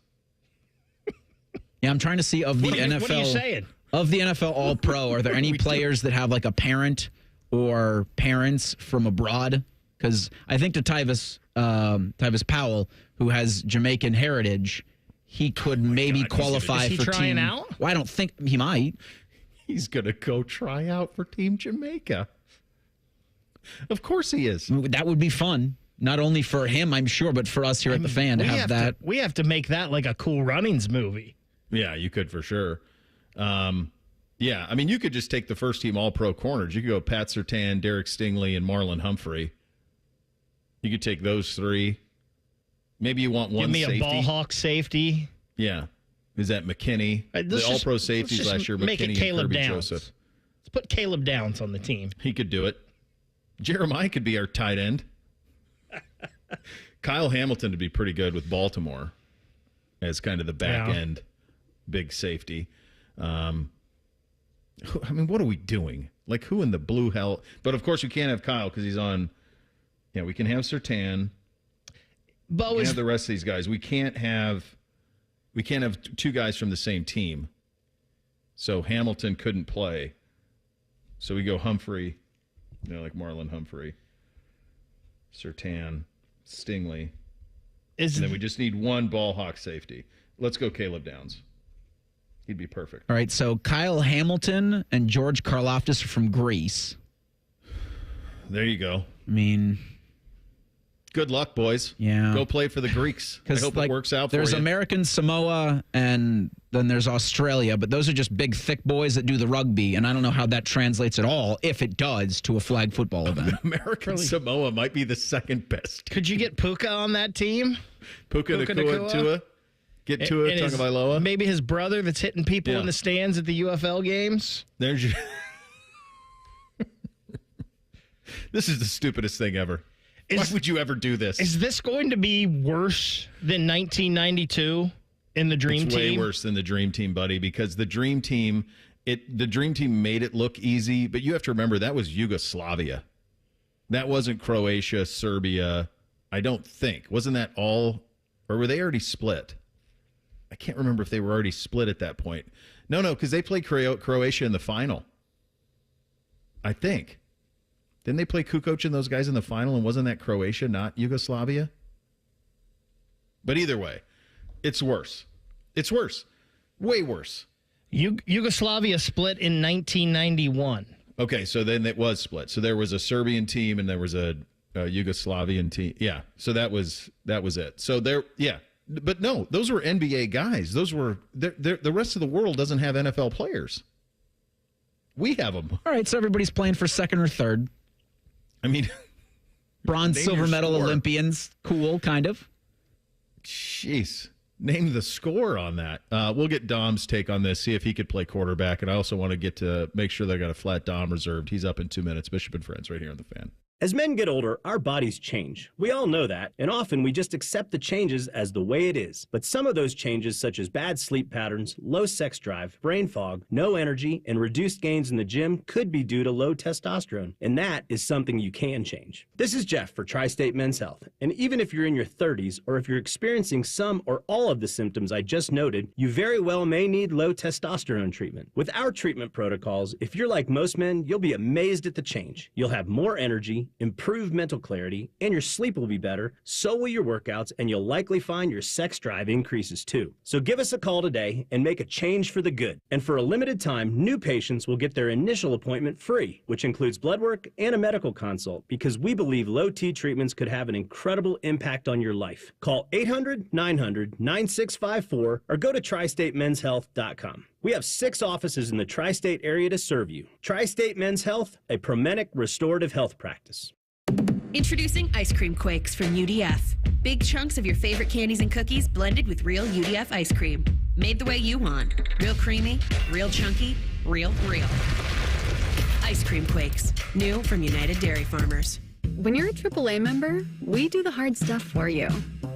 Yeah, I'm trying to see of the NFL. What are you saying? Of the NFL All-Pro, are there any players that have like a parent or parents from abroad? Because I think to Tyvis Powell, who has Jamaican heritage, he could maybe qualify is he for trying team. out? Well, I don't think he might. He's going to go try out for Team Jamaica. Of course he is. That would be fun. Not only for him, I'm sure, but for us here at the Fan to have that. We have to make that like a Cool Runnings movie. Yeah, you could for sure. Yeah, I mean, you could just take the first team All-Pro corners. You could go Pat Surtain, Derek Stingley, and Marlon Humphrey. You could take those 3. Maybe you want one safety. Give me a ball hawk safety. Yeah. Is that McKinney? The All-Pro safeties last year, make McKinney it Caleb and Kirby Downs. Joseph. Let's put Caleb Downs on the team. He could do it. Jeremiah could be our tight end. Kyle Hamilton would be pretty good with Baltimore as kind of the back end big safety. I mean, what are we doing? Like, who in the blue hell? But, of course, we can't have Kyle because he's on. Yeah, we can have Surtain. We can have the rest of these guys. We can't have 2 guys from the same team. So Hamilton couldn't play. So we go Humphrey, like Marlon Humphrey, Surtain, Stingley. And then we just need 1 ball hawk safety. Let's go Caleb Downs. He'd be perfect. All right, so Kyle Hamilton and George Karlaftis are from Greece. There you go. I mean, good luck, boys. Yeah. Go play for the Greeks. I hope it works out for you. There's American Samoa and then there's Australia, but those are just big, thick boys that do the rugby, and I don't know how that translates at all, if it does, to a flag football event. American Samoa might be the second best. Could you get Puka on that team? Puka Nacua? Get Tua Tagovailoa? Maybe his brother that's hitting people in the stands at the UFL games? There's your... This is the stupidest thing ever. Why would you ever do this? Is this going to be worse than 1992 in the Dream It's Team? way worse than the Dream Team, buddy, because the Dream Team made it look easy, but you have to remember that was Yugoslavia. That wasn't Croatia, Serbia, I don't think. Wasn't that all, or were they already split? I can't remember if they were already split at that point. No, because they played Croatia in the final. I think. Didn't they play Kukoc and those guys in the final, and wasn't that Croatia, not Yugoslavia? But either way, it's worse. It's worse. Way worse. Yugoslavia split in 1991. Okay, so then it was split. So there was a Serbian team and there was a Yugoslavian team. Yeah, so that was it. So there, yeah. But no, those were NBA guys. Those were the rest of the world doesn't have NFL players. We have them. All right, so everybody's playing for second or third. I mean, bronze, silver medal Olympians. Cool, kind of. Jeez. Name the score on that. We'll get Dom's take on this, see if he could play quarterback. And I also want to make sure they got a flat Dom reserved. He's up in 2 minutes. Bishop and Friends right here on The Fan. As men get older, our bodies change. We all know that, and often we just accept the changes as the way it is. But some of those changes, such as bad sleep patterns, low sex drive, brain fog, no energy, and reduced gains in the gym could be due to low testosterone, and that is something you can change. This is Jeff for Tri-State Men's Health, and even if you're in your 30s or if you're experiencing some or all of the symptoms I just noted, you very well may need low testosterone treatment. With our treatment protocols, if you're like most men, you'll be amazed at the change. You'll have more energy, improved mental clarity, and your sleep will be better, so will your workouts, and you'll likely find your sex drive increases too. So give us a call today and make a change for the good. And for a limited time, new patients will get their initial appointment free, which includes blood work and a medical consult, because we believe low T treatments could have an incredible impact on your life. Call 800-900-9654 or go to tristatemenshealth.com. We have 6 offices in the tri-state area to serve you. Tri-State Men's Health, a Promenic restorative health practice. Introducing Ice Cream Quakes from UDF. Big chunks of your favorite candies and cookies blended with real UDF ice cream. Made the way you want. Real creamy, real chunky, real. Ice Cream Quakes. New from United Dairy Farmers. When you're a AAA member, we do the hard stuff for you.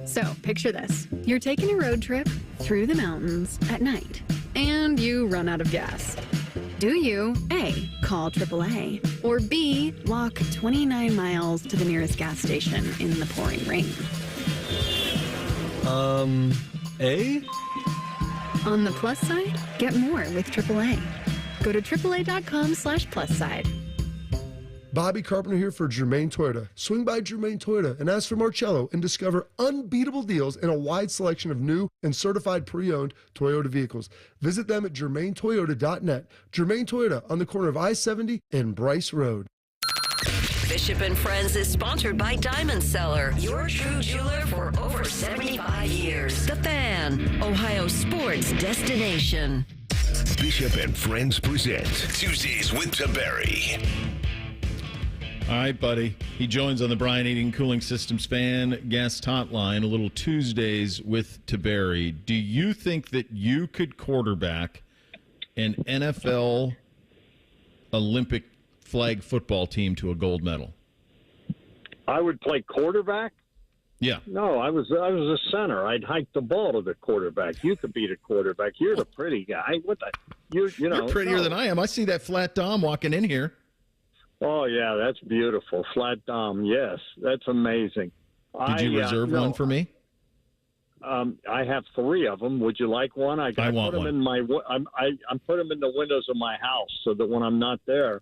So picture this. You're taking a road trip through the mountains at night, and you run out of gas. Do you, A, call AAA, or B, walk 29 miles to the nearest gas station in the pouring rain? A? On the plus side, get more with AAA. Go to AAA.com/plus side. Bobby Carpenter here for Germain Toyota. Swing by Germain Toyota and ask for Marcello and discover unbeatable deals and a wide selection of new and certified pre-owned Toyota vehicles. Visit them at germaintoyota.net. Germain Toyota on the corner of I-70 and Bryce Road. Bishop and Friends is sponsored by Diamond Seller, your true jeweler for over 75 years. The Fan, Ohio sports destination. Bishop and Friends present Tuesdays with Tiberi. All right, buddy. He joins on the Brian Eating Cooling Systems Fan Guest Hotline, a little Tuesdays with Tiberi. Do you think that you could quarterback an NFL Olympic flag football team to a gold medal? I would play quarterback? Yeah. No, I was a center. I'd hike the ball to the quarterback. You could be the quarterback. You're the pretty guy. What the? You know. You're prettier than I am. I see that flat dom walking in here. Oh, yeah, that's beautiful. Flat dom, yes. That's amazing. Did you reserve one for me? I have 3 of them. Would you like one? I want put them one. in my. I'm put them in the windows of my house so that when I'm not there,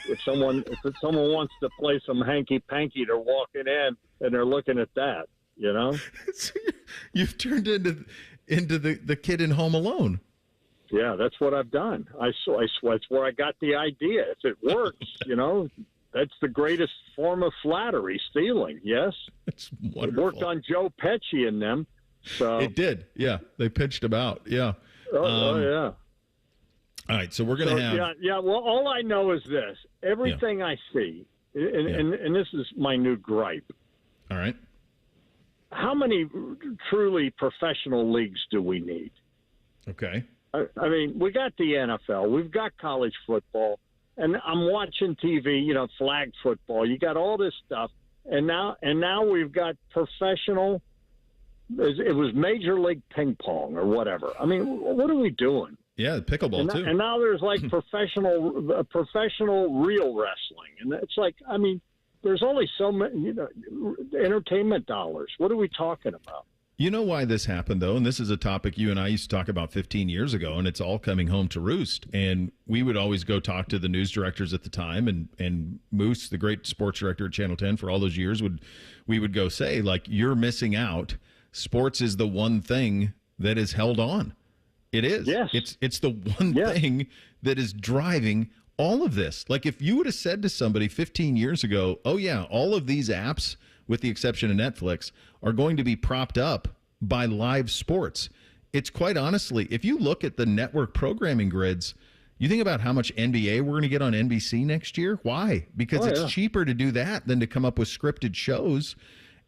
if someone wants to play some hanky panky, they're walking in and they're looking at that. You know. You've turned into the kid in Home Alone. Yeah, that's what I've done. That's where I got the idea. If it works, you know, that's the greatest form of flattery, stealing. Yes, it's wonderful. It worked on Joe Pesci and them. So it did. Yeah, they pitched him out. Yeah. Yeah. All right, so we're going to have. Yeah. Well, all I know is this: everything I see, and this is my new gripe. All right. How many truly professional leagues do we need? Okay. I mean, we got the NFL, we've got college football, and I'm watching TV, you know, flag football. You got all this stuff, and now we've got professional. It was Major League Ping Pong or whatever. I mean, what are we doing? Yeah, pickleball too. And now there's like professional real wrestling, and it's like, I mean, there's only so many, you know, entertainment dollars. What are we talking about? You know why this happened, though, and this is a topic you and I used to talk about 15 years ago, and it's all coming home to roost. And we would always go talk to the news directors at the time, and Moose, the great sports director at Channel 10 for all those years, we would go say, like, you're missing out. Sports is the one thing that is held on. It is. Yes. It's the one thing that is driving all of this. Like, if you would have said to somebody 15 years ago, oh, yeah, all of these apps, with the exception of Netflix, are going to be propped up by live sports. It's quite honestly, if you look at the network programming grids, you think about how much NBA we're going to get on NBC next year. Why? Because it's cheaper to do that than to come up with scripted shows.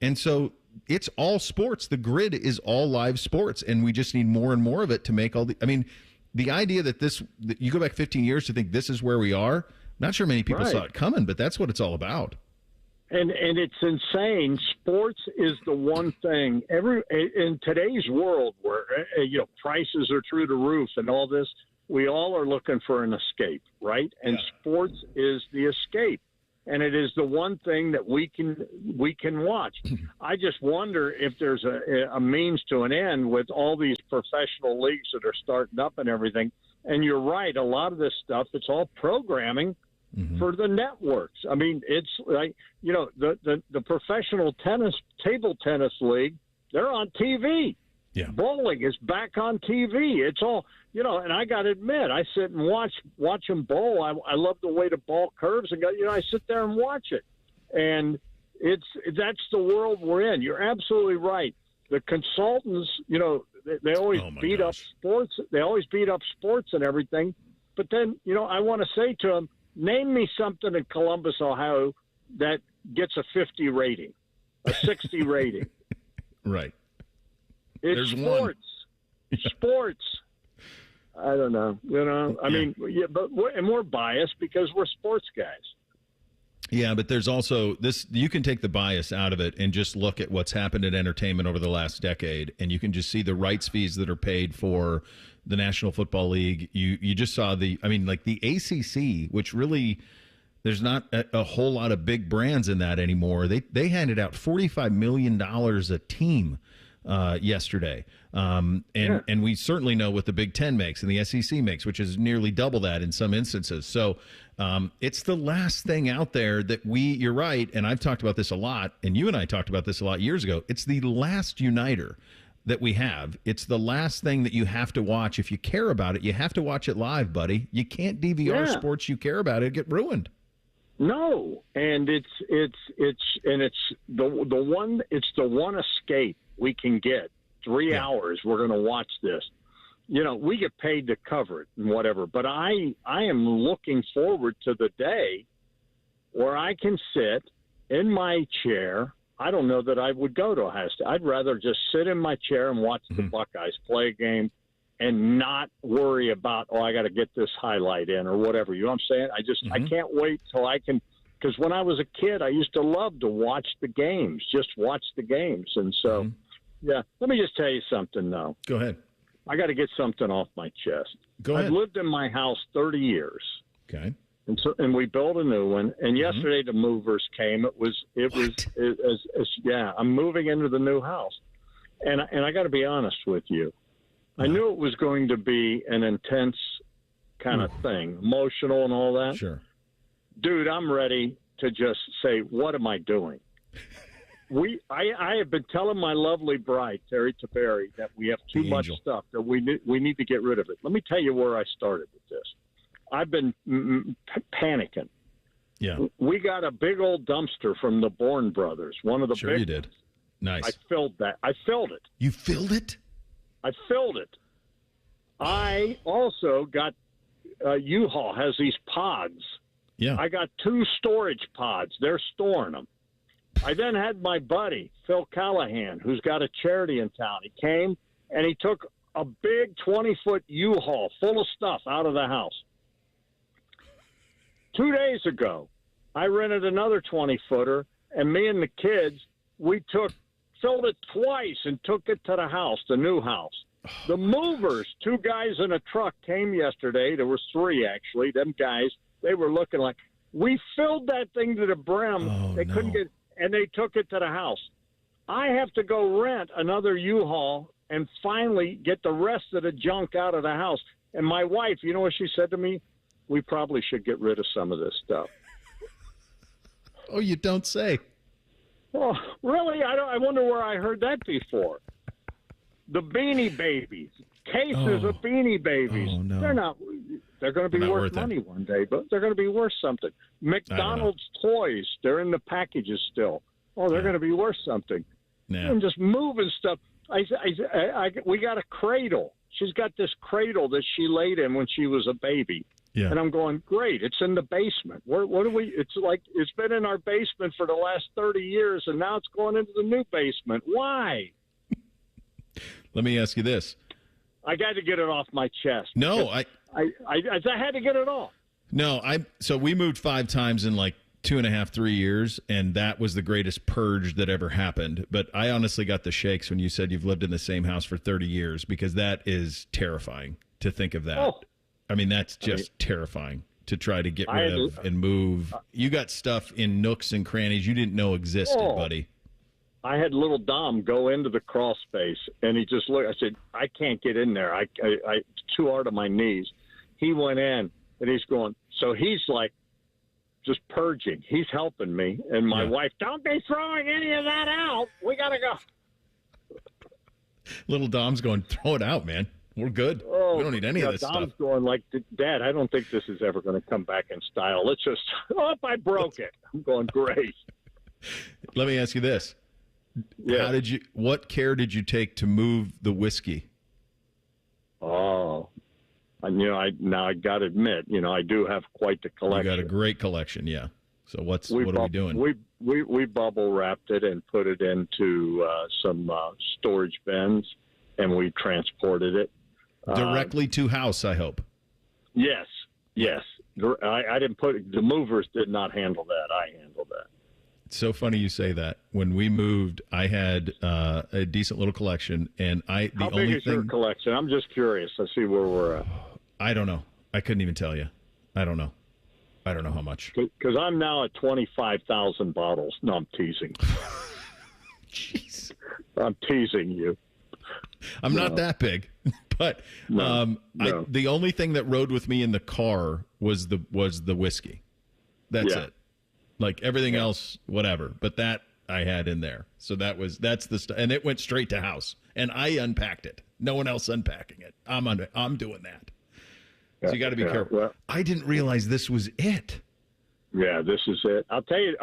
And so it's all sports. The grid is all live sports, and we just need more and more of it to make all the. I mean, the idea that you go back 15 years to think this is where we are, not sure many people saw it coming, but that's what it's all about. And it's insane. Sports is the one thing in today's world where you know prices are through the roof and all this. We all are looking for an escape, right? And sports is the escape, and it is the one thing that we can watch. I just wonder if there's a means to an end with all these professional leagues that are starting up and everything. And you're right, a lot of this stuff, it's all programming. For the networks. I mean, it's like, you know, the professional table tennis league, they're on TV. Yeah. Bowling is back on TV. It's all, you know, and I got to admit, I sit and watch them bowl. I love the way the ball curves, and you know, I sit there and watch it. And that's the world we're in. You're absolutely right. The consultants, you know, they always beat up sports. They always beat up sports and everything. But then, you know, I want to say to them, name me something in Columbus, Ohio, that gets a 50 rating, a 60 rating. Right. It's There's sports. Sports. I don't know. I mean, but we're biased because we're sports guys. Yeah, but there's also this. You can take the bias out of it and just look at what's happened in entertainment over the last decade, and you can just see the rights fees that are paid for the National Football League. You just saw the ACC, which really there's not a whole lot of big brands in that anymore. They handed out $45 million a team yesterday, and we certainly know what the Big Ten makes and the SEC makes, which is nearly double that in some instances. So it's the last thing out there that you're right, and I've talked about this a lot, and you and I talked about this a lot years ago. It's the last uniter that we have. It's the last thing that you have to watch. If you care about it, you have to watch it live, buddy. You can't DVR sports you care about. It'll get ruined. No, and it's the one escape we can get. 3 hours we're going to watch this. We get paid to cover it and whatever, but I am looking forward to the day where I can sit in my chair. I don't know that I would go to Ohio State. I'd rather just sit in my chair and watch the Buckeyes play a game and not worry about, I got to get this highlight in or whatever. You know what I'm saying? I can't wait till I can, because when I was a kid, I used to love to watch the games, just watch the games. And so, let me just tell you something, though. Go ahead. I got to get something off my chest. Go ahead. I've lived in my house 30 years. Okay. And we built a new one. And yesterday the movers came. I'm moving into the new house. And I got to be honest with you. I knew it was going to be an intense kind of thing, emotional and all that. Sure. Dude, I'm ready to just say, what am I doing? I have been telling my lovely bride, Terry Tiberi, that we have too much stuff, that we need to get rid of it. Let me tell you where I started with this. I've been panicking. Yeah. We got a big old dumpster from the Bourne brothers, one of the Sure big you did. Nice. I filled that. I filled it. You filled it? I filled it. I also got U-Haul has these pods. Yeah. I got 2 storage pods. They're storing them. I then had my buddy, Phil Callahan, who's got a charity in town. He came and he took a big 20-foot U-Haul full of stuff out of the house. 2 days ago, I rented another 20-footer, and me and the kids, we filled it twice and took it to the house, the new house. The movers, 2 guys in a truck came yesterday. There were 3, actually. Them guys, they were looking like, we filled that thing to the brim. They couldn't get, and they took it to the house. I have to go rent another U-Haul and finally get the rest of the junk out of the house. And my wife, you know what she said to me? We probably should get rid of some of this stuff. Oh, you don't say. Oh, really? I wonder where I heard that before. The Beanie Babies. Cases of Beanie Babies. Oh, no. They're going to be worth money one day, but they're going to be worth something. McDonald's toys, they're in the packages still. Oh, they're going to be worth something. Yeah. And just moving stuff. We got a cradle. She's got this cradle that she laid in when she was a baby. Yeah. And I'm going, great, it's in the basement. What do we, it's like, it's been in our basement for the last 30 years, and now it's going into the new basement. Why? Let me ask you this. I got to get it off my chest. No, I had to get it off. No, so we moved 5 times in like 2.5, 3 years, and that was the greatest purge that ever happened. But I honestly got the shakes when you said you've lived in the same house for 30 years, because that is terrifying to think of that. Oh. I mean, that's just terrifying to try to get rid of and move. You got stuff in nooks and crannies you didn't know existed, buddy. I had little Dom go into the crawl space, and he just looked. I said, I can't get in there. It's too hard on my knees. He went in, and he's going. So he's like just purging. He's helping me. And my wife, don't be throwing any of that out. We got to go. Little Dom's going, throw it out, man. We're good. Oh, we don't need any of this Dom's stuff. going like, Dad, I don't think this is ever going to come back in style. Let's just, I broke it. I'm going, great. Let me ask you this. Yeah. What care did you take to move the whiskey? Oh, now I got to admit, I do have quite the collection. You got a great collection, yeah. So what are we doing? we bubble wrapped it and put it into some storage bins, and we transported it directly to house, I hope. Yes. I didn't the movers did not handle that. I handled that. It's so funny you say that. When we moved, I had a decent little collection, and How big is your collection? I'm just curious. I see where we're at. I don't know. I couldn't even tell you. I don't know how much. Because I'm now at 25,000 bottles. No, I'm teasing. Jeez. I'm teasing you. I'm not that big, but the only thing that rode with me in the car was the whiskey. That's it. Like everything else, whatever. But that I had in there. So that's the stuff, and it went straight to house. And I unpacked it. No one else unpacking it. I'm doing that. So you got to be careful. Well, I didn't realize this was it. Yeah, this is it. I'll tell you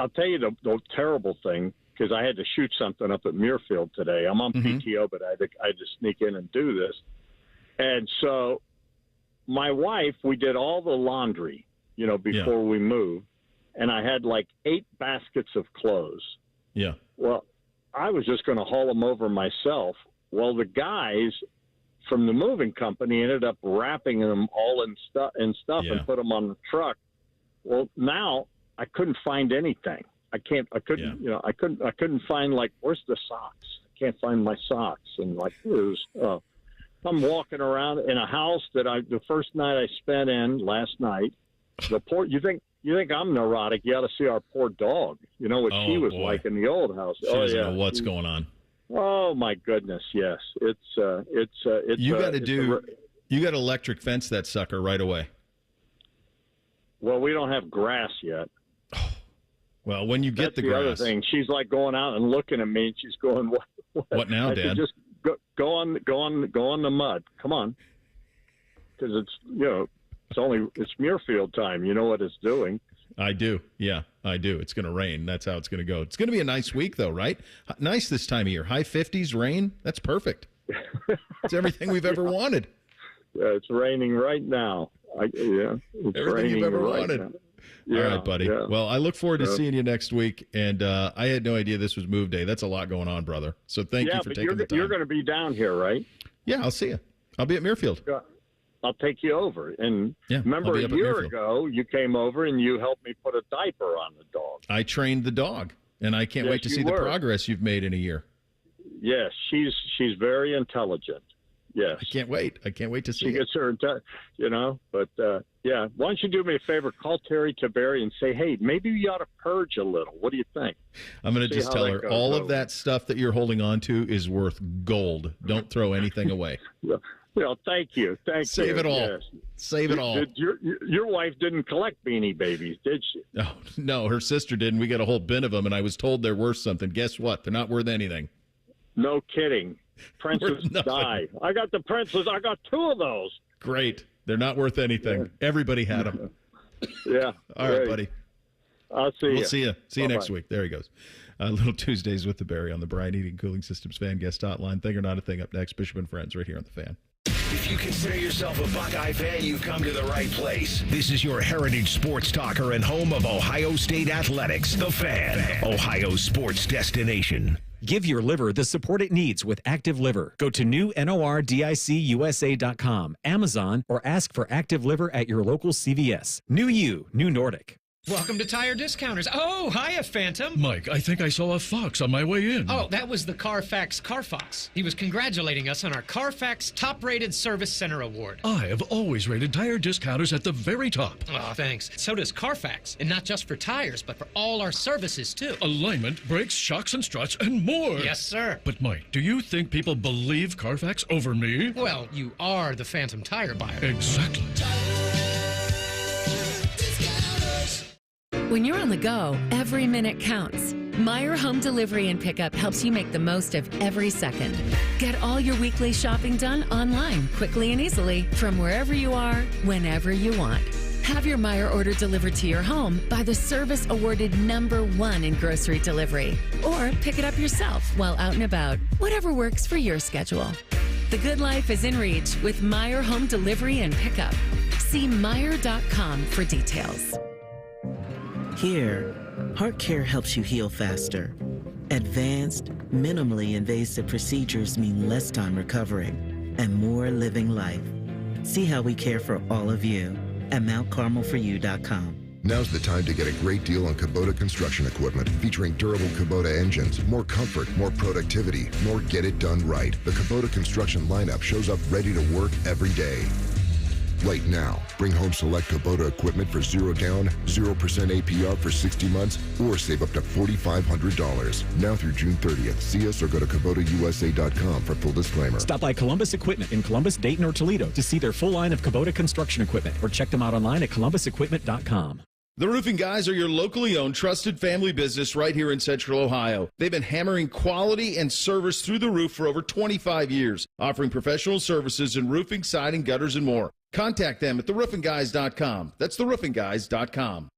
the terrible thing, because I had to shoot something up at Muirfield today. I'm on PTO, but I had to sneak in and do this. And so my wife, we did all the laundry, before we moved, and I had like 8 baskets of clothes. Yeah. Well, I was just going to haul them over myself. Well, the guys from the moving company ended up wrapping them all in stuff and put them on the truck. Well, now I couldn't find anything. I couldn't find, like, where's the socks? I can't find my socks. And like, I'm walking around in a house that the first night I spent in last night, you think I'm neurotic? You ought to see our poor dog. You know what she was like in the old house. She doesn't know what's going on. Oh my goodness, yes. You got to electric fence that sucker right away. Well, we don't have grass yet. Well, when you get the grass. That's the other thing. She's like going out and looking at me, and she's going, "What now, Dad?" Just go on the mud. Come on, because it's Muirfield time. You know what it's doing. I do. Yeah, I do. It's going to rain. That's how it's going to go. It's going to be a nice week, though, right? Nice this time of year. High 50s, rain. That's perfect. It's everything we've ever wanted. Yeah, it's raining right now. It's everything you've ever wanted. Now. Yeah, all right, buddy. Yeah. Well, I look forward to seeing you next week. And I had no idea this was Move Day. That's a lot going on, brother. So thank you for taking the time. You're going to be down here, right? Yeah, I'll see you. I'll be at Muirfield. Yeah. I'll take you over. And remember a year ago, you came over and you helped me put a diaper on the dog. I trained the dog, and I can't wait to see the progress you've made in a year. Yes, she's very intelligent. Yes. I can't wait. I can't wait to see She gets her, But, why don't you do me a favor? Call Terry Tiberi and say, hey, maybe you ought to purge a little. What do you think? I'm going to just tell her all of that stuff that you're holding on to is worth gold. Don't throw anything away. Thank you. Save it all. Yes. Save it all. Your wife didn't collect Beanie Babies, did she? No, her sister did, and we got a whole bin of them, and I was told they're worth something. Guess what? They're not worth anything. No kidding. Princess Di. I got the Princess. I got 2 of those. Great. They're not worth anything. Yeah. Everybody had them. Yeah. All right, buddy. I'll see you. We'll see you. See you next week. There he goes. Little Tuesdays with the Barry on the Brian Heating Cooling Systems Fan Guest Hotline. Thing or Not a Thing up next. Bishop and Friends right here on the Fan. If you consider yourself a Buckeye fan, you've come to the right place. This is your heritage sports talker and home of Ohio State Athletics, the Fan, Ohio's sports destination. Give your liver the support it needs with Active Liver. Go to newnordicusa.com, Amazon, or ask for Active Liver at your local CVS. New you, New Nordic. Welcome to Tire Discounters. Oh, hiya, Phantom. Mike, I think I saw a fox on my way in. Oh, that was the Carfax Carfox. He was congratulating us on our Carfax Top-Rated Service Center Award. I have always rated Tire Discounters at the very top. Oh, thanks. So does Carfax, and not just for tires, but for all our services, too. Alignment, brakes, shocks, and struts, and more. Yes, sir. But, Mike, do you think people believe Carfax over me? Well, you are the Phantom tire buyer. Exactly. When you're on the go, every minute counts. Meyer Home Delivery and Pickup helps you make the most of every second. Get all your weekly shopping done online, quickly and easily, from wherever you are, whenever you want. Have your Meyer order delivered to your home by the service awarded #1 in grocery delivery. Or pick it up yourself while out and about, whatever works for your schedule. The good life is in reach with Meyer Home Delivery and Pickup. See Meyer.com for details. Here, Heart care helps you heal faster. Advanced, minimally invasive procedures mean less time recovering and more living life. See how we care for all of you at MountCarmelForYou.com. Now's the time to get a great deal on Kubota construction equipment featuring durable Kubota engines, more comfort, more productivity, more get it done right. The Kubota construction lineup shows up ready to work every day. Right now, bring home select Kubota equipment for 0 down, 0% APR for 60 months, or save up to $4,500. Now through June 30th. See us or go to KubotaUSA.com for full disclaimer. Stop by Columbus Equipment in Columbus, Dayton, or Toledo to see their full line of Kubota construction equipment, or check them out online at ColumbusEquipment.com. The Roofing Guys are your locally owned, trusted family business right here in Central Ohio. They've been hammering quality and service through the roof for over 25 years, offering professional services in roofing, siding, gutters, and more. Contact them at theroofingguys.com. That's theroofingguys.com.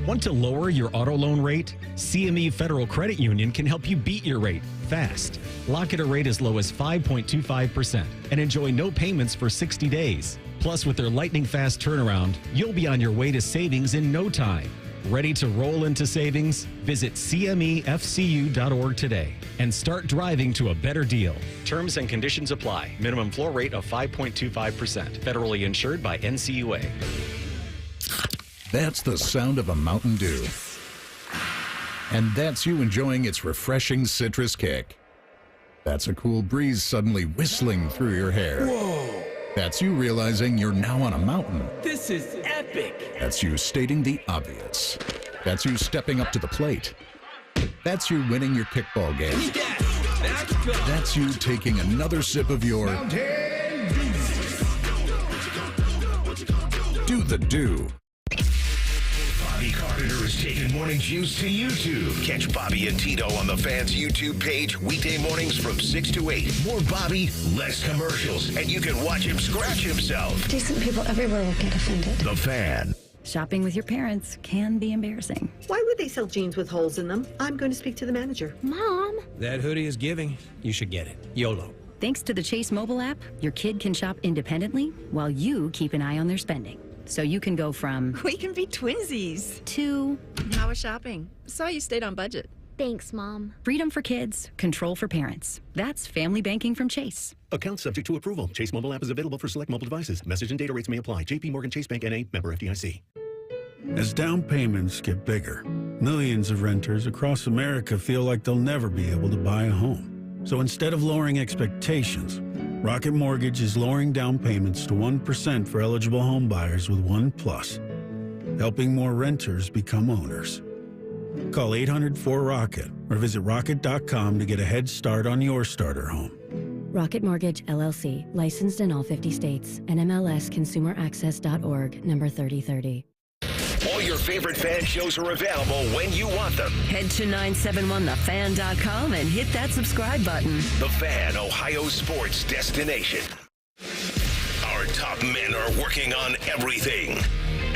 Want to lower your auto loan rate? CME Federal Credit Union can help you beat your rate fast. Lock at a rate as low as 5.25% and enjoy no payments for 60 days. Plus, with their lightning fast turnaround, you'll be on your way to savings in no time. Ready to roll into savings? Visit CMEFCU.org today and start driving to a better deal. Terms and conditions apply. Minimum floor rate of 5.25%. Federally insured by NCUA. That's the sound of a Mountain Dew. And that's you enjoying its refreshing citrus kick. That's a cool breeze suddenly whistling through your hair. Whoa! That's you realizing you're now on a mountain. This is epic! That's you stating the obvious. That's you stepping up to the plate. That's you winning your kickball game. That's you taking another sip of your Do the Do. Bobby Carpenter is taking morning juice to YouTube. Catch Bobby and Tito on the Fan's YouTube page weekday mornings from 6 to 8. More Bobby, less commercials, and you can watch him scratch himself. Decent people everywhere will get offended. The Fan. Shopping with your parents can be embarrassing. Why would they sell jeans with holes in them? I'm going to speak to the manager. Mom! That hoodie is giving. You should get it. YOLO. Thanks to the Chase mobile app, your kid can shop independently while you keep an eye on their spending. So you can go from we can be twinsies to how was shopping? Saw you stayed on budget. Thanks, Mom. Freedom for kids, control for parents. That's family banking from Chase. Account subject to approval. Chase mobile app is available for select mobile devices. Message and data rates may apply. JP Morgan Chase Bank N.A. member FDIC. As down payments get bigger, millions of renters across America feel like they'll never be able to buy a home. So instead of lowering expectations, Rocket Mortgage is lowering down payments to 1% for eligible home buyers with One Plus, helping more renters become owners. Call 800-4ROCKET or visit rocket.com to get a head start on your starter home. Rocket Mortgage, LLC, licensed in all 50 states, NMLSconsumeraccess.org, number 3030. All your favorite fan shows are available when you want them. Head to 971thefan.com and hit that subscribe button. The Fan, Ohio sports destination. Our top men are working on everything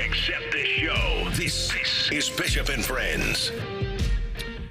except this show. This is Bishop and Friends.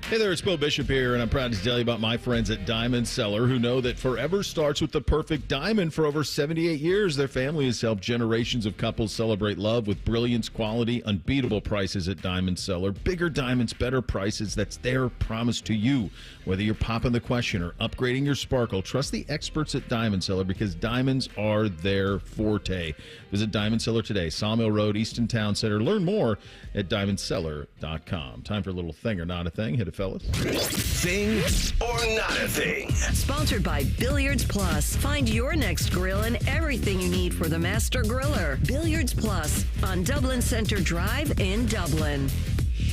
Hey there, it's Bo Bishop here, and I'm proud to tell you about my friends at Diamond Cellar, who know that forever starts with the perfect diamond. For over 78 years, their family has helped generations of couples celebrate love with brilliance, quality, unbeatable prices at Diamond Cellar. Bigger diamonds, better prices. That's their promise to you. Whether you're popping the question or upgrading your sparkle, trust the experts at Diamond Cellar because diamonds are their forte. Visit Diamond Cellar today, Sawmill Road, Easton Town Center. Learn more at diamondcellar.com. Time for a little thing or not a thing. Hit it, fellas. Thing or not a thing. Sponsored by Billiards Plus. Find your next grill and everything you need for the master griller. Billiards Plus on Dublin Center Drive in Dublin.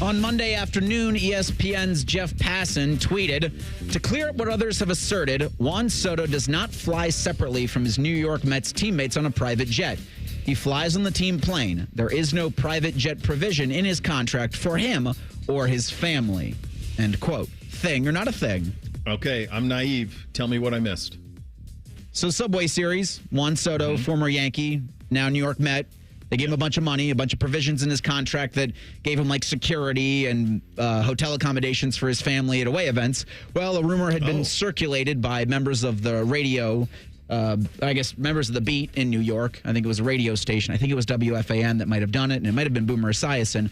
On Monday afternoon, ESPN's Jeff Passan tweeted, to clear up what others have asserted, Juan Soto does not fly separately from his New York Mets teammates on a private jet. He flies on the team plane. There is no private jet provision in his contract for him or his family. End quote. Thing or not a thing? Okay, I'm naive. Tell me what I missed. So Subway Series, Juan Soto, former Yankee, now New York Met. They gave him a bunch of money, a bunch of provisions in his contract that gave him like security and hotel accommodations for his family at away events. Well, a rumor had been circulated by members of the radio I guess, members of the Beat in New York. I think it was a radio station. I think it was WFAN that might have done it, and it might have been Boomer Esiason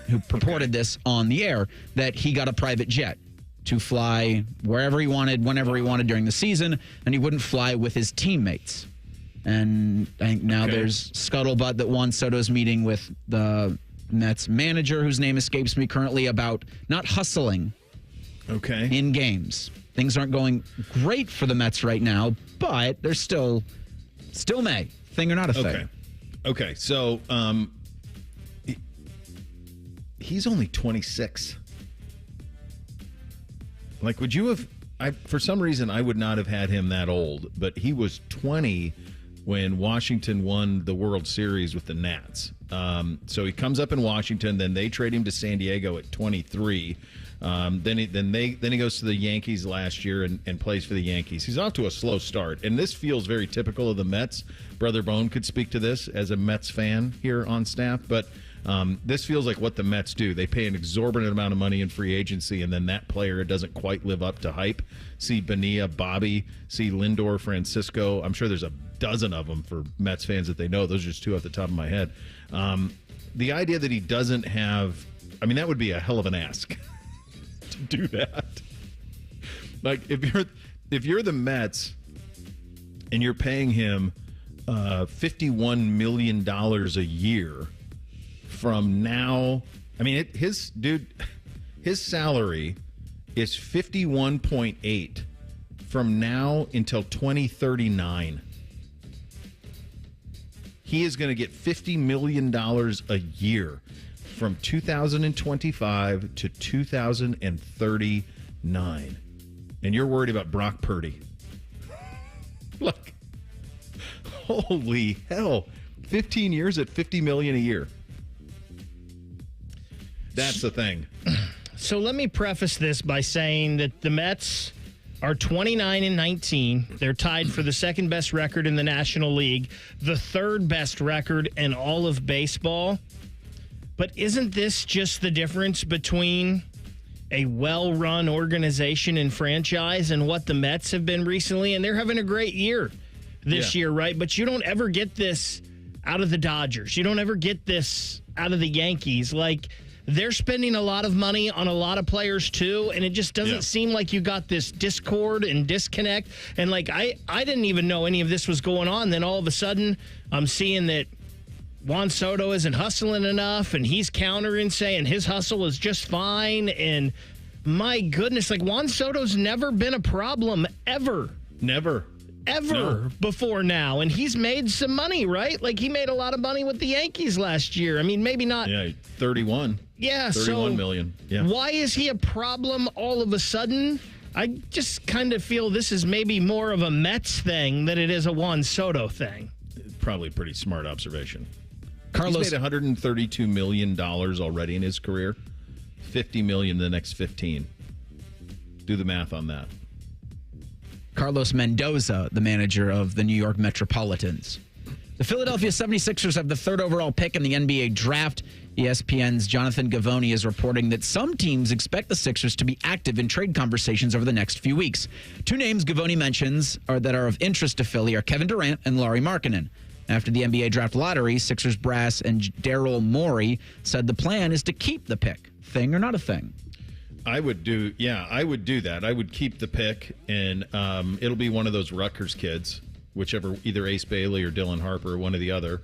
who purported this on the air, that he got a private jet to fly wherever he wanted, whenever he wanted during the season, and he wouldn't fly with his teammates. And I think now there's scuttlebutt that Juan Soto's meeting with the Mets manager, whose name escapes me currently, about not hustling in games. Things aren't going great for the Mets right now, but they're still May. Thing or not a thing. Okay. So he's only 26. Like, would you have? For some reason, I would not have had him that old, but he was 20 when Washington won the World Series with the Nats. So he comes up in Washington, then they trade him to San Diego at 23. Then he goes to the Yankees last year and plays for the Yankees. He's off to a slow start, and this feels very typical of the Mets. Brother Bone could speak to this as a Mets fan here on staff, but this feels like what the Mets do. They pay an exorbitant amount of money in free agency, and then that player doesn't quite live up to hype. See Bonilla, Bobby, see Lindor, Francisco. I'm sure there's a dozen of them for Mets fans that they know. Those are just two off the top of my head. The idea that he doesn't have, I mean, that would be a hell of an ask to do that. Like, if you're the Mets and you're paying him $51 million a year from now, I mean, his salary is 51.8 from now until 2039. He is going to get $50 million a year from 2025 to 2039. And you're worried about Brock Purdy. Like, holy hell. 15 years at $50 million a year. That's the thing. So let me preface this by saying that the Mets are 29-19. They're tied for the second best record in the National League, the third best record in all of baseball. But isn't this just the difference between a well-run organization and franchise and what the Mets have been recently? And they're having a great year this year, right? But you don't ever get this out of the Dodgers. You don't ever get this out of the Yankees. Like, they're spending a lot of money on a lot of players, too, and it just doesn't seem like you got this discord and disconnect. And, like, I didn't even know any of this was going on. Then all of a sudden, I'm seeing that Juan Soto isn't hustling enough, and he's countering, saying his hustle is just fine. And, my goodness, like, Juan Soto's never been a problem, ever. Never. Before now, and he's made some money, right? Like, he made a lot of money with the Yankees last year. I mean, maybe not. Yeah, 31. Yeah, 31 million. Yeah. Why is he a problem all of a sudden? I just kind of feel this is maybe more of a Mets thing than it is a Juan Soto thing. Probably a pretty smart observation. Carlos, he's made $132 million already in his career. $50 million in the next 15. Do the math on that. Carlos Mendoza, the manager of the New York Metropolitans. The Philadelphia 76ers have the third overall pick in the NBA draft. ESPN's Jonathan Givony is reporting that some teams expect the Sixers to be active in trade conversations over the next few weeks. Two names Givony mentions that are of interest to Philly are Kevin Durant and Lauri Markkanen. After the NBA draft lottery, Sixers brass and Daryl Morey said the plan is to keep the pick. Thing or not a thing? I would do that. I would keep the pick, and it'll be one of those Rutgers kids, whichever, either Ace Bailey or Dylan Harper, one or the other,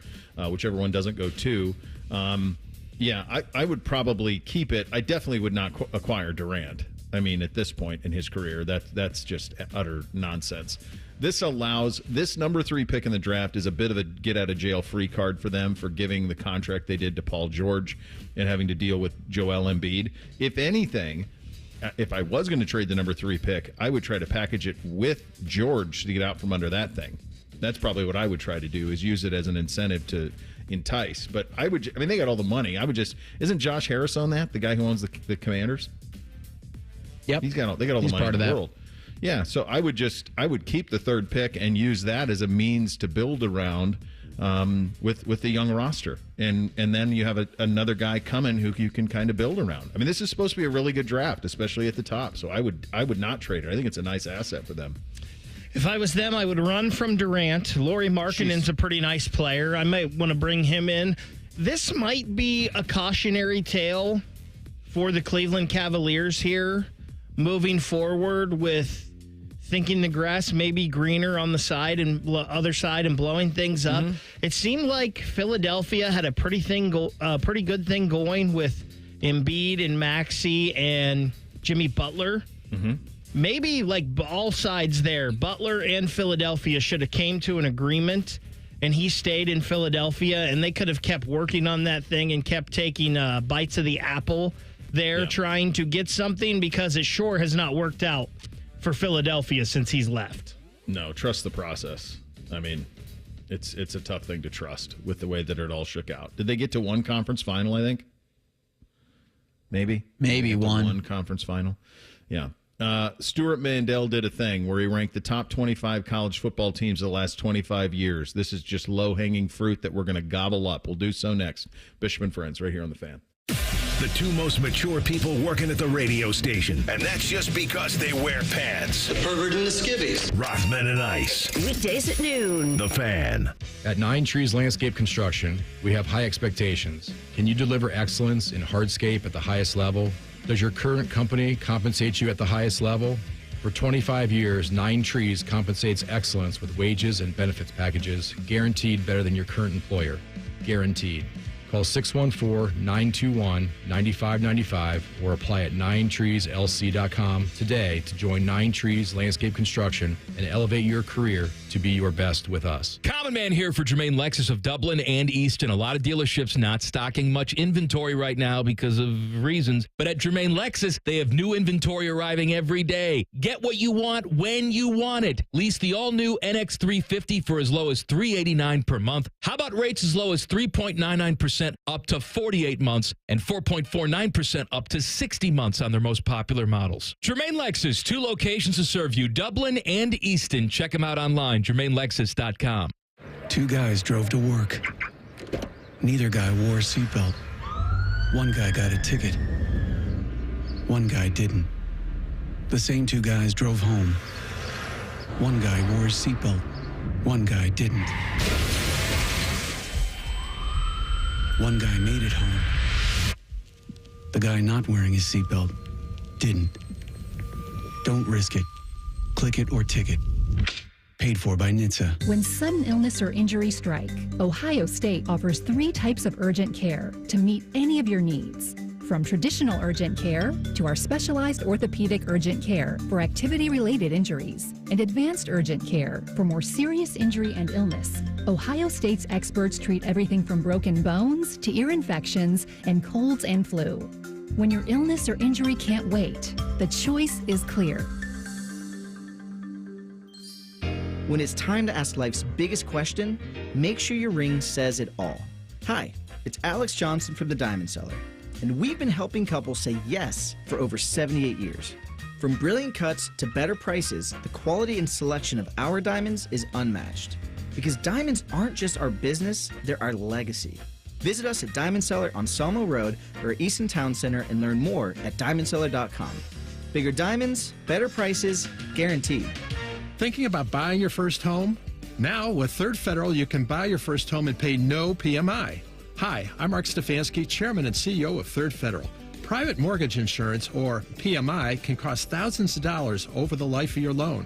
whichever one doesn't go to. I would probably keep it. I definitely would not acquire Durant. I mean, at this point in his career, that's just utter nonsense. This number 3 pick in the draft is a bit of a get-out-of-jail-free card for them for giving the contract they did to Paul George and having to deal with Joel Embiid. If anything, if I was going to trade the number 3 pick, I would try to package it with George to get out from under that thing. That's probably what I would try to do, is use it as an incentive to entice. But they got all the money. Isn't Josh Harris on that, the guy who owns the Commanders? Yep. They got all the money in the world. Yeah, so I would keep the third pick and use that as a means to build around with the young roster, and then you have another guy coming who you can kind of build around. I mean, this is supposed to be a really good draft, especially at the top. So I would not trade it. I think it's a nice asset for them. If I was them, I would run from Durant. Lauri Markkanen's a pretty nice player. I might want to bring him in. This might be a cautionary tale for the Cleveland Cavaliers here, moving forward with thinking the grass may be greener on the side and other side and blowing things up. It seemed like Philadelphia had a pretty good thing going with Embiid and Maxey and Jimmy Butler. Maybe like all sides there, Butler and Philadelphia should have came to an agreement, and he stayed in Philadelphia, and they could have kept working on that thing and kept taking bites of the apple there, trying to get something, because it sure has not worked out for Philadelphia since he's left. No, trust the process. I mean, it's a tough thing to trust with the way that it all shook out. Did they get to one conference final, I think? Maybe one conference final. Yeah. Stuart Mandel did a thing where he ranked the top 25 college football teams of the last 25 years. This is just low-hanging fruit that we're going to gobble up. We'll do so next. Bishop and Friends right here on The Fan. The two most mature people working at the radio station. And that's just because they wear pants. The pervert and the skivvies. Rothman and Ice. Weekdays at noon. The Fan. At Nine Trees Landscape Construction, we have high expectations. Can you deliver excellence in hardscape at the highest level? Does your current company compensate you at the highest level? For 25 years, Nine Trees compensates excellence with wages and benefits packages guaranteed better than your current employer. Guaranteed. Call 614-921-9595 or apply at ninetreeslc.com today to join Nine Trees Landscape Construction and elevate your career to be your best with us. Common Man here for Jermaine Lexus of Dublin and Easton. A lot of dealerships not stocking much inventory right now because of reasons. But at Jermaine Lexus, they have new inventory arriving every day. Get what you want when you want it. Lease the all-new NX350 for as low as $389 per month. How about rates as low as 3.99% up to 48 months and 4.49% up to 60 months on their most popular models. Jermaine Lexus, 2 locations to serve you, Dublin and Easton. Check them out online, JermaineLexus.com. 2 guys drove to work. Neither guy wore a seatbelt. One guy got a ticket. One guy didn't. The same 2 guys drove home. One guy wore his seatbelt. One guy didn't. One guy made it home. The guy not wearing his seatbelt didn't. Don't risk it. Click it or ticket. Paid for by NHTSA. When sudden illness or injury strike, Ohio State offers 3 types of urgent care to meet any of your needs. From traditional urgent care to our specialized orthopedic urgent care for activity-related injuries and advanced urgent care for more serious injury and illness. Ohio State's experts treat everything from broken bones to ear infections and colds and flu. When your illness or injury can't wait, the choice is clear. When it's time to ask life's biggest question, make sure your ring says it all. Hi, it's Alex Johnson from the Diamond Cellar, and we've been helping couples say yes for over 78 years. From brilliant cuts to better prices, the quality and selection of our diamonds is unmatched. Because diamonds aren't just our business, they're our legacy. Visit us at Diamond Cellar on Sawmill Road or Easton Town Center and learn more at diamondcellar.com. Bigger diamonds, better prices, guaranteed. Thinking about buying your first home? Now, with Third Federal, you can buy your first home and pay no PMI. Hi, I'm Mark Stefanski, Chairman and CEO of Third Federal. Private mortgage insurance, or PMI, can cost thousands of dollars over the life of your loan.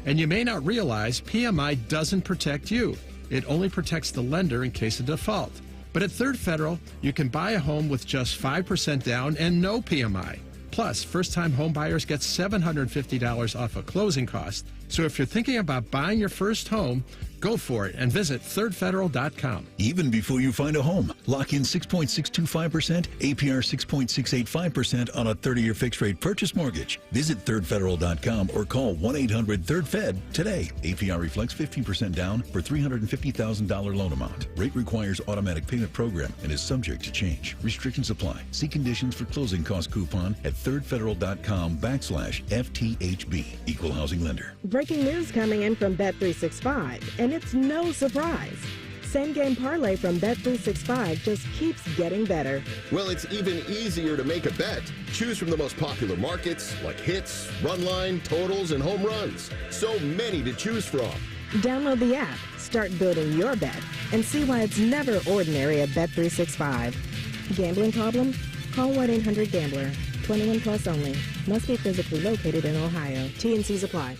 And you may not realize PMI doesn't protect you. It only protects the lender in case of default. But at Third Federal, you can buy a home with just 5% down and no PMI. Plus, first-time home buyers get $750 off a closing cost. So if you're thinking about buying your first home, go for it and visit thirdfederal.com. Even before you find a home, lock in 6.625%, APR 6.685% on a 30-year fixed-rate purchase mortgage. Visit thirdfederal.com or call 1-800-3rd-FED today. APR reflects 15% down for $350,000 loan amount. Rate requires automatic payment program and is subject to change. Restrictions apply. See conditions for closing cost coupon at thirdfederal.com/FTHB. Equal housing lender. Breaking news coming in from Bet365, and it's no surprise. Same game parlay from Bet365 just keeps getting better. Well, it's even easier to make a bet. Choose from the most popular markets like hits, run line, totals, and home runs. So many to choose from. Download the app, start building your bet, and see why it's never ordinary at Bet365. Gambling problem? Call 1-800-GAMBLER. 21 plus only. Must be physically located in Ohio. T&Cs apply.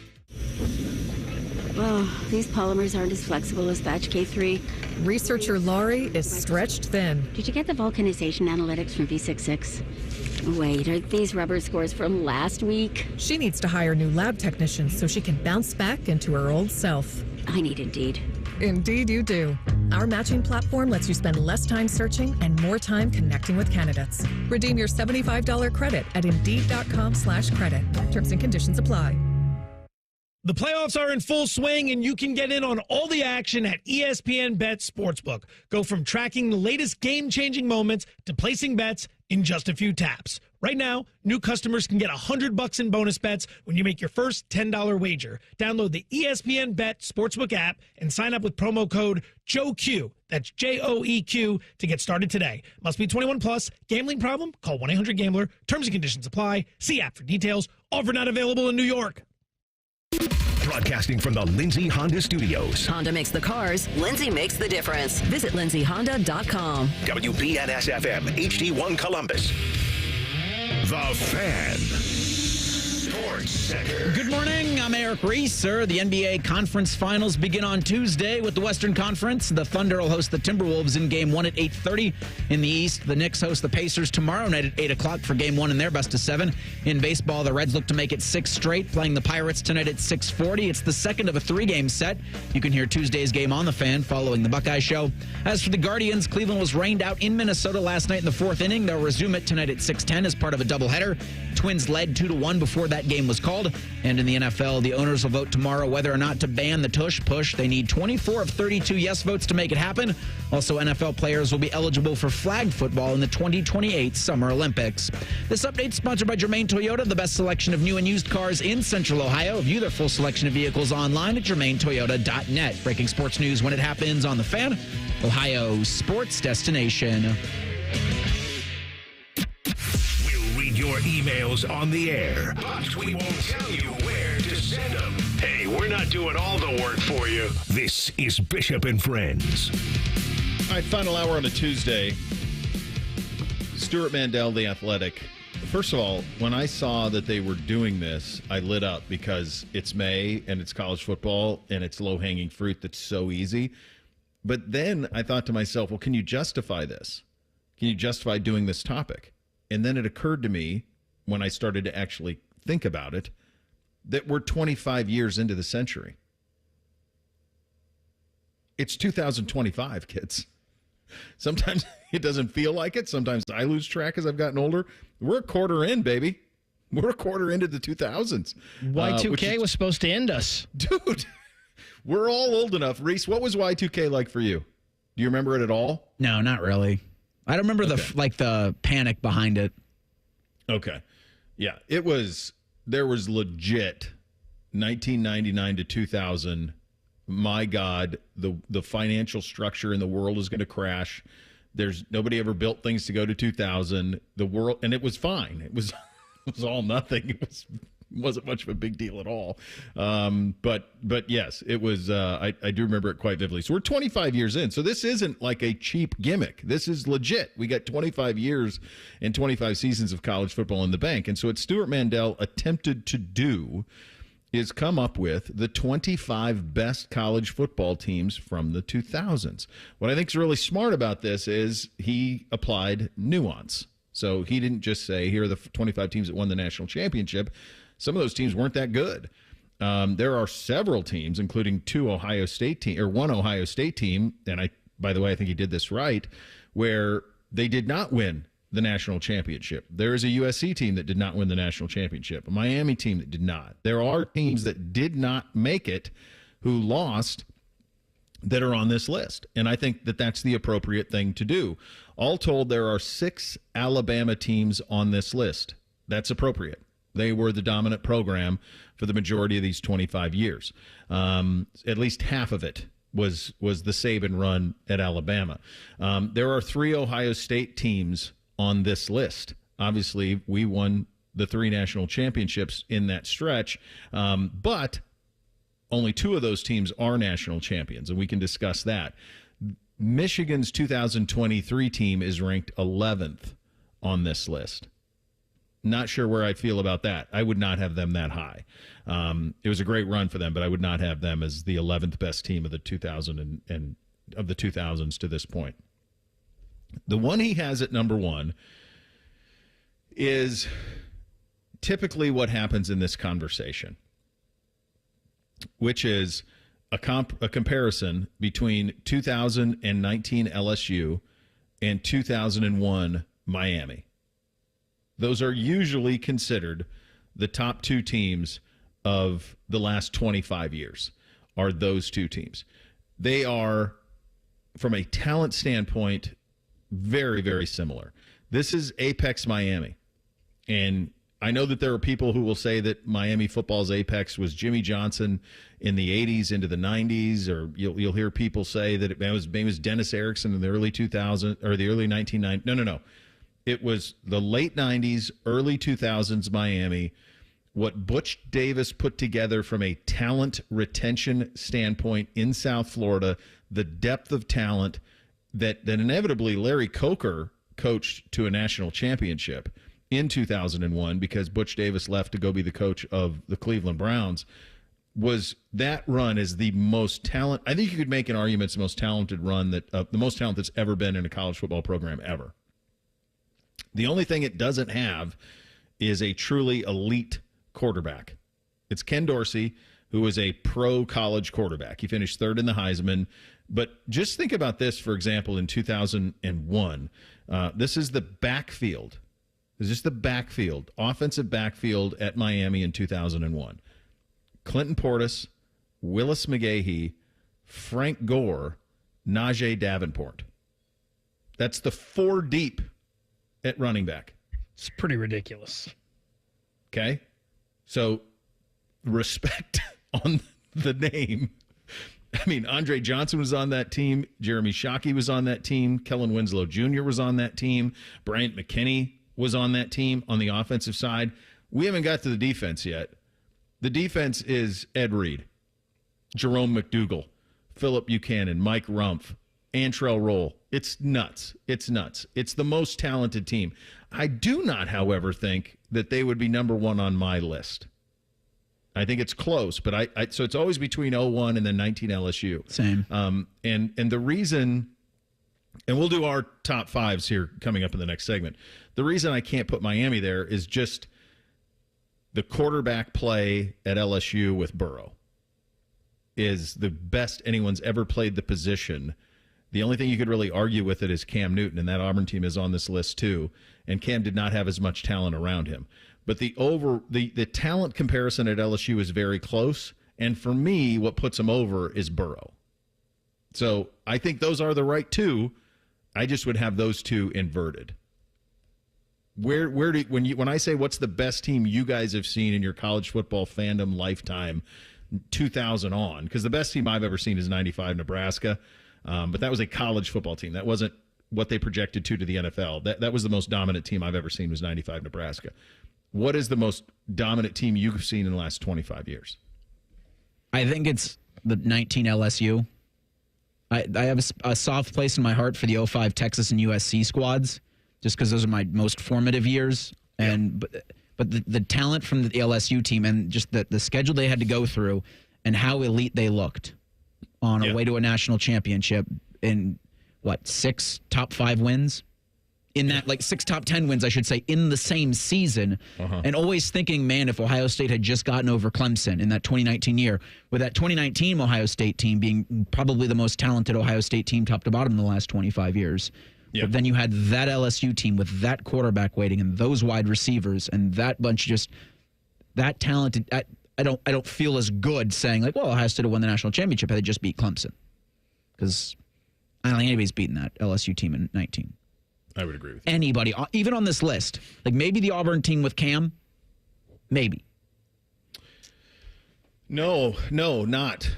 Oh, these polymers aren't as flexible as batch K3. Researcher Laurie is stretched thin. Did you get the vulcanization analytics from V66? Wait, are these rubber scores from last week? She needs to hire new lab technicians so she can bounce back into her old self. I need Indeed. Indeed you do. Our matching platform lets you spend less time searching and more time connecting with candidates. Redeem your $75 credit at Indeed.com/credit. Terms and conditions apply. The playoffs are in full swing, and you can get in on all the action at ESPN Bet Sportsbook. Go from tracking the latest game-changing moments to placing bets in just a few taps. Right now, new customers can get $100 in bonus bets when you make your first $10 wager. Download the ESPN Bet Sportsbook app and sign up with promo code JOEQ. That's JOEQ to get started today. Must be 21 plus. Gambling problem? Call 1-800-GAMBLER. Terms and conditions apply. See app for details. Offer not available in New York. Broadcasting from the Lindsay Honda Studios. Honda makes the cars. Lindsay makes the difference. Visit lindsayhonda.com. WBNS-FM, HD1 Columbus. The Fan. Sports Center. Good morning. I'm Eric Reeser. The NBA Conference Finals begin on Tuesday with the Western Conference. The Thunder will host the Timberwolves in Game 1 at 8:30. In the East, the Knicks host the Pacers tomorrow night at 8 o'clock for Game 1 in their best-of-7. In baseball, the Reds look to make it 6 straight, playing the Pirates tonight at 6:40. It's the second of a 3-game set. You can hear Tuesday's game on the Fan following the Buckeye show. As for the Guardians, Cleveland was rained out in Minnesota last night in the 4th inning. They'll resume it tonight at 6:10 as part of a doubleheader. Twins led 2-1 before that game was called. And in the NFL, the owners will vote tomorrow whether or not to ban the tush push. They need 24 of 32 yes votes to make it happen. Also, NFL players will be eligible for flag football in the 2028 Summer Olympics. This update is sponsored by Germain Toyota, the best selection of new and used cars in Central Ohio. View their full selection of vehicles online at germaintoyota.net. Breaking sports news when it happens on The Fan, Ohio's sports destination. Your emails on the air, but we won't tell you where to send them. Hey, we're not doing all the work for you. This is Bishop and Friends. All right, final hour on a Tuesday. Stuart Mandel, The Athletic. First of all, when I saw that they were doing this, I lit up because it's May and it's college football and it's low-hanging fruit that's so easy. But then I thought to myself, well, can you justify this? Can you justify doing this topic? And then it occurred to me when I started to actually think about it that we're 25 years into the century. It's 2025, kids. Sometimes it doesn't feel like it. Sometimes I lose track as I've gotten older. We're a quarter in, baby. We're a quarter into the 2000s. Y2K was supposed to end us. Dude, we're all old enough. Reese, what was Y2K like for you? Do you remember it at all? No, not really. I don't remember the panic behind it. Okay. Yeah, there was legit 1999 to 2000. My God, the financial structure in the world is going to crash. There's nobody ever built things to go to 2000. The world, and it was fine. It was all nothing. It wasn't much of a big deal at all. But yes, it was. I do remember it quite vividly. So we're 25 years in. So this isn't like a cheap gimmick. This is legit. We got 25 years and 25 seasons of college football in the bank. And so what Stuart Mandel attempted to do is come up with the 25 best college football teams from the 2000s. What I think is really smart about this is he applied nuance. So he didn't just say, here are the 25 teams that won the national championship. Some of those teams weren't that good. There are several teams, including one Ohio State team, and by the way, I think he did this right, where they did not win the national championship. There is a USC team that did not win the national championship, a Miami team that did not. There are teams that did not make it who lost that are on this list, and I think that that's the appropriate thing to do. All told, there are 6 Alabama teams on this list. That's appropriate. They were the dominant program for the majority of these 25 years. At least half of it was the Saban run at Alabama. There are 3 Ohio State teams on this list. Obviously, we won the 3 national championships in that stretch, but only 2 of those teams are national champions, and we can discuss that. Michigan's 2023 team is ranked 11th on this list. Not sure where I feel about that. I would not have them that high. It was a great run for them, but I would not have them as the 11th best team of the 2000s to this point. The one he has at number 1 is typically what happens in this conversation, which is a comparison between 2019 LSU and 2001 Miami. Those are usually considered the top 2 teams of the last 25 years, are those 2 teams. They are, from a talent standpoint, very, very similar. This is Apex Miami. And I know that there are people who will say that Miami football's apex was Jimmy Johnson in the 80s into the 90s, or you'll hear people say that it was Dennis Erickson in the early 2000s or the early 1990s. No. It was the late 90s, early 2000s Miami. What Butch Davis put together from a talent retention standpoint in South Florida, the depth of talent that inevitably Larry Coker coached to a national championship in 2001 because Butch Davis left to go be the coach of the Cleveland Browns. Was that run is the most talent. I think you could make an argument it's the most talented run the most talent that's ever been in a college football program ever. The only thing it doesn't have is a truly elite quarterback. It's Ken Dorsey, who was a pro college quarterback. He finished 3rd in the Heisman. But just think about this, for example, in 2001. This is the backfield. This is the backfield, offensive backfield at Miami in 2001. Clinton Portis, Willis McGahee, Frank Gore, Najee Davenport. That's the 4 deep at running back. It's pretty ridiculous. Okay? So, respect on the name. I mean, Andre Johnson was on that team. Jeremy Shockey was on that team. Kellen Winslow Jr. was on that team. Bryant McKinney was on that team on the offensive side. We haven't got to the defense yet. The defense is Ed Reed, Jerome McDougal, Philip Buchanan, Mike Rumpf, Antrell Roll. It's nuts. It's nuts. It's the most talented team. I do not, however, think that they would be number 1 on my list. I think it's close, but so it's always between 01 and then 19 LSU. Same. And the reason, and we'll do our top 5s here coming up in the next segment. The reason I can't put Miami there is just the quarterback play at LSU with Burrow is the best anyone's ever played the position. The only thing you could really argue with it is Cam Newton, and that Auburn team is on this list too. And Cam did not have as much talent around him. But the talent comparison at LSU is very close. And for me, what puts him over is Burrow. So I think those are the right 2. I just would have those 2 inverted. When I say what's the best team you guys have seen in your college football fandom lifetime, 2000 on, because the best team I've ever seen is 95 Nebraska. But that was a college football team. That wasn't what they projected to the NFL. That was the most dominant team I've ever seen was 95 Nebraska. What is the most dominant team you've seen in the last 25 years? I think it's the 19 LSU. I have a soft place in my heart for the 05 Texas and USC squads, just because those are my most formative years. And but the talent from the LSU team and just the schedule they had to go through and how elite they looked on a way to a national championship in, 6 top 5 wins? In that, 6 top 10 wins, I should say, in the same season. And always thinking, man, if Ohio State had just gotten over Clemson in that 2019 year, with that 2019 Ohio State team being probably the most talented Ohio State team top to bottom in the last 25 years. But then you had that LSU team with that quarterback waiting and those wide receivers and that bunch just that talented. I don't feel as good saying Ohio State would won the national championship had they just beat Clemson, because I don't think anybody's beaten that LSU team in 19. I would agree with you. Anybody, even on this list, maybe the Auburn team with Cam, maybe. No, not.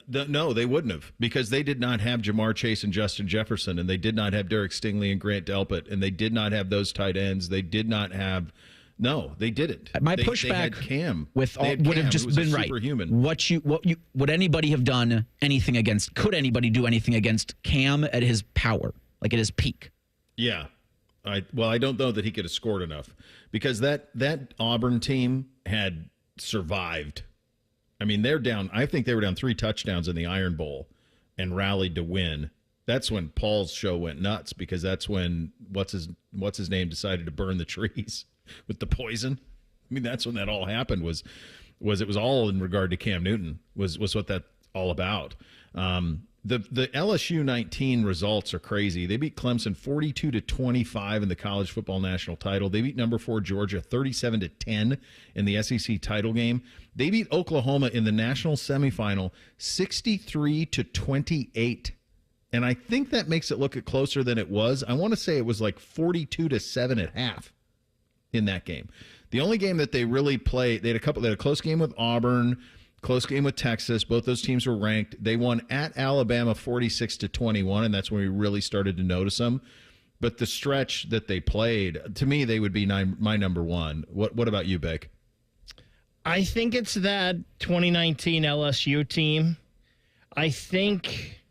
No, they wouldn't have, because they did not have Jamar Chase and Justin Jefferson, and they did not have Derek Stingley and Grant Delpit, and they did not have those tight ends. They did not have. No, they didn't. My they pushback had Cam with all, would have just been right. Superhuman. Would anybody have done anything against? Could anybody do anything against Cam at his power, like at his peak? Yeah, I don't know that he could have scored enough, because that Auburn team had survived. I mean, they're down. I think they were down 3 touchdowns in the Iron Bowl and rallied to win. That's when Paul's show went nuts, because that's when what's his name decided to burn the trees with the poison. I mean, that's when that all happened. Was it was all in regard to Cam Newton? Was what that all about? The LSU 19 results are crazy. They beat Clemson 42-25 in the college football national title. They beat number 4 Georgia 37-10 in the SEC title game. They beat Oklahoma in the national semifinal 63-28. And I think that makes it look closer than it was. I want to say it was like 42-7 at half in that game. The only game that they really played, they had a close game with Auburn, close game with Texas. Both those teams were ranked. They won at Alabama 46-21, and that's when we really started to notice them. But the stretch that they played, to me, they would be my number one. What about you, Beck? I think it's that 2019 LSU team. I think,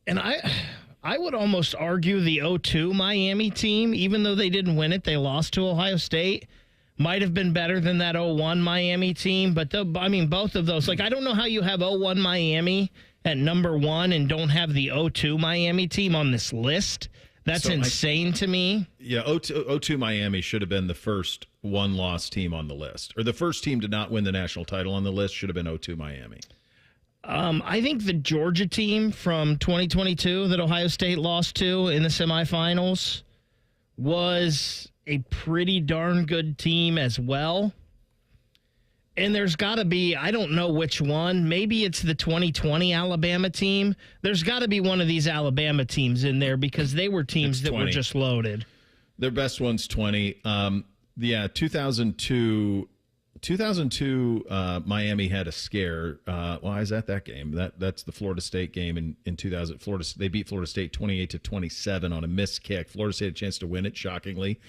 and I would almost argue the 0-2 Miami team, even though they didn't win it, they lost to Ohio State, might have been better than that 0-1 Miami team. But both of those, like, I don't know how you have 0-1 Miami at number 1 and don't have the 0-2 Miami team on this list. That's insane to me. Yeah, 0-2 Miami should have been the first one-loss team on the list, or the first team to not win the national title on the list should have been 0-2 Miami. I think the Georgia team from 2022 that Ohio State lost to in the semifinals was a pretty darn good team as well. And there's got to be, I don't know which one, maybe it's the 2020 Alabama team. There's got to be one of these Alabama teams in there, because they were teams that were just loaded. Their best one's 20. 2002, Miami had a scare. Why is that game? That's the Florida State game in 2000. They beat Florida State 28-27 on a missed kick. Florida State had a chance to win it, shockingly.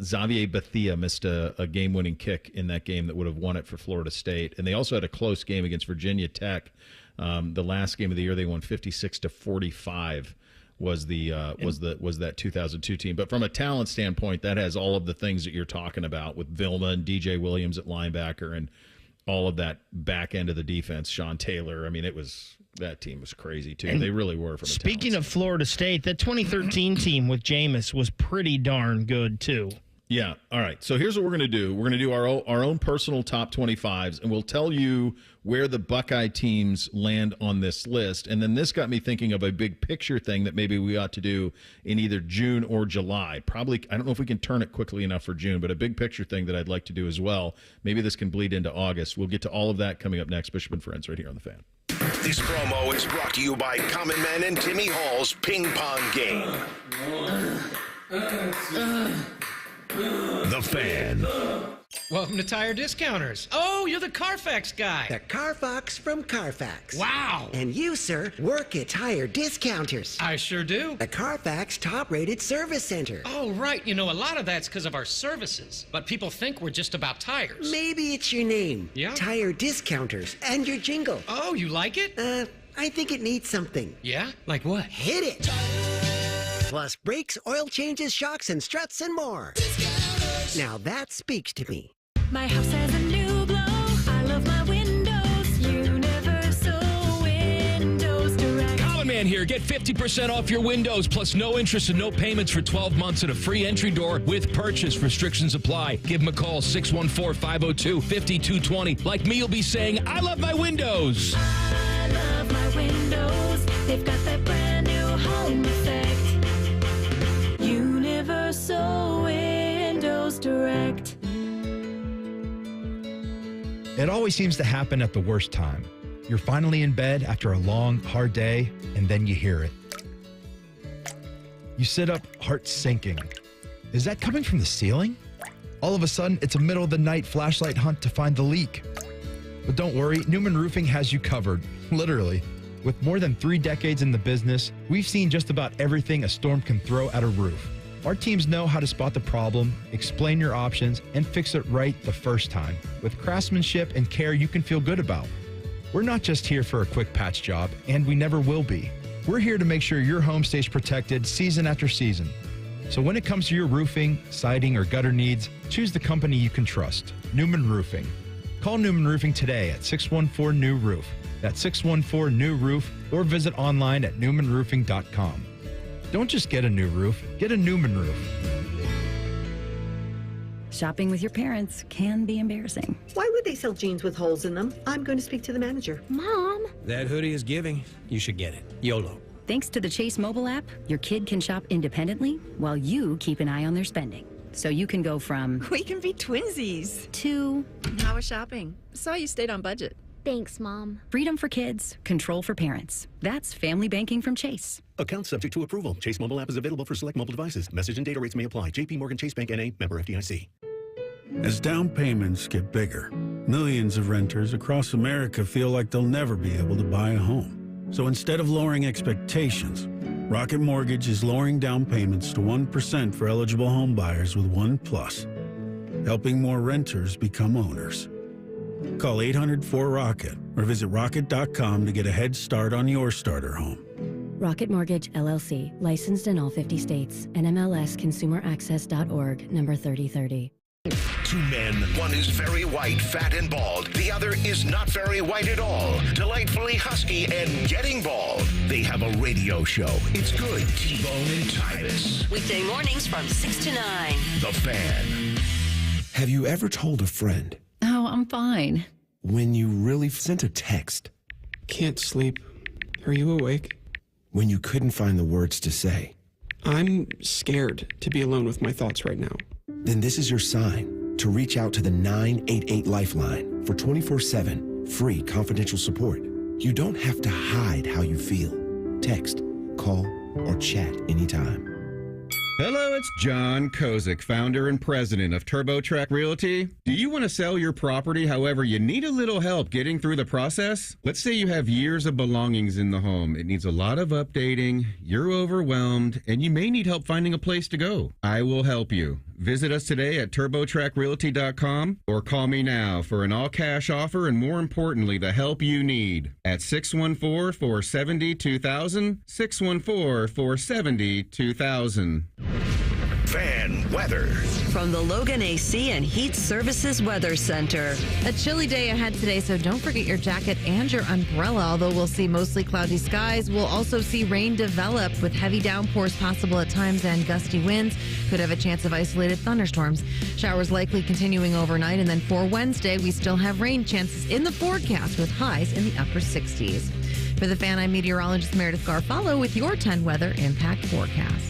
Xavier Bethia missed a game-winning kick in that game that would have won it for Florida State. And they also had a close game against Virginia Tech. The last game of the year, they won 56-45. Was that 2002 team. But from a talent standpoint, that has all of the things that you're talking about, with Vilma and DJ Williams at linebacker and all of that back end of the defense. Sean Taylor. I mean, that team was crazy too. And they really were. Speaking of Florida State, that 2013 team with Jameis was pretty darn good too. Yeah. All right. So here's what we're going to do. We're going to do our own personal top 25s, and we'll tell you where the Buckeye teams land on this list. And then this got me thinking of a big picture thing that maybe we ought to do in either June or July. Probably, I don't know if we can turn it quickly enough for June, but a big picture thing that I'd like to do as well. Maybe this can bleed into August. We'll get to all of that coming up next. Bishop and Friends right here on The Fan. This promo is brought to you by Common Man and Timmy Hall's Ping Pong Game. The Fan. Welcome to Tire Discounters. Oh, you're the Carfax guy. The Carfox from Carfax. Wow. And you, sir, work at Tire Discounters. I sure do. The Carfax top-rated service center. Oh, right. You know, a lot of that's because of our services. But people think we're just about tires. Maybe it's your name. Yeah? Tire Discounters. And your jingle. Oh, you like it? I think it needs something. Yeah? Like what? Hit it. Plus brakes, oil changes, shocks, and struts, and more. Now that speaks to me. My house has a new glow. I love my windows. Universal Windows Direct. Common Man here. Get 50% off your windows, plus no interest and no payments for 12 months and a free entry door with purchase. Restrictions apply. Give them a call, 614-502-5220. Like me, you'll be saying, I love my windows. I love my windows. They've got that brand new home effect. Universal Windows Direct. It always seems to happen at the worst time. You're finally in bed after a long, hard day, and then you hear it. You sit up, heart sinking. Is that coming from the ceiling? All of a sudden, it's a middle of the night flashlight hunt to find the leak. But don't worry, Newman Roofing has you covered, literally. With more than 3 decades in the business, we've seen just about everything a storm can throw at a roof. Our teams know how to spot the problem, explain your options, and fix it right the first time, with craftsmanship and care you can feel good about. We're not just here for a quick patch job, and we never will be. We're here to make sure your home stays protected season after season. So when it comes to your roofing, siding, or gutter needs, choose the company you can trust, Newman Roofing. Call Newman Roofing today at 614-NEW-ROOF. That's 614-NEW-ROOF, or visit online at newmanroofing.com. Don't just get a new roof, get a Newman roof. Shopping with your parents can be embarrassing. Why would they sell jeans with holes in them? I'm going to speak to the manager. Mom! That hoodie is giving. You should get it. YOLO. Thanks to the Chase mobile app, your kid can shop independently while you keep an eye on their spending. So you can go from... We can be twinsies. ...to... How was shopping? Saw you stayed on budget. Thanks, Mom. Freedom for kids, control for parents. That's family banking from Chase. Account subject to approval. Chase mobile app is available for select mobile devices. Message and data rates may apply. JP Morgan Chase Bank N.A. Member FDIC. As down payments get bigger, millions of renters across America feel like they'll never be able to buy a home. So instead of lowering expectations, Rocket Mortgage is lowering down payments to 1% for eligible home buyers with One Plus, helping more renters become owners. Call 800-4ROCKET or visit rocket.com to get a head start on your starter home. Rocket Mortgage, LLC. Licensed in all 50 states. NMLSconsumeraccess.org, number 3030. 2 men. One is very white, fat, and bald. The other is not very white at all. Delightfully husky and getting bald. They have a radio show. It's good. T-Bone and Titus. Weekday mornings from 6 to 9. The Fan. Have you ever told a friend? Oh, I'm fine. When you really sent a text? Can't sleep. Are you awake? When you couldn't find the words to say? I'm scared to be alone with my thoughts right now. Then this is your sign to reach out to the 988 Lifeline for 24/7 free confidential support. You don't have to hide how you feel. Text, call, or chat anytime. Hello, it's John Kozik, founder and president of TurboTrack Realty. Do you want to sell your property, however, you need a little help getting through the process? Let's say you have years of belongings in the home. It needs a lot of updating, you're overwhelmed, and you may need help finding a place to go. I will help you. Visit us today at TurboTrackRealty.com or call me now for an all-cash offer and, more importantly, the help you need at 614-470-2000, 614-470-2000. Fan weather. From the Logan AC and Heat Services Weather Center. A chilly day ahead today, so don't forget your jacket and your umbrella. Although we'll see mostly cloudy skies, we'll also see rain develop with heavy downpours possible at times and gusty winds. Could have a chance of isolated thunderstorms. Showers likely continuing overnight, and then for Wednesday, we still have rain chances in the forecast with highs in the upper 60s. For the Fan, I'm meteorologist Meredith Garfalo with your 10 weather impact forecast.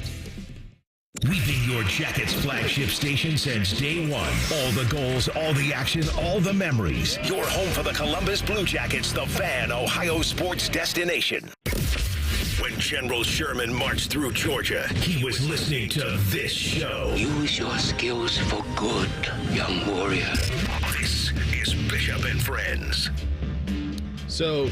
We've been your Jackets flagship station since day one. All the goals, all the action, all the memories. Your home for the Columbus Blue Jackets, the Fan, Ohio sports destination. When General Sherman marched through Georgia, he was listening to this show. Use your skills for good, young warrior. This is Bishop and Friends. So,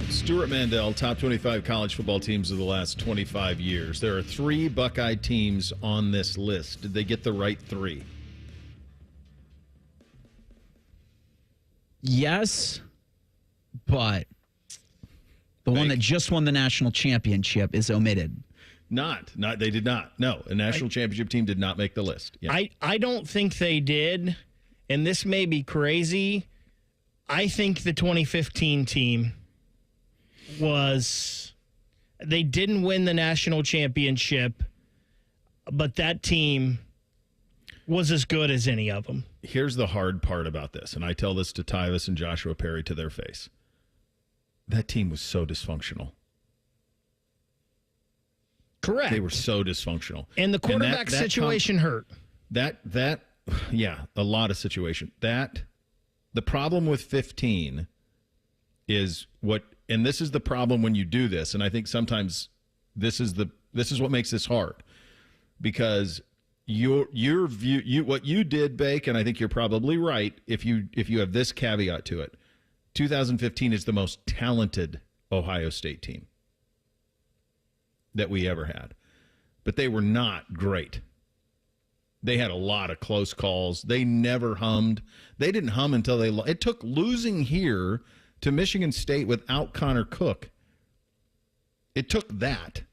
Stuart Mandel, top 25 college football teams of the last 25 years. There are 3 Buckeye teams on this list. Did they get the right 3? Yes, but the one that just won the national championship is omitted. They did not. No, a national championship team did not make the list. Yeah. I don't think they did, and this may be crazy. I think the 2015 team they didn't win the national championship, but that team was as good as any of them. Here's the hard part about this, and I tell this to Tyvis and Joshua Perry to their face. That team was so dysfunctional. Correct. They were so dysfunctional. And the quarterback situation hurt. A lot of situation. The problem with 15 is and this is the problem when you do this, and I think sometimes this is what makes this hard, because your view, what you did, Bake, and I think you're probably right. If you have this caveat to it, 2015 is the most talented Ohio State team that we ever had, but they were not great. They had a lot of close calls. They never hummed. They didn't hum until it took losing here to Michigan State without Connor Cook. It took that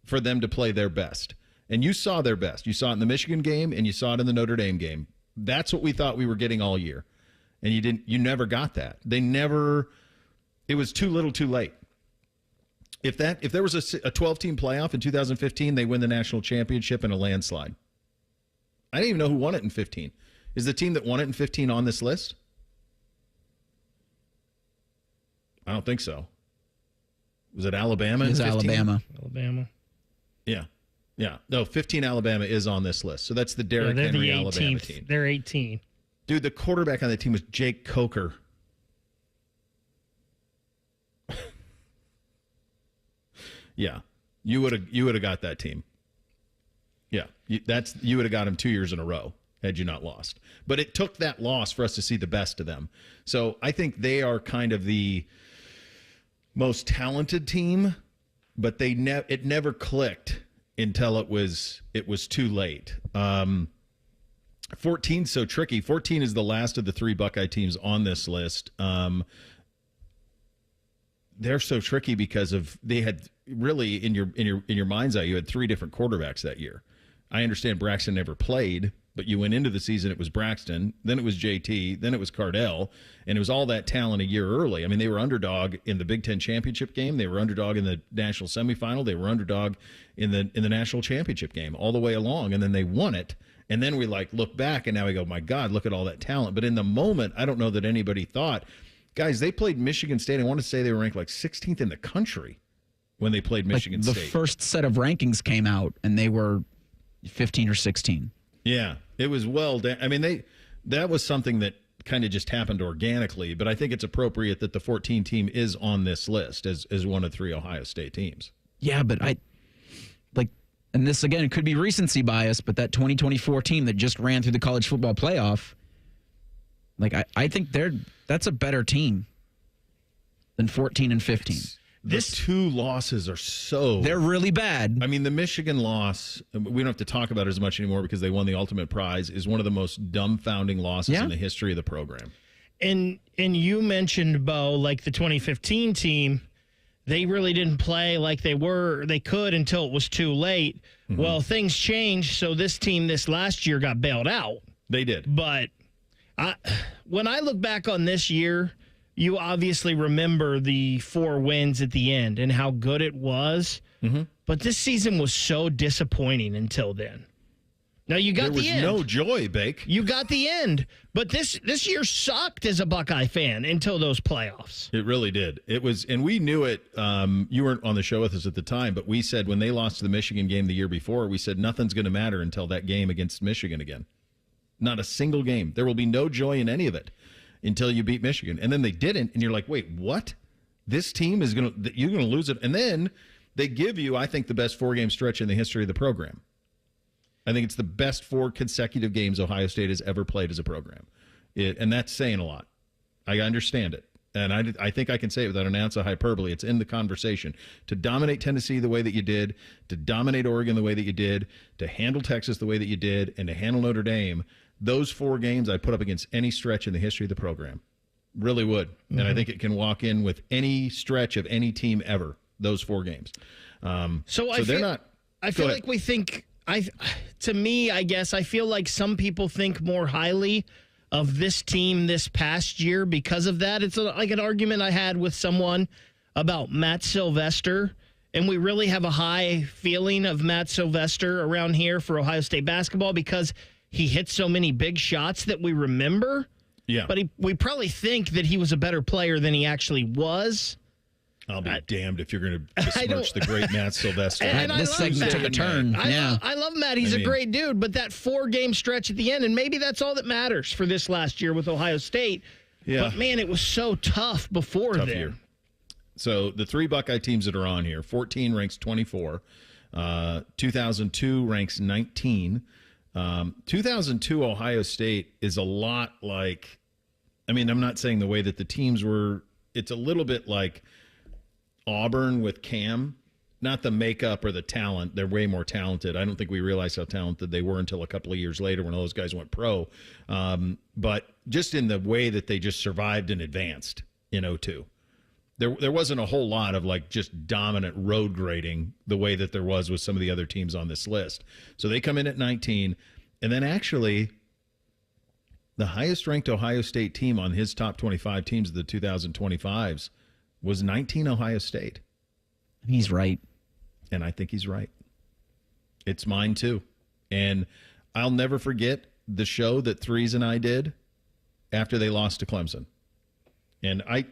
for them to play their best. And you saw their best. You saw it in the Michigan game and you saw it in the Notre Dame game. That's what we thought we were getting all year. And you never got that. It was too little too late. If there was a 12-team playoff in 2015, they win the national championship in a landslide. I didn't even know who won it in 15. Is the team that won it in 15 on this list? I don't think so. Was it Alabama? It was 15? Alabama. Yeah. Yeah. No, 15 Alabama is on this list. So that's the Derrick Henry Alabama team. They're 18. Dude, the quarterback on that team was Jake Coker. Yeah. You would have got that team. Yeah. You would have got him 2 years in a row had you not lost. But it took that loss for us to see the best of them. So I think they are kind of the most talented team, but it never clicked until it was too late. 14's so tricky. 14 is the last of the three Buckeye teams on this list. They're so tricky because they had really in your mind's eye, you had three different quarterbacks that year. I understand Braxton never played, but you went into the season, it was Braxton, then it was JT, then it was Cardell, and it was all that talent a year early. I mean, they were underdog in the Big Ten championship game. They were underdog in the national semifinal. They were underdog in the national championship game all the way along, and then they won it. And then we look back, and now we go, my God, look at all that talent. But in the moment, I don't know that anybody thought, guys, they played Michigan State. I want to say they were ranked 16th in the country when they played Michigan State. The first set of rankings came out, and they were 15 or 16. Yeah, it was that was something that kind of just happened organically, but I think it's appropriate that the 14 team is on this list as one of three Ohio State teams. Yeah, but and this again, it could be recency bias, but that 2024 team that just ran through the college football playoff, I think that's a better team than 14 and 15. These two losses they're really bad. I mean, the Michigan loss, we don't have to talk about it as much anymore because they won the ultimate prize, is one of the most dumbfounding losses in the history of the program. And you mentioned, Bo, the 2015 team, they really didn't play like they could until it was too late. Mm-hmm. Well, things changed, so this team this last year got bailed out. They did. But when I look back on this year, you obviously remember the 4 wins at the end and how good it was. Mm-hmm. But this season was so disappointing until then. Now you got the end. There was no joy, Bake. You got the end. But this year sucked as a Buckeye fan until those playoffs. It really did. It was, and we knew it. You weren't on the show with us at the time, but we said when they lost the Michigan game the year before, we said nothing's going to matter until that game against Michigan again. Not a single game. There will be no joy in any of it until you beat Michigan. And then they didn't, and you're like, wait, what? This team you're going to lose it. And then they give you, I think, the best 4-game stretch in the history of the program. I think it's the best 4 consecutive games Ohio State has ever played as a program. And that's saying a lot. I understand it. And I think I can say it without an ounce of hyperbole. It's in the conversation. To dominate Tennessee the way that you did, to dominate Oregon the way that you did, to handle Texas the way that you did, and to handle Notre Dame, those 4 games I put up against any stretch in the history of the program. Really would. Mm-hmm. And I think it can walk in with any stretch of any team ever, those 4 games. So I feel like we think, to me, I guess, I feel like some people think more highly of this team this past year because of that. It's like an argument I had with someone about Matt Sylvester, and we really have a high feeling of Matt Sylvester around here for Ohio State basketball because he hit so many big shots that we remember. Yeah. But we probably think that he was a better player than he actually was. I'll be damned if you're going to besmirch the great Matt Sylvester. And this segment took a turn. I love Matt. He's a great dude. But that 4-game stretch at the end, and maybe that's all that matters for this last year with Ohio State. Yeah. But, man, it was so tough before then. Year. So the 3 Buckeye teams that are on here, 14 ranks 24. 2002 ranks 19. 2002 Ohio State is a lot like, I mean, I'm not saying the way that the teams were, it's a little bit like Auburn with Cam. Not the makeup or the talent. They're way more talented. I don't think we realized how talented they were until a couple of years later when all those guys went pro. But just in the way that they just survived and advanced in 02. There wasn't a whole lot of like just dominant road grading the way that there was with some of the other teams on this list. So they come in at 19. And then actually the highest ranked Ohio State team on his top 25 teams of the 2025s was 19 Ohio State. He's right. And I think he's right. It's mine too. And I'll never forget the show that Threes and I did after they lost to Clemson. And I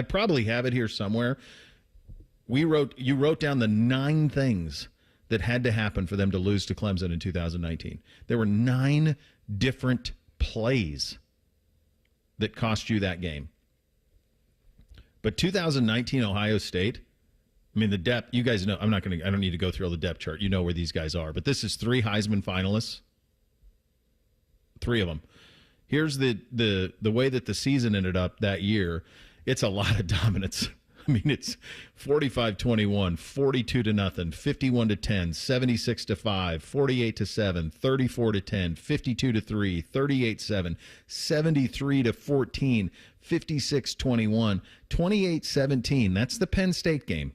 probably have it here somewhere. You wrote down the 9 things that had to happen for them to lose to Clemson in 2019. There were 9 different plays that cost you that game. But 2019 Ohio State, I mean, the depth, you guys know, I don't need to go through all the depth chart. You know where these guys are. But this is 3 Heisman finalists. 3 of them. Here's the way that the season ended up that year. It's a lot of dominance. I mean, it's 45-21, 42-0, 51-10, 76-5, 48-7, 34-10, 52-3, 38-7, 73-14, 56-21, 28-17. That's the Penn State game.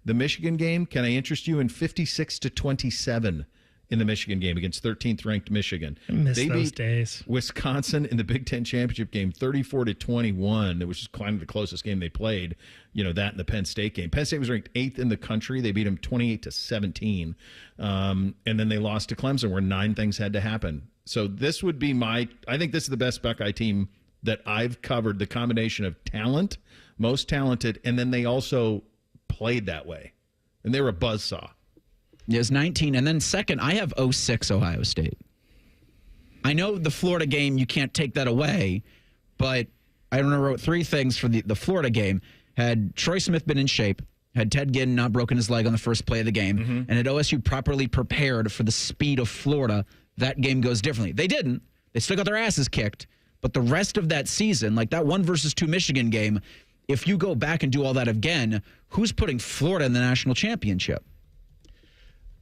The Michigan game, can I interest you in 56-27 in the Michigan game against 13th ranked Michigan? I miss they those beat days. Wisconsin in the Big Ten championship game 34-21, which is kind of the closest game they played. You know, that and the Penn State game. Penn State was ranked 8th in the country. They beat them 28-17. And then they lost to Clemson where 9 things had to happen. So this would be I think this is the best Buckeye team that I've covered, the combination of talent, most talented, and then they also played that way. And they were a buzzsaw. Yes, 19. And then second, I have 06 Ohio State. I know the Florida game, you can't take that away, but I wrote 3 things for the Florida game. Had Troy Smith been in shape, had Ted Ginn not broken his leg on the first play of the game, and had OSU properly prepared for the speed of Florida, that game goes differently. They didn't. They still got their asses kicked. But the rest of that season, like that 1-2 Michigan game, if you go back and do all that again, who's putting Florida in the national championship?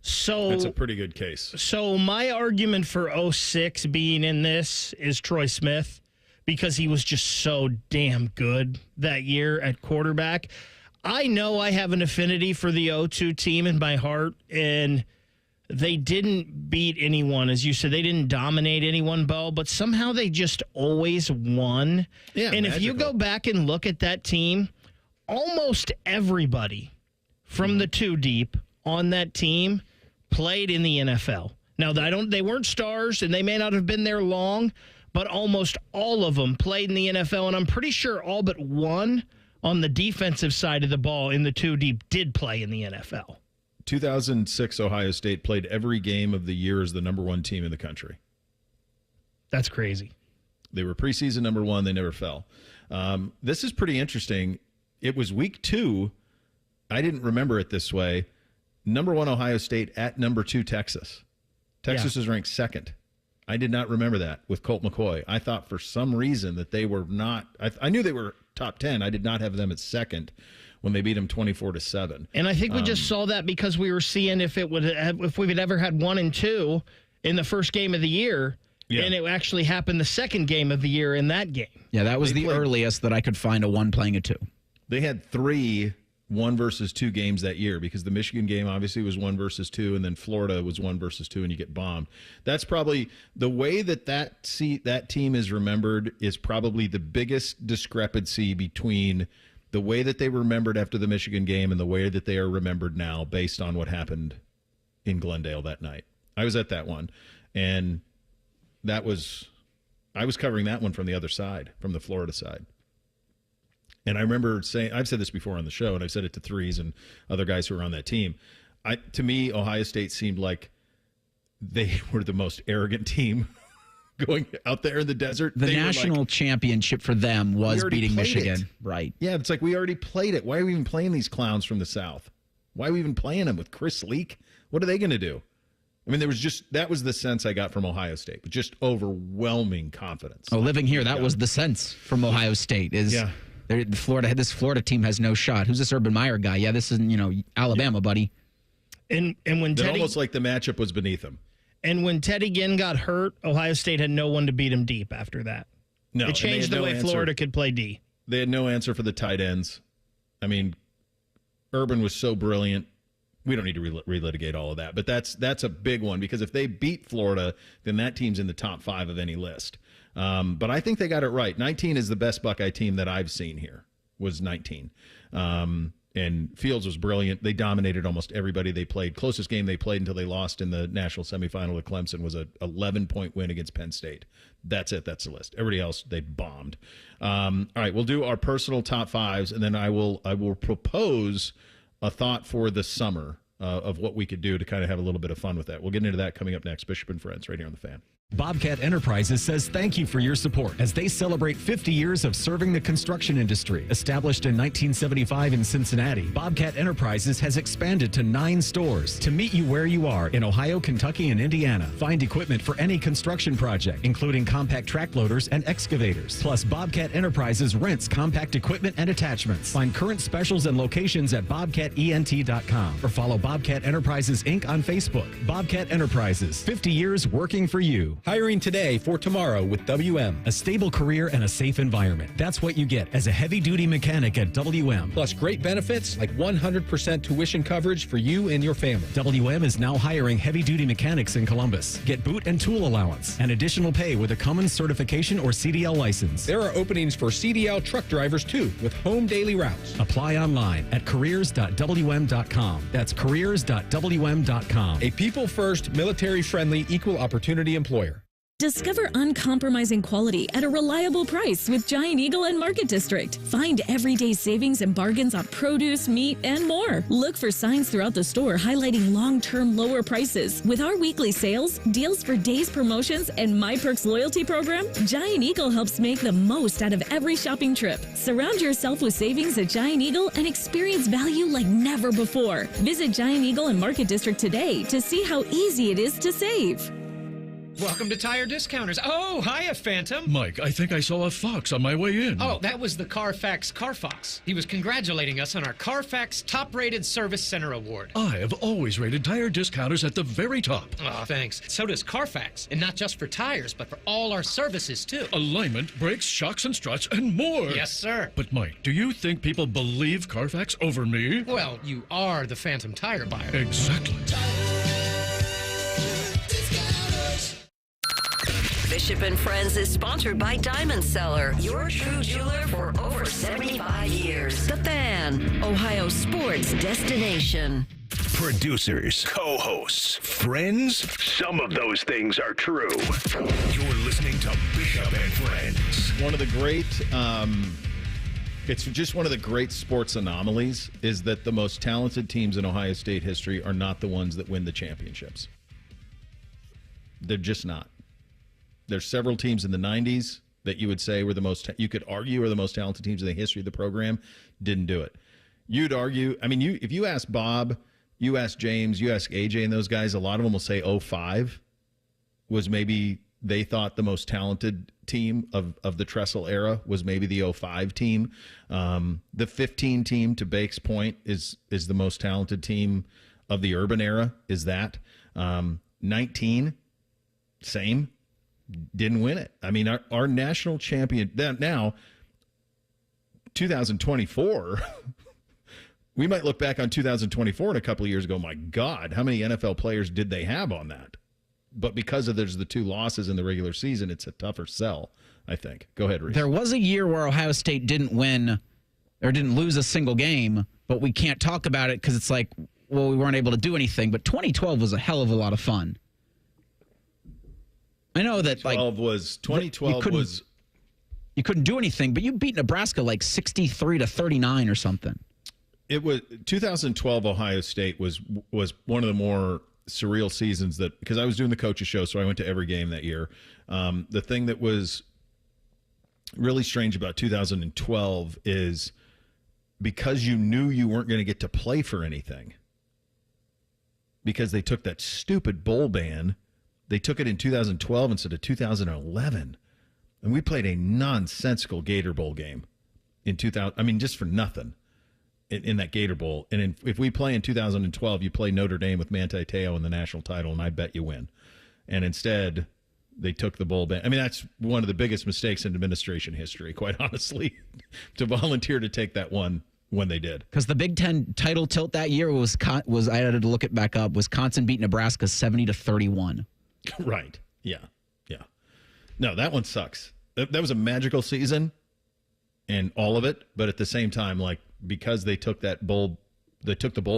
So that's a pretty good case. So my argument for 06 being in this is Troy Smith, because he was just so damn good that year at quarterback. I know I have an affinity for the 02 team in my heart, and they didn't beat anyone. As you said, they didn't dominate anyone, Bo, but somehow they just always won. Yeah, and magical. if you go back and look at that team, almost everybody from the 2 deep on that team played in the NFL. Now, they weren't stars, and they may not have been there long, but almost all of them played in the NFL, and I'm pretty sure all but one on the defensive side of the ball in the 2 deep did play in the NFL. 2006 Ohio State played every game of the year as the number 1 team in the country. That's crazy. They were preseason number 1. They never fell. This is pretty interesting. It was week 2. I didn't remember it this way. Number 1 Ohio State at number 2 Texas. Texas was ranked 2nd. I did not remember that with Colt McCoy. I thought for some reason that they were not. I knew they were top 10. I did not have them at 2nd when they beat them 24-7. And I think we just saw that because we were seeing if we had ever had 1 and 2 in the first game of the year, and it actually happened the second game of the year in that game. Yeah, that was the earliest that I could find a 1 playing a 2. They had 3 1-2 games that year because the Michigan game obviously was 1-2, and then Florida was 1-2, and you get bombed. That's probably the way that team is remembered is probably the biggest discrepancy between the way that they were remembered after the Michigan game and the way that they are remembered now based on what happened in Glendale that night. I was at that one, and I was covering that one from the other side, from the Florida side. And I remember saying, I've said this before on the show, and I've said it to Threes and other guys who were on that team. To me, Ohio State seemed like they were the most arrogant team going out there in the desert. The national championship for them was beating Michigan. Right. Yeah, it's like we already played it. Why are we even playing these clowns from the South? Why are we even playing them with Chris Leak? What are they going to do? I mean, that was the sense I got from Ohio State, but just overwhelming confidence. Oh, living here, that was the sense from Ohio State. This Florida team has no shot. Who's this Urban Meyer guy? Yeah, this isn't, Alabama, buddy. And when Teddy, almost like the matchup was beneath them. And when Teddy Ginn got hurt, Ohio State had no one to beat him deep after that. No, it changed the way Florida could play D. They had no answer for the tight ends. I mean, Urban was so brilliant. We don't need to relitigate all of that, but that's a big one because if they beat Florida, then that team's in the top 5 of any list. But I think they got it right. 19 is the best Buckeye team that I've seen here, was 19. And Fields was brilliant. They dominated almost everybody they played. Closest game they played until they lost in the national semifinal to Clemson was a 11-point win against Penn State. That's it. That's the list. Everybody else, they bombed. All right, we'll do our personal top 5s, and then I will propose a thought for the summer of what we could do to kind of have a little bit of fun with that. We'll get into that coming up next. Bishop and Friends right here on The Fan. Bobcat Enterprises says thank you for your support as they celebrate 50 years of serving the construction industry. Established in 1975 in Cincinnati, Bobcat Enterprises has expanded to 9 stores to meet you where you are in Ohio, Kentucky, and Indiana. Find equipment for any construction project, including compact track loaders and excavators. Plus, Bobcat Enterprises rents compact equipment and attachments. Find current specials and locations at bobcatent.com or follow Bobcat Enterprises Inc. on Facebook. Bobcat Enterprises, 50 years working for you. Hiring today for tomorrow with WM. A stable career and a safe environment. That's what you get as a heavy-duty mechanic at WM. Plus great benefits like 100% tuition coverage for you and your family. WM is now hiring heavy-duty mechanics in Columbus. Get boot and tool allowance and additional pay with a Cummins certification or CDL license. There are openings for CDL truck drivers too with home daily routes. Apply online at careers.wm.com. That's careers.wm.com. A people-first, military-friendly, equal opportunity employer. Discover uncompromising quality at a reliable price with Giant Eagle and Market District. Find everyday savings and bargains on produce, meat, and more. Look for signs throughout the store highlighting long-term lower prices. With our weekly sales, deals for days promotions, and My Perks loyalty program, Giant Eagle helps make the most out of every shopping trip. Surround yourself with savings at Giant Eagle and experience value like never before. Visit Giant Eagle and Market District today to see how easy it is to save. Welcome to Tire Discounters. Oh, hiya, Phantom. Mike, I think I saw a fox on my way in. Oh, that was the Carfax Carfox. He was congratulating us on our Carfax Top Rated Service Center Award. I have always rated Tire Discounters at the very top. Oh, thanks. So does Carfax. And not just for tires, but for all our services, too. Alignment, brakes, shocks, and struts, and more. Yes, sir. But, Mike, do you think people believe Carfax over me? Well, you are the Phantom tire buyer. Exactly. Bishop and Friends is sponsored by Diamond Seller, your true jeweler for over 75 years. The Fan, Ohio sports destination. Producers, co-hosts, friends, some of those things are true. You're listening to Bishop and Friends. One of the great, it's just one of the great sports anomalies is that the most talented teams in Ohio State history are not the ones that win the championships. They're just not. There's several teams in the 90s that you would say were the most, you could argue are the most talented teams in the history of the program, didn't do it. You'd argue, I mean, if you ask Bob, you ask James, you ask AJ and those guys, a lot of them will say 05 was maybe, they thought the most talented team of the Tressel era was maybe the 05 team. The 15 team, to Bake's point, is the most talented team of the Urban era, is that. 19, same. Didn't win it. I mean, our national champion now, 2024, we might look back on 2024 and a couple of years ago, my God, how many NFL players did they have on that? But because of there's the 2 losses in the regular season, it's a tougher sell, I think. Go ahead, Reese. There was a year where Ohio State didn't win or didn't lose a single game, but we can't talk about it because it's like, well, we weren't able to do anything. But 2012 was a hell of a lot of fun. I know that 2012 was you couldn't do anything, but you beat Nebraska like 63-39 or something. It was 2012 Ohio State was one of the more surreal seasons that, because I was doing the coaches show, so I went to every game that year. The thing that was really strange about 2012 is because you knew you weren't going to get to play for anything. because they took that stupid bowl ban. They took it in 2012 instead of 2011. And we played a nonsensical Gator Bowl game in 2000. I mean, just for nothing in that Gator Bowl. And if we play in 2012, you play Notre Dame with Manti Te'o in the national title, and I bet you win. And instead, they took the bowl ban. I mean, that's one of the biggest mistakes in administration history, quite honestly, to volunteer to take that one when they did. Because the Big Ten title tilt that year was I had to look it back up. Wisconsin beat Nebraska 70-31. Right. Yeah. No, that one sucks. That was a magical season and all of it, but at the same time, like, because they took the bowl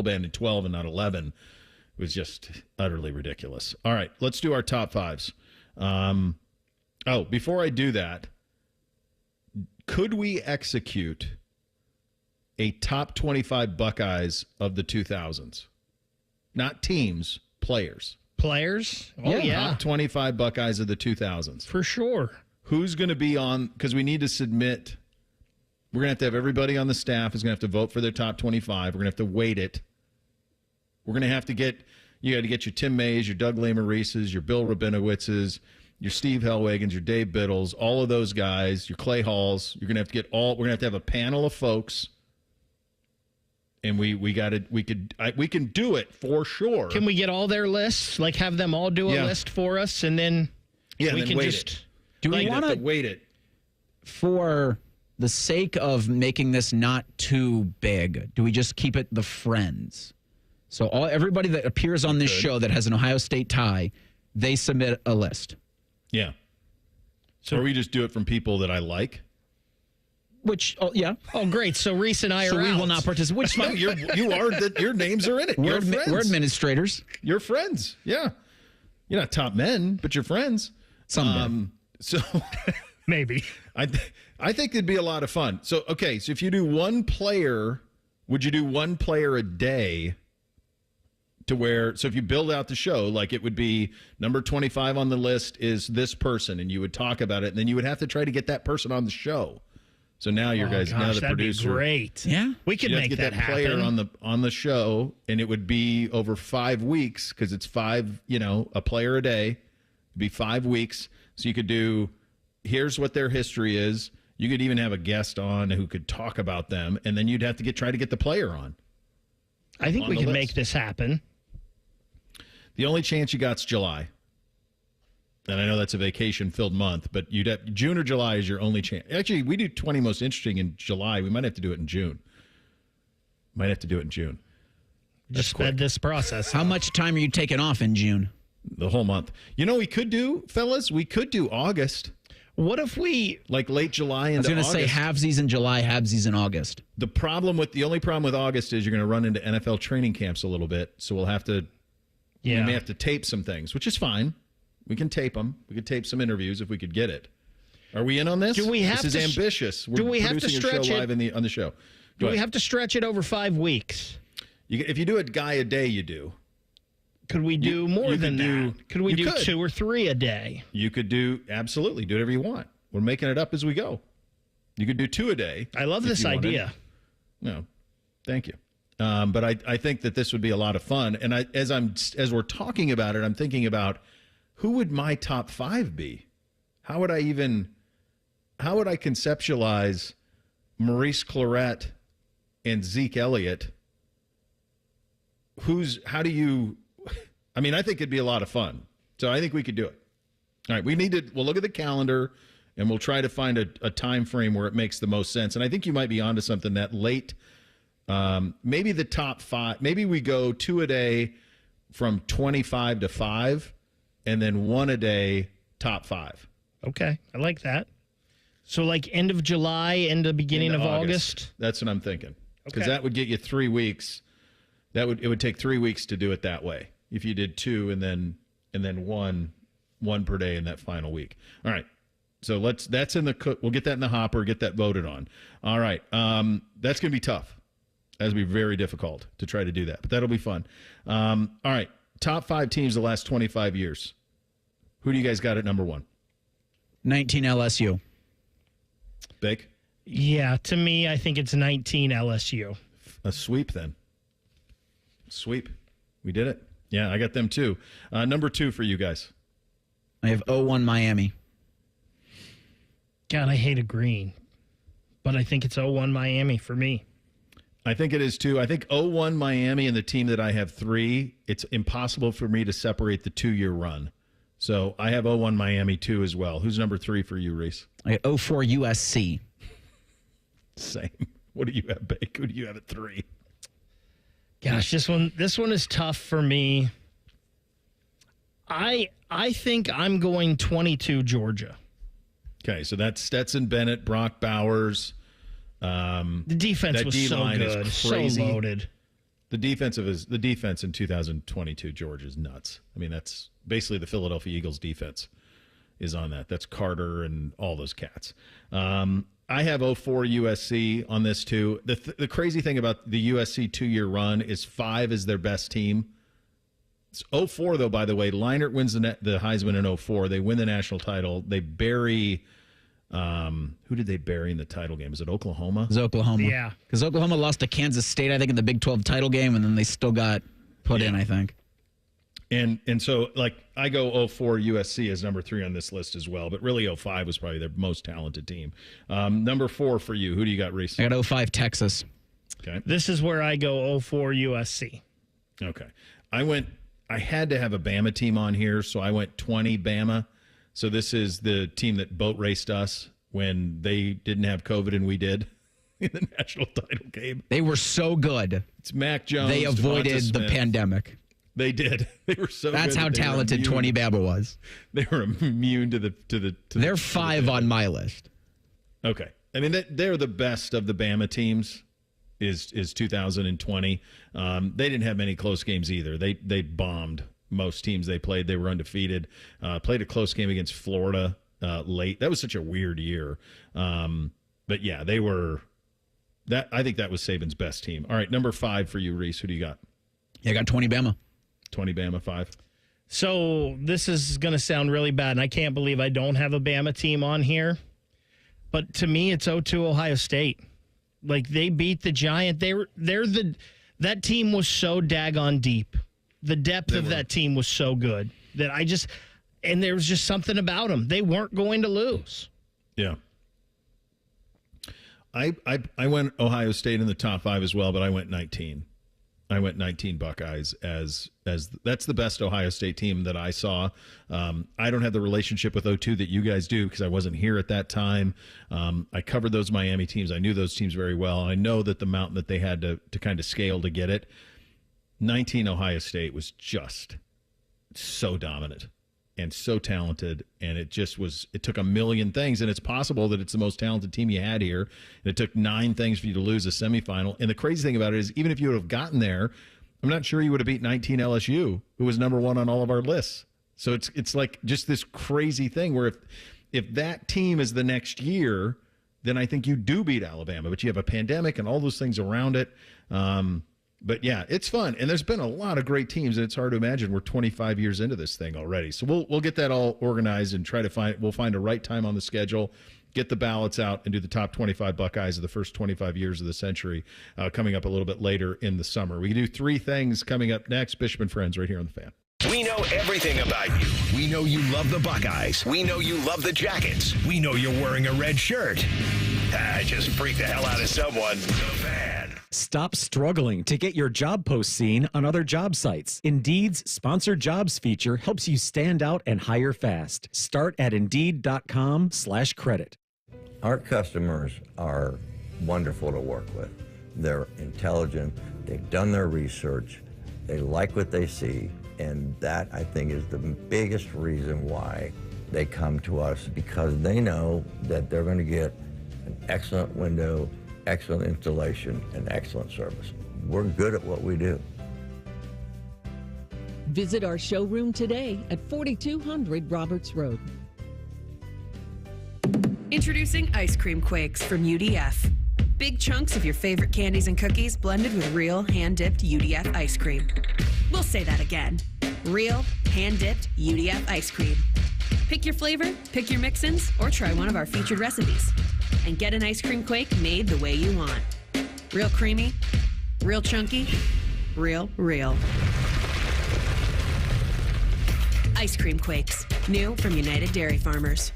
ban in 12 and not 11, it was just utterly ridiculous. All right, let's do our top fives. Before I do that, could we execute a top 25 Buckeyes of the 2000s? Not teams, players. Players? Oh, yeah. Top 25 Buckeyes of the 2000s. For sure. Who's going to be on? Because we need to submit. We're going to have everybody on the staff is going to have to vote for their top 25. We're going to have to weight it. We're going to have to you got to get your Tim Mays, your Doug Lesmerises, your Bill Rabinowitzes, your Steve Hellwagens, your Dave Biddles, all of those guys, your Clay Halls. You're going to have to we're going to have a panel of folks. And we can do it for sure. Can we get all their lists? Like, have them all do a list for us, and then we can wait just it. Do we want to wait it for the sake of making this not too big? Do we just keep it the Friends? So everybody that appears on this show that has an Ohio State tie, they submit a list. Yeah. So we just do it from people that I like. Which, yeah. Oh, great. So Reese and I are we out. will not participate. Which No, your names are in it. We're friends. We're administrators. You're friends. Yeah. You're not top men, but you're friends. Someday. So maybe. I think it'd be a lot of fun. So, okay. So if you do one player, would you do one player a day so if you build out the show, like it would be number 25 on the list is this person, and you would talk about it, and then you would have to try to get that person on the show. So now now the that'd producer. Be great. Yeah. We could make that happen. player on the show, and it would be over 5 weeks because it's a player a day. It'd be 5 weeks. So you could do, here's what their history is. You could even have a guest on who could talk about them, and then you'd have to try to get the player on. I think we can make this happen. The only chance you got's July. And I know that's a vacation-filled month, but June or July is your only chance. Actually, we do 20 most interesting in July. We might have to do it in June. Just sped this process. How much time are you taking off in June? The whole month. We could do, fellas, August. What if we... Like late July into August. I was going to say halvesies in July, halvesies in August. The only problem with August is you're going to run into NFL training camps a little bit, so we'll have to... We may have to tape some things, which is fine. We can tape them. We could tape some interviews if we could get it. Are we in on this? This is ambitious. Do we have to stretch it live on the show? Do we have to stretch it over 5 weeks? If you do a guy a day, you do. Could we do more than that? Could we do 2 or 3 a day? You could absolutely do whatever you want. We're making it up as we go. You could do 2 a day. I love this idea. No, thank you. But I think that this would be a lot of fun. And as we're talking about it, I'm thinking about who would my top 5 be? How would I conceptualize Maurice Clarett and Zeke Elliott? I think it'd be a lot of fun. So I think we could do it. All right, we'll look at the calendar and we'll try to find a time frame where it makes the most sense. And I think you might be onto something that late. Maybe the top 5. Maybe we go 2 a day from 25 to 5, and then 1 a day top 5. Okay, I like that. So like end of July, end of beginning of August. That's what I'm thinking. Because that would get you 3 weeks. It would take 3 weeks to do it that way. If you did 2 and then one per day in that final week. All right. So that's in the we'll get that in the hopper, get that voted on. All right. That's going to be tough. That's going to be very difficult to try to do that, but that'll be fun. All right. Top 5 teams the last 25 years. Who do you guys got at number 1? 19 LSU. Big? Yeah, to me, I think it's 19 LSU. A sweep then. Sweep. We did it. Yeah, I got them too. Number 2 for you guys. I have 0-1 Miami. God, I hate a green, but I think it's 0-1 Miami for me. I think it is too. I think 0-1 Miami and the team that I have 3, it's impossible for me to separate the 2-year run. So I have 0-1 Miami too as well. Who's number 3 for you, Reese? I got 0-4 USC. Same. What do you have, Bake? Who do you have at 3? Gosh, this one is tough for me. I think I'm going 22 Georgia. Okay, so that's Stetson Bennett, Brock Bowers. The defense was so good, so loaded. The defense in 2022, Georgia, is nuts. I mean, that's basically the Philadelphia Eagles defense is on that. That's Carter and all those cats. I have 0-4 USC on this too. The crazy thing about the USC 2-year run is 5 is their best team. It's 0-4 though, by the way. Leinart wins the Heisman in 0-4. They win the national title. They bury. Who did they bury in the title game? Is it Oklahoma? It was Oklahoma. Yeah. Because Oklahoma lost to Kansas State, I think, in the Big 12 title game, and then they still got put in, I think. And so, like, I go 0-4 USC as number 3 on this list as well, but really 0-5 was probably their most talented team. Number 4 for you. Who do you got, Reese? I got 0-5 Texas. Okay. This is where I go 0-4 USC. Okay. I had to have a Bama team on here, so I went 20 Bama. So this is the team that boat raced us when they didn't have COVID and we did in the national title game. They were so good. It's Mac Jones. They avoided the pandemic. They did. They were so That's good how talented 20 Bama was. They were immune to the They're 5 on my list. Okay. I mean, they're the best of the Bama teams is 2020. They didn't have many close games either. They bombed most teams they played. They were undefeated. Played a close game against Florida late. That was such a weird year. But yeah, they were that. I think that was Saban's best team. All right, number 5 for you, Reese. Who do you got? Yeah, I got 20 Bama. 20 Bama, 5. So this is going to sound really bad, and I can't believe I don't have a Bama team on here. But to me, it's 0-2 Ohio State. Like, they beat the Giant. That team was so daggone deep. The depth of that team was so good that and there was just something about them. They weren't going to lose. Yeah. I went Ohio State in the top 5 as well, but I went 19. I went 19 Buckeyes as that's the best Ohio State team that I saw. I don't have the relationship with 0-2 that you guys do because I wasn't here at that time. I covered those Miami teams. I knew those teams very well. I know that the mountain that they had to kind of scale to get it. 19 Ohio State was just so dominant and so talented, and it took a million things, and it's possible that it's the most talented team you had here, and it took 9 things for you to lose a semifinal. And the crazy thing about it is, even if you would have gotten there, I'm not sure you would have beat 19 LSU, who was number 1 on all of our lists. So it's like just this crazy thing where if that team is the next year, then I think you do beat Alabama, but you have a pandemic and all those things around it. But yeah, it's fun, and there's been a lot of great teams, and it's hard to imagine we're 25 years into this thing already. So we'll get that all organized and we'll find a right time on the schedule, get the ballots out, and do the top 25 Buckeyes of the first 25 years of the century coming up a little bit later in the summer. We can do 3 things coming up next. Bisop Friends right here on The Fan. We know everything about you. We know you love the Buckeyes. We know you love the Jackets. We know you're wearing a red shirt. I just freaked the hell out of someone. The Fan. Stop struggling to get your job post seen on other job sites. Indeed's Sponsored Jobs feature helps you stand out and hire fast. Start at Indeed.com/credit. Our customers are wonderful to work with. They're intelligent. They've done their research. They like what they see. And that, I think, is the biggest reason why they come to us, because they know that they're going to get an excellent window, excellent installation, and excellent service. We're good at what we do. Visit our showroom today at 4200 Roberts Road. Introducing Ice Cream Quakes from UDF. Big chunks of your favorite candies and cookies blended with real hand-dipped UDF ice cream. We'll say that again. Real hand-dipped UDF ice cream. Pick your flavor, pick your mix-ins, or try one of our featured recipes. And get an ice cream quake made the way you want. Real creamy, real chunky, real. Ice Cream Quakes, new from United Dairy Farmers.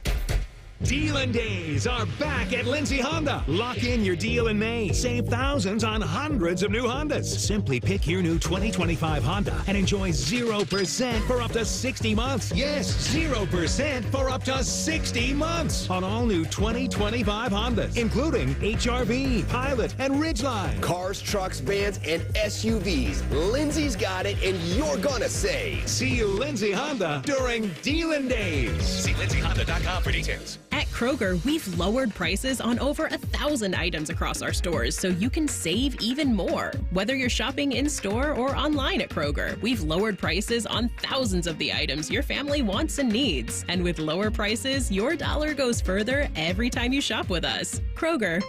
Deal-in days are back at Lindsay Honda. Lock in your deal in May. Save thousands on hundreds of new Hondas. Simply pick your new 2025 Honda and enjoy 0% for up to 60 months. Yes, 0% for up to 60 months on all new 2025 Hondas, including HR-V, Pilot, and Ridgeline. Cars, trucks, vans, and SUVs. Lindsay's got it, and you're gonna save. See you, Lindsay Honda, during Deal-in days. See lindsayhonda.com for details. At Kroger, we've lowered prices on over 1,000 items across our stores so you can save even more. Whether you're shopping in-store or online at Kroger, we've lowered prices on thousands of the items your family wants and needs. And with lower prices, your dollar goes further every time you shop with us. Kroger,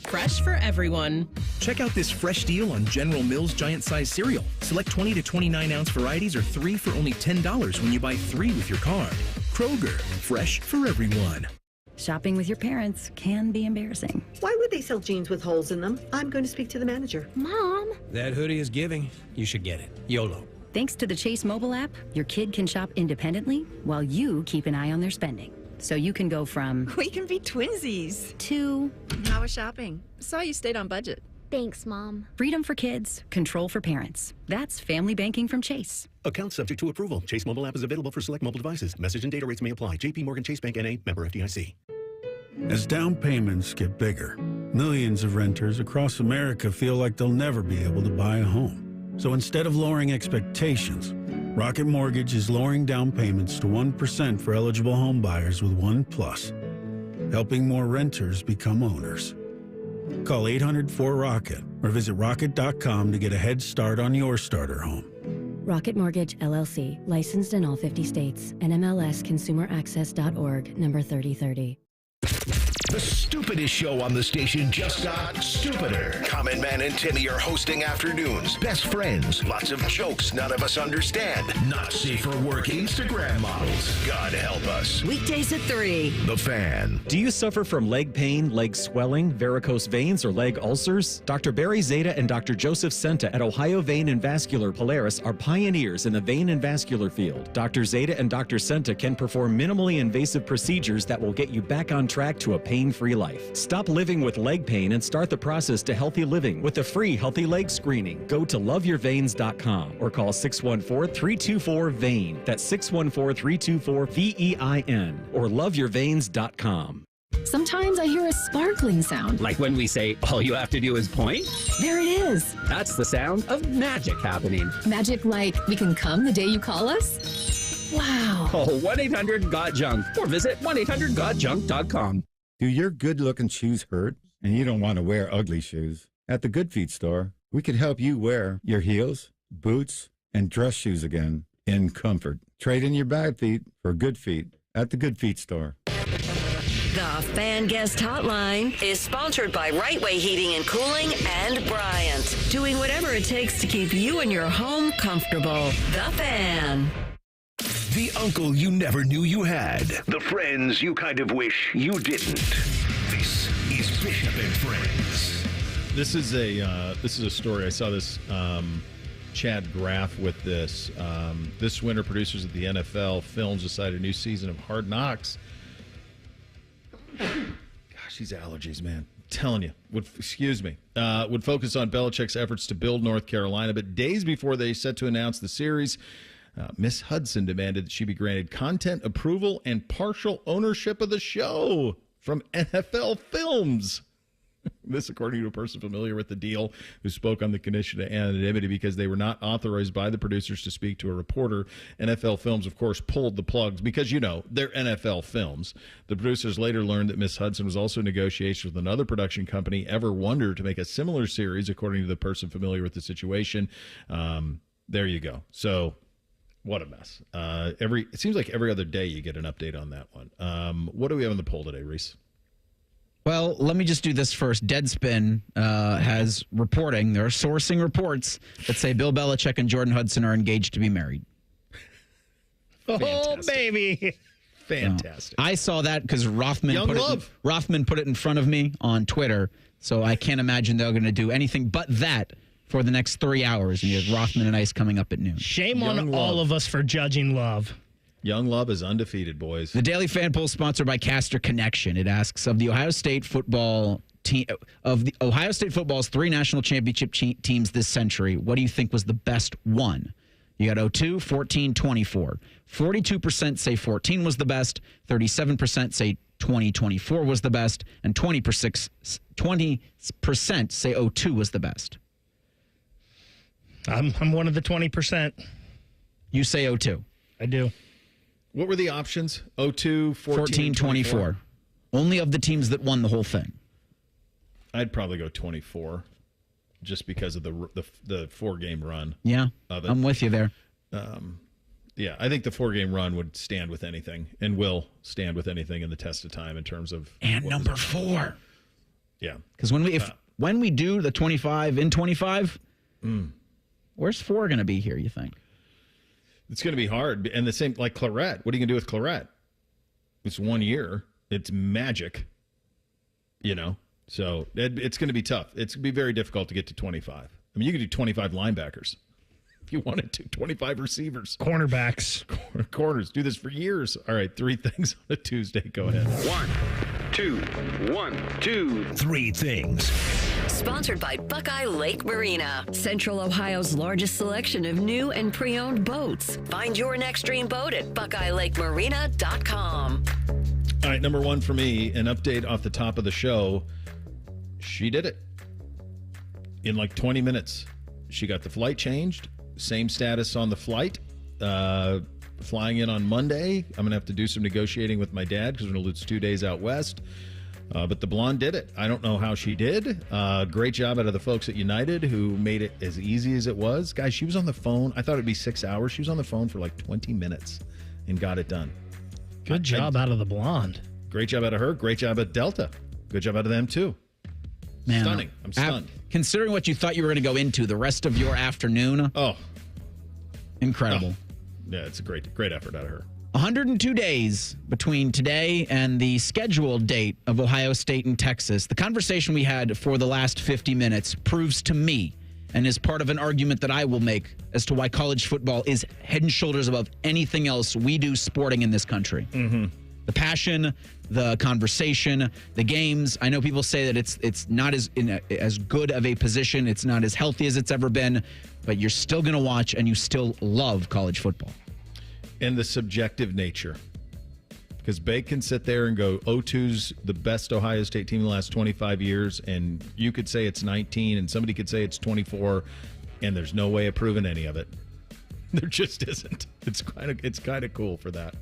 fresh for everyone. Check out this fresh deal on General Mills Giant Size cereal. Select 20 to 29 ounce varieties or 3 for only $10 when you buy 3 with your card. Kroger, fresh for everyone. Shopping with your parents can be embarrassing. Why would they sell jeans with holes in them? I'm going to speak to the manager. Mom! That hoodie is giving. You should get it. YOLO. Thanks to the Chase mobile app, your kid can shop independently while you keep an eye on their spending. So you can go from... We can be twinsies. ...to... How was shopping? Saw you stayed on budget. Thanks, Mom. Freedom for kids, control for parents. That's family banking from Chase. Account subject to approval. Chase mobile app is available for select mobile devices. Message and data rates may apply. JP Morgan Chase Bank N.A. Member FDIC. As down payments get bigger, millions of renters across America feel like they'll never be able to buy a home. So instead of lowering expectations, Rocket Mortgage is lowering down payments to 1% for eligible home buyers with One Plus, helping more renters become owners. Call 800-4ROCKET or visit rocket.com to get a head start on your starter home. Rocket Mortgage, LLC, licensed in all 50 states, NMLSconsumeraccess.org, number 3030. The stupidest show on the station just got stupider. Common Man and Timmy are hosting afternoons. Best friends. Lots of jokes none of us understand. Not safe for work Instagram models. God help us. Weekdays at 3. The Fan. Do you suffer from leg pain, leg swelling, varicose veins, or leg ulcers? Dr. Barry Zeta and Dr. Joseph Senta at Ohio Vein and Vascular Polaris are pioneers in the vein and vascular field. Dr. Zeta and Dr. Senta can perform minimally invasive procedures that will get you back on track to a pain-free life. Stop living with leg pain and start the process to healthy living with a free healthy leg screening. Go to loveyourveins.com or call 614-324-VEIN. That's 614-324-VEIN or loveyourveins.com. Sometimes I hear a sparkling sound. Like when we say, all you have to do is point? There it is. That's the sound of magic happening. Magic like we can come the day you call us? Wow. Call 1-800-GOT-JUNK or visit 1-800-GOT-JUNK.com. Do your good-looking shoes hurt and you don't want to wear ugly shoes? At the Good Feet store, we can help you wear your heels, boots, and dress shoes again in comfort. Trade in your bad feet for good feet at the Good Feet store. The Fan Guest Hotline is sponsored by Right Way Heating and Cooling and Bryant, doing whatever it takes to keep you and your home comfortable. The Fan. The uncle you never knew you had. The friends you kind of wish you didn't. This is Bishop and Friends. This is a story. I saw this Chad Graff with this. This winter, producers at the NFL Films decided a new season of Hard Knocks. Gosh, these allergies, man. I'm telling you. Would focus on Belichick's efforts to build North Carolina, but days before they set to announce the series, Miss Hudson demanded that she be granted content approval and partial ownership of the show from NFL Films. This, according to a person familiar with the deal who spoke on the condition of anonymity because they were not authorized by the producers to speak to a reporter. NFL Films, of course, pulled the plugs because, you know, they're NFL Films. The producers later learned that Miss Hudson was also in negotiations with another production company, Ever Wonder, to make a similar series, according to the person familiar with the situation. There you go. So... what a mess. It seems like every other day you get an update on that one. What do we have on the poll today, Reese? Well, let me just do this first. Deadspin has reporting. They're sourcing reports that say Bill Belichick and Jordan Hudson are engaged to be married. Oh, baby. Fantastic. I saw that because Rothman put it in front of me on Twitter, so I can't imagine they're going to do anything but that for the next 3 hours, and you have Rothman and Ice coming up at noon. Shame on all of us for judging love. Young Love is undefeated, boys. The Daily Fan Poll sponsored by Caster Connection. It asks, of the Ohio State football's 3 national championship teams this century, what do you think was the best one? You got 02, 14, 24. 42% say 14 was the best. 37% say 2024 was the best. And 20% say 02 was the best. I'm one of the 20%. You say 02. I do. What were the options? 02, 14, 24. Only of the teams that won the whole thing. I'd probably go 24 just because of the 4-game run. Yeah, of it. I'm with you there. Yeah, I think the 4-game run would stand with anything and will stand with anything in the test of time in terms of... And number 4. Yeah. Because when we do the 25 in 25, where's 4 going to be here, you think? It's going to be hard. And the same, like Claret. What are you going to do with Claret? It's 1 year. It's magic. So it's going to be tough. It's going to be very difficult to get to 25. I mean, you could do 25 linebackers if you wanted to. 25 receivers. Cornerbacks. Corners. Do this for years. All right, 3 things on a Tuesday. Go ahead. 1, 2, 3 things. Sponsored by Buckeye Lake Marina, Central Ohio's largest selection of new and pre-owned boats. Find your next dream boat at BuckeyeLakeMarina.com. All right, number 1 for me, an update off the top of the show. She did it in like 20 minutes. She got the flight changed. Same status on the flight. Flying in on Monday. I'm going to have to do some negotiating with my dad because we're going to lose 2 days out west. But the blonde did it. I don't know how she did. Great job out of the folks at United who made it as easy as it was. Guys, she was on the phone. I thought it'd be 6 hours. She was on the phone for like 20 minutes and got it done. Good job out of the blonde. Great job out of her. Great job at Delta. Good job out of them, too. Man, stunning. I'm stunned. Considering what you thought you were going to go into the rest of your afternoon. Oh. Incredible. Yeah, it's a great effort out of her. 102 days between today and the scheduled date of Ohio State and Texas. The conversation we had for the last 50 minutes proves to me and is part of an argument that I will make as to why college football is head and shoulders above anything else we do sporting in this country. Mm-hmm. The passion, the conversation, the games. I know people say that it's not as good of a position. It's not as healthy as it's ever been, but you're still going to watch and you still love college football. And the subjective nature. Because Bake can sit there and go, 02's the best Ohio State team in the last 25 years, and you could say it's 19, and somebody could say it's 24, and there's no way of proving any of it. There just isn't. It's kind of cool for that.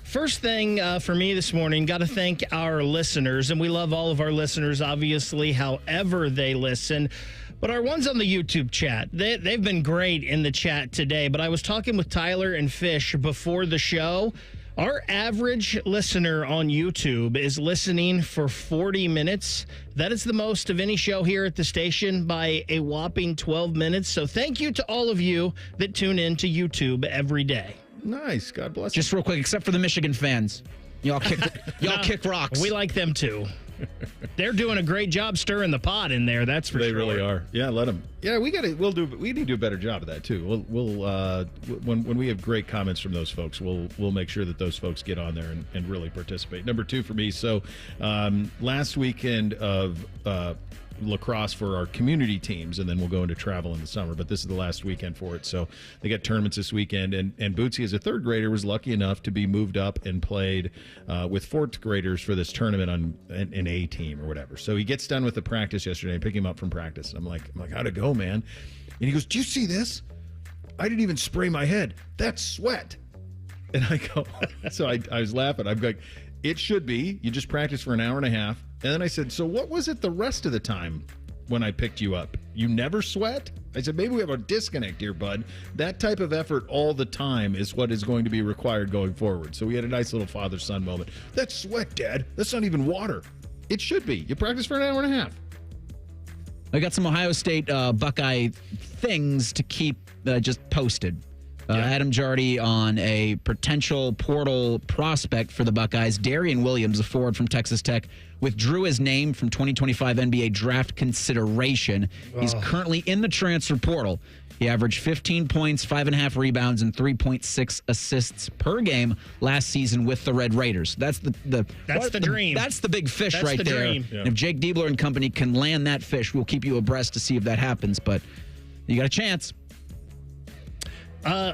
First thing for me this morning, got to thank our listeners, and we love all of our listeners, obviously, however they listen. But our ones on the YouTube chat, they've been great in the chat today. But I was talking with Tyler and Fish before the show. Our average listener on YouTube is listening for 40 minutes. That is the most of any show here at the station by a whopping 12 minutes. So thank you to all of you that tune in to YouTube every day. Nice. God bless you. Just real quick, except for the Michigan fans. Y'all kick rocks. We like them too. They're doing a great job stirring the pot in there. That's for sure. They really are. Yeah, let them. Yeah, we need to do a better job of that too. We'll when we have great comments from those folks, we'll make sure that those folks get on there and really participate. Number 2 for me. So last weekend of lacrosse for our community teams, and then we'll go into travel in the summer, but this is the last weekend for it. So they got tournaments this weekend, and Bootsy, as a 3rd grader, was lucky enough to be moved up and played with 4th graders for this tournament on an A team or whatever. So he gets done with the practice yesterday. I pick him up from practice. I'm like, how'd it go, man? And he goes, do you see this? I didn't even spray my head. That's sweat. And I go, so I was laughing. I'm like, it should be. You just practice for an hour and a half. And then I said, so what was it the rest of the time when I picked you up? You never sweat? I said, maybe we have a disconnect here, bud. That type of effort all the time is what is going to be required going forward. So we had a nice little father-son moment. That's sweat, Dad. That's not even water. It should be. You practice for an hour and a half. I got some Ohio State Buckeye things to keep just posted. Adam Jardy on a potential portal prospect for the Buckeyes. Darian Williams, a forward from Texas Tech, withdrew his name from 2025 NBA draft consideration. He's currently in the transfer portal. He averaged 15 points, 5.5 rebounds, and 3.6 assists per game last season with the Red Raiders. That's the dream. That's the big fish That's right the there. dream. And if Jake Diebler and company can land that fish, we'll keep you abreast to see if that happens. But you got a chance.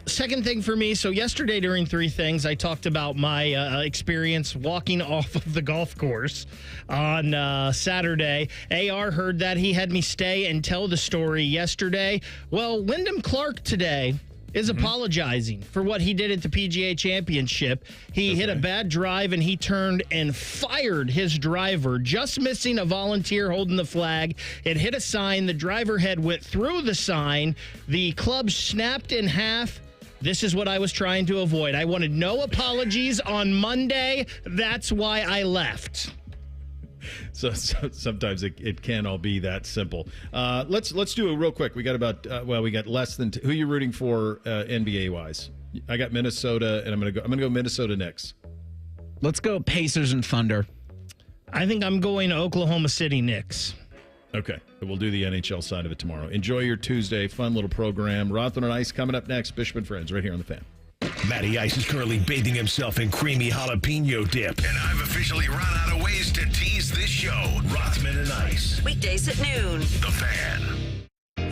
Second thing for me, so yesterday during Three Things, I talked about my experience walking off of the golf course on Saturday. AR heard that. He had me stay and tell the story yesterday. Well, Wyndham Clark today is apologizing for what he did at the PGA Championship. He hit a bad drive, and he turned and fired his driver, just missing a volunteer holding the flag. It hit a sign. The driver head went through the sign. The club snapped in half. This is what I was trying to avoid. I wanted no apologies on Monday. That's why I left. So sometimes it can all be that simple. Let's do it real quick. We got we got less than who are you rooting for NBA wise? I got Minnesota, and I'm gonna go Minnesota Knicks. Let's go Pacers and Thunder. I think I'm going to Oklahoma City Knicks. Okay, we'll do the NHL side of it tomorrow. Enjoy your Tuesday, fun little program. Rothman and Ice coming up next. Bisop and Friends right here on the Fan. Matty Ice is currently bathing himself in creamy jalapeno dip. And I've officially run out of ways to tease this show. Rothman and Ice. Weekdays at noon. The Fan.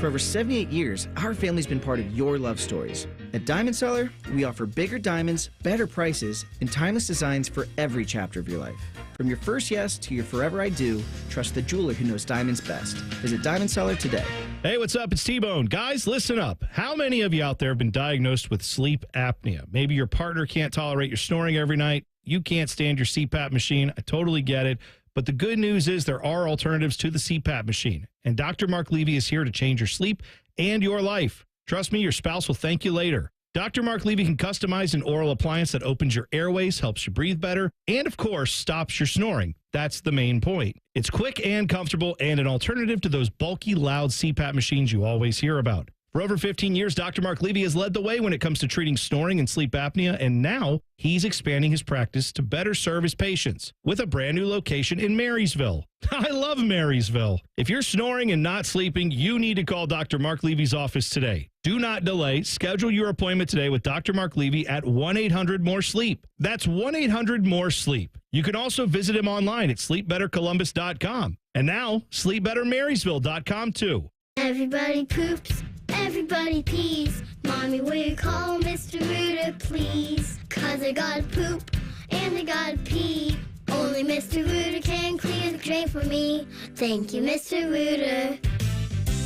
For over 78 years, our family's been part of your love stories. At Diamond Seller, we offer bigger diamonds, better prices, and timeless designs for every chapter of your life. From your first yes to your forever I do, trust the jeweler who knows diamonds best. Visit Diamond Seller today. Hey, what's up? It's T-Bone. Guys, listen up. How many of you out there have been diagnosed with sleep apnea? Maybe your partner can't tolerate your snoring every night. You can't stand your CPAP machine. I totally get it. But the good news is there are alternatives to the CPAP machine. And Dr. Mark Levy is here to change your sleep and your life. Trust me, your spouse will thank you later. Dr. Mark Levy can customize an oral appliance that opens your airways, helps you breathe better, and, of course, stops your snoring. That's the main point. It's quick and comfortable and an alternative to those bulky, loud CPAP machines you always hear about. For over 15 years, Dr. Mark Levy has led the way when it comes to treating snoring and sleep apnea, and now he's expanding his practice to better serve his patients with a brand new location in Marysville. I love Marysville. If you're snoring and not sleeping, you need to call Dr. Mark Levy's office today. Do not delay. Schedule your appointment today with Dr. Mark Levy at 1-800-MORE-SLEEP. That's 1-800-MORE-SLEEP. You can also visit him online at sleepbettercolumbus.com. And now, sleepbettermarysville.com too. Everybody poops, everybody pees. Mommy, will you call Mr. Rooter, please? 'Cause I gotta poop and I gotta pee. Only Mr. Rooter can clear the drain for me. Thank you, Mr. Rooter.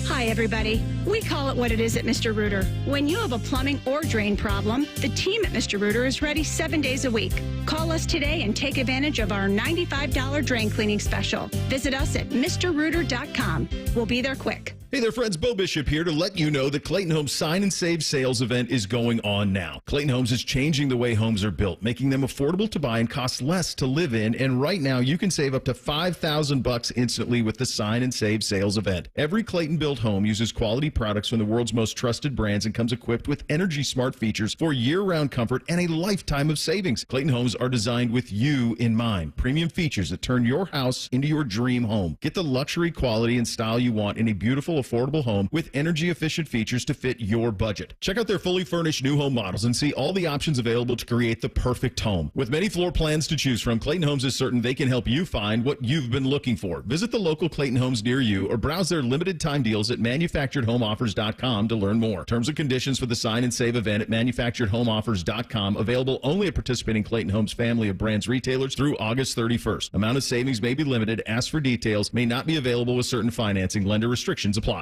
Hi, everybody. We call it what it is at Mr. Rooter. When you have a plumbing or drain problem, the team at Mr. Rooter is ready 7 days a week. Call us today and take advantage of our $95 drain cleaning special. Visit us at MrRooter.com. We'll be there quick. Hey there, friends. Bo Bishop here to let you know that Clayton Homes Sign and Save sales event is going on now. Clayton Homes is changing the way homes are built, making them affordable to buy and cost less to live in. And right now, you can save up to $5,000 instantly with the Sign and Save sales event. Every Clayton-built home uses quality products from the world's most trusted brands and comes equipped with Energy Smart features for year-round comfort and a lifetime of savings. Clayton Homes are designed with you in mind. Premium features that turn your house into your dream home. Get the luxury, quality, and style you want in a beautiful, affordable home with energy-efficient features to fit your budget. Check out their fully furnished new home models and see all the options available to create the perfect home. With many floor plans to choose from, Clayton Homes is certain they can help you find what you've been looking for. Visit the local Clayton Homes near you or browse their limited-time deals at manufacturedhomeoffers.com to learn more. Terms and conditions for the Sign and Save event at manufacturedhomeoffers.com. Available only at participating Clayton Homes family of brands retailers through August 31st. Amount of savings may be limited. Ask for details. May not be available with certain financing. Lender restrictions apply.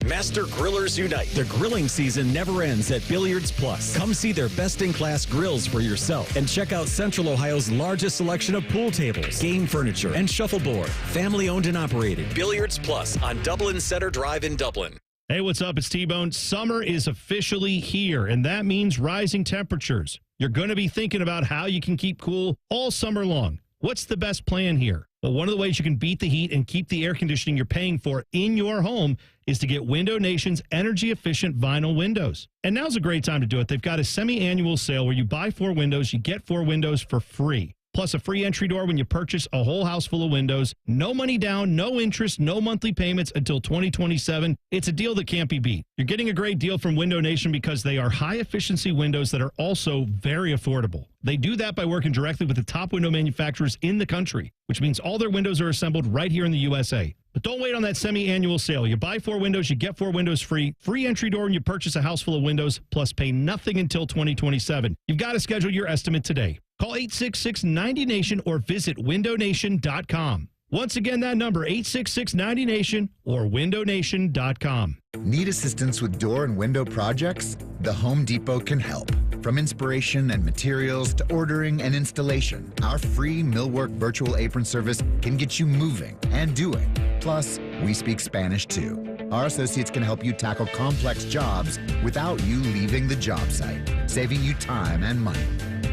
Master Grillers Unite. The grilling season never ends at Billiards Plus. Come see their best-in-class grills for yourself and check out Central Ohio's largest selection of pool tables, game furniture, and shuffleboard. Family-owned and operated. Billiards Plus on Dublin Center Drive in Dublin. Hey, what's up? It's T-Bone. Summer is officially here, and that means rising temperatures. You're going to be thinking about how you can keep cool all summer long. What's the best plan here? Well, one of the ways you can beat the heat and keep the air conditioning you're paying for in your home is to get Window Nation's energy-efficient vinyl windows. And now's a great time to do it. They've got a semi-annual sale where you buy 4 windows, you get 4 windows for free. plus a free entry door when you purchase a whole house full of windows. No money down, no interest, no monthly payments until 2027. It's a deal that can't be beat. You're getting a great deal from Window Nation because they are high-efficiency windows that are also very affordable. They do that by working directly with the top window manufacturers in the country, which means all their windows are assembled right here in the USA. But don't wait on that semi-annual sale. You buy 4 windows, you get 4 windows free. Free entry door when you purchase a house full of windows, plus pay nothing until 2027. You've got to schedule your estimate today. Call 866-90NATION or visit windownation.com. Once again, that number, 866-90NATION or windownation.com. Need assistance with door and window projects? The Home Depot can help. From inspiration and materials to ordering and installation, our free Millwork virtual apron service can get you moving and doing. Plus, we speak Spanish too. Our associates can help you tackle complex jobs without you leaving the job site, saving you time and money.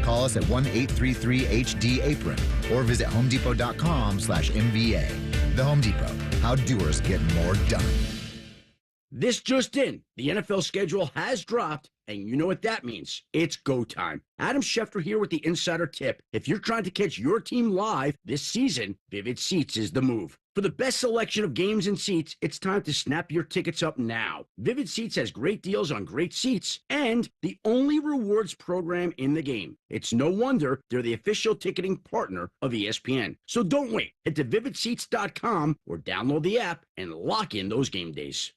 Call us at 1-833-HD-APRON or visit homedepot.com/MVA. The Home Depot, how doers get more done. This just in, the NFL schedule has dropped, and you know what that means. It's go time. Adam Schefter here with the Insider Tip. If you're trying to catch your team live this season, Vivid Seats is the move. For the best selection of games and seats, it's time to snap your tickets up now. Vivid Seats has great deals on great seats and the only rewards program in the game. It's no wonder they're the official ticketing partner of ESPN. So don't wait. Head to vividseats.com or download the app and lock in those game days.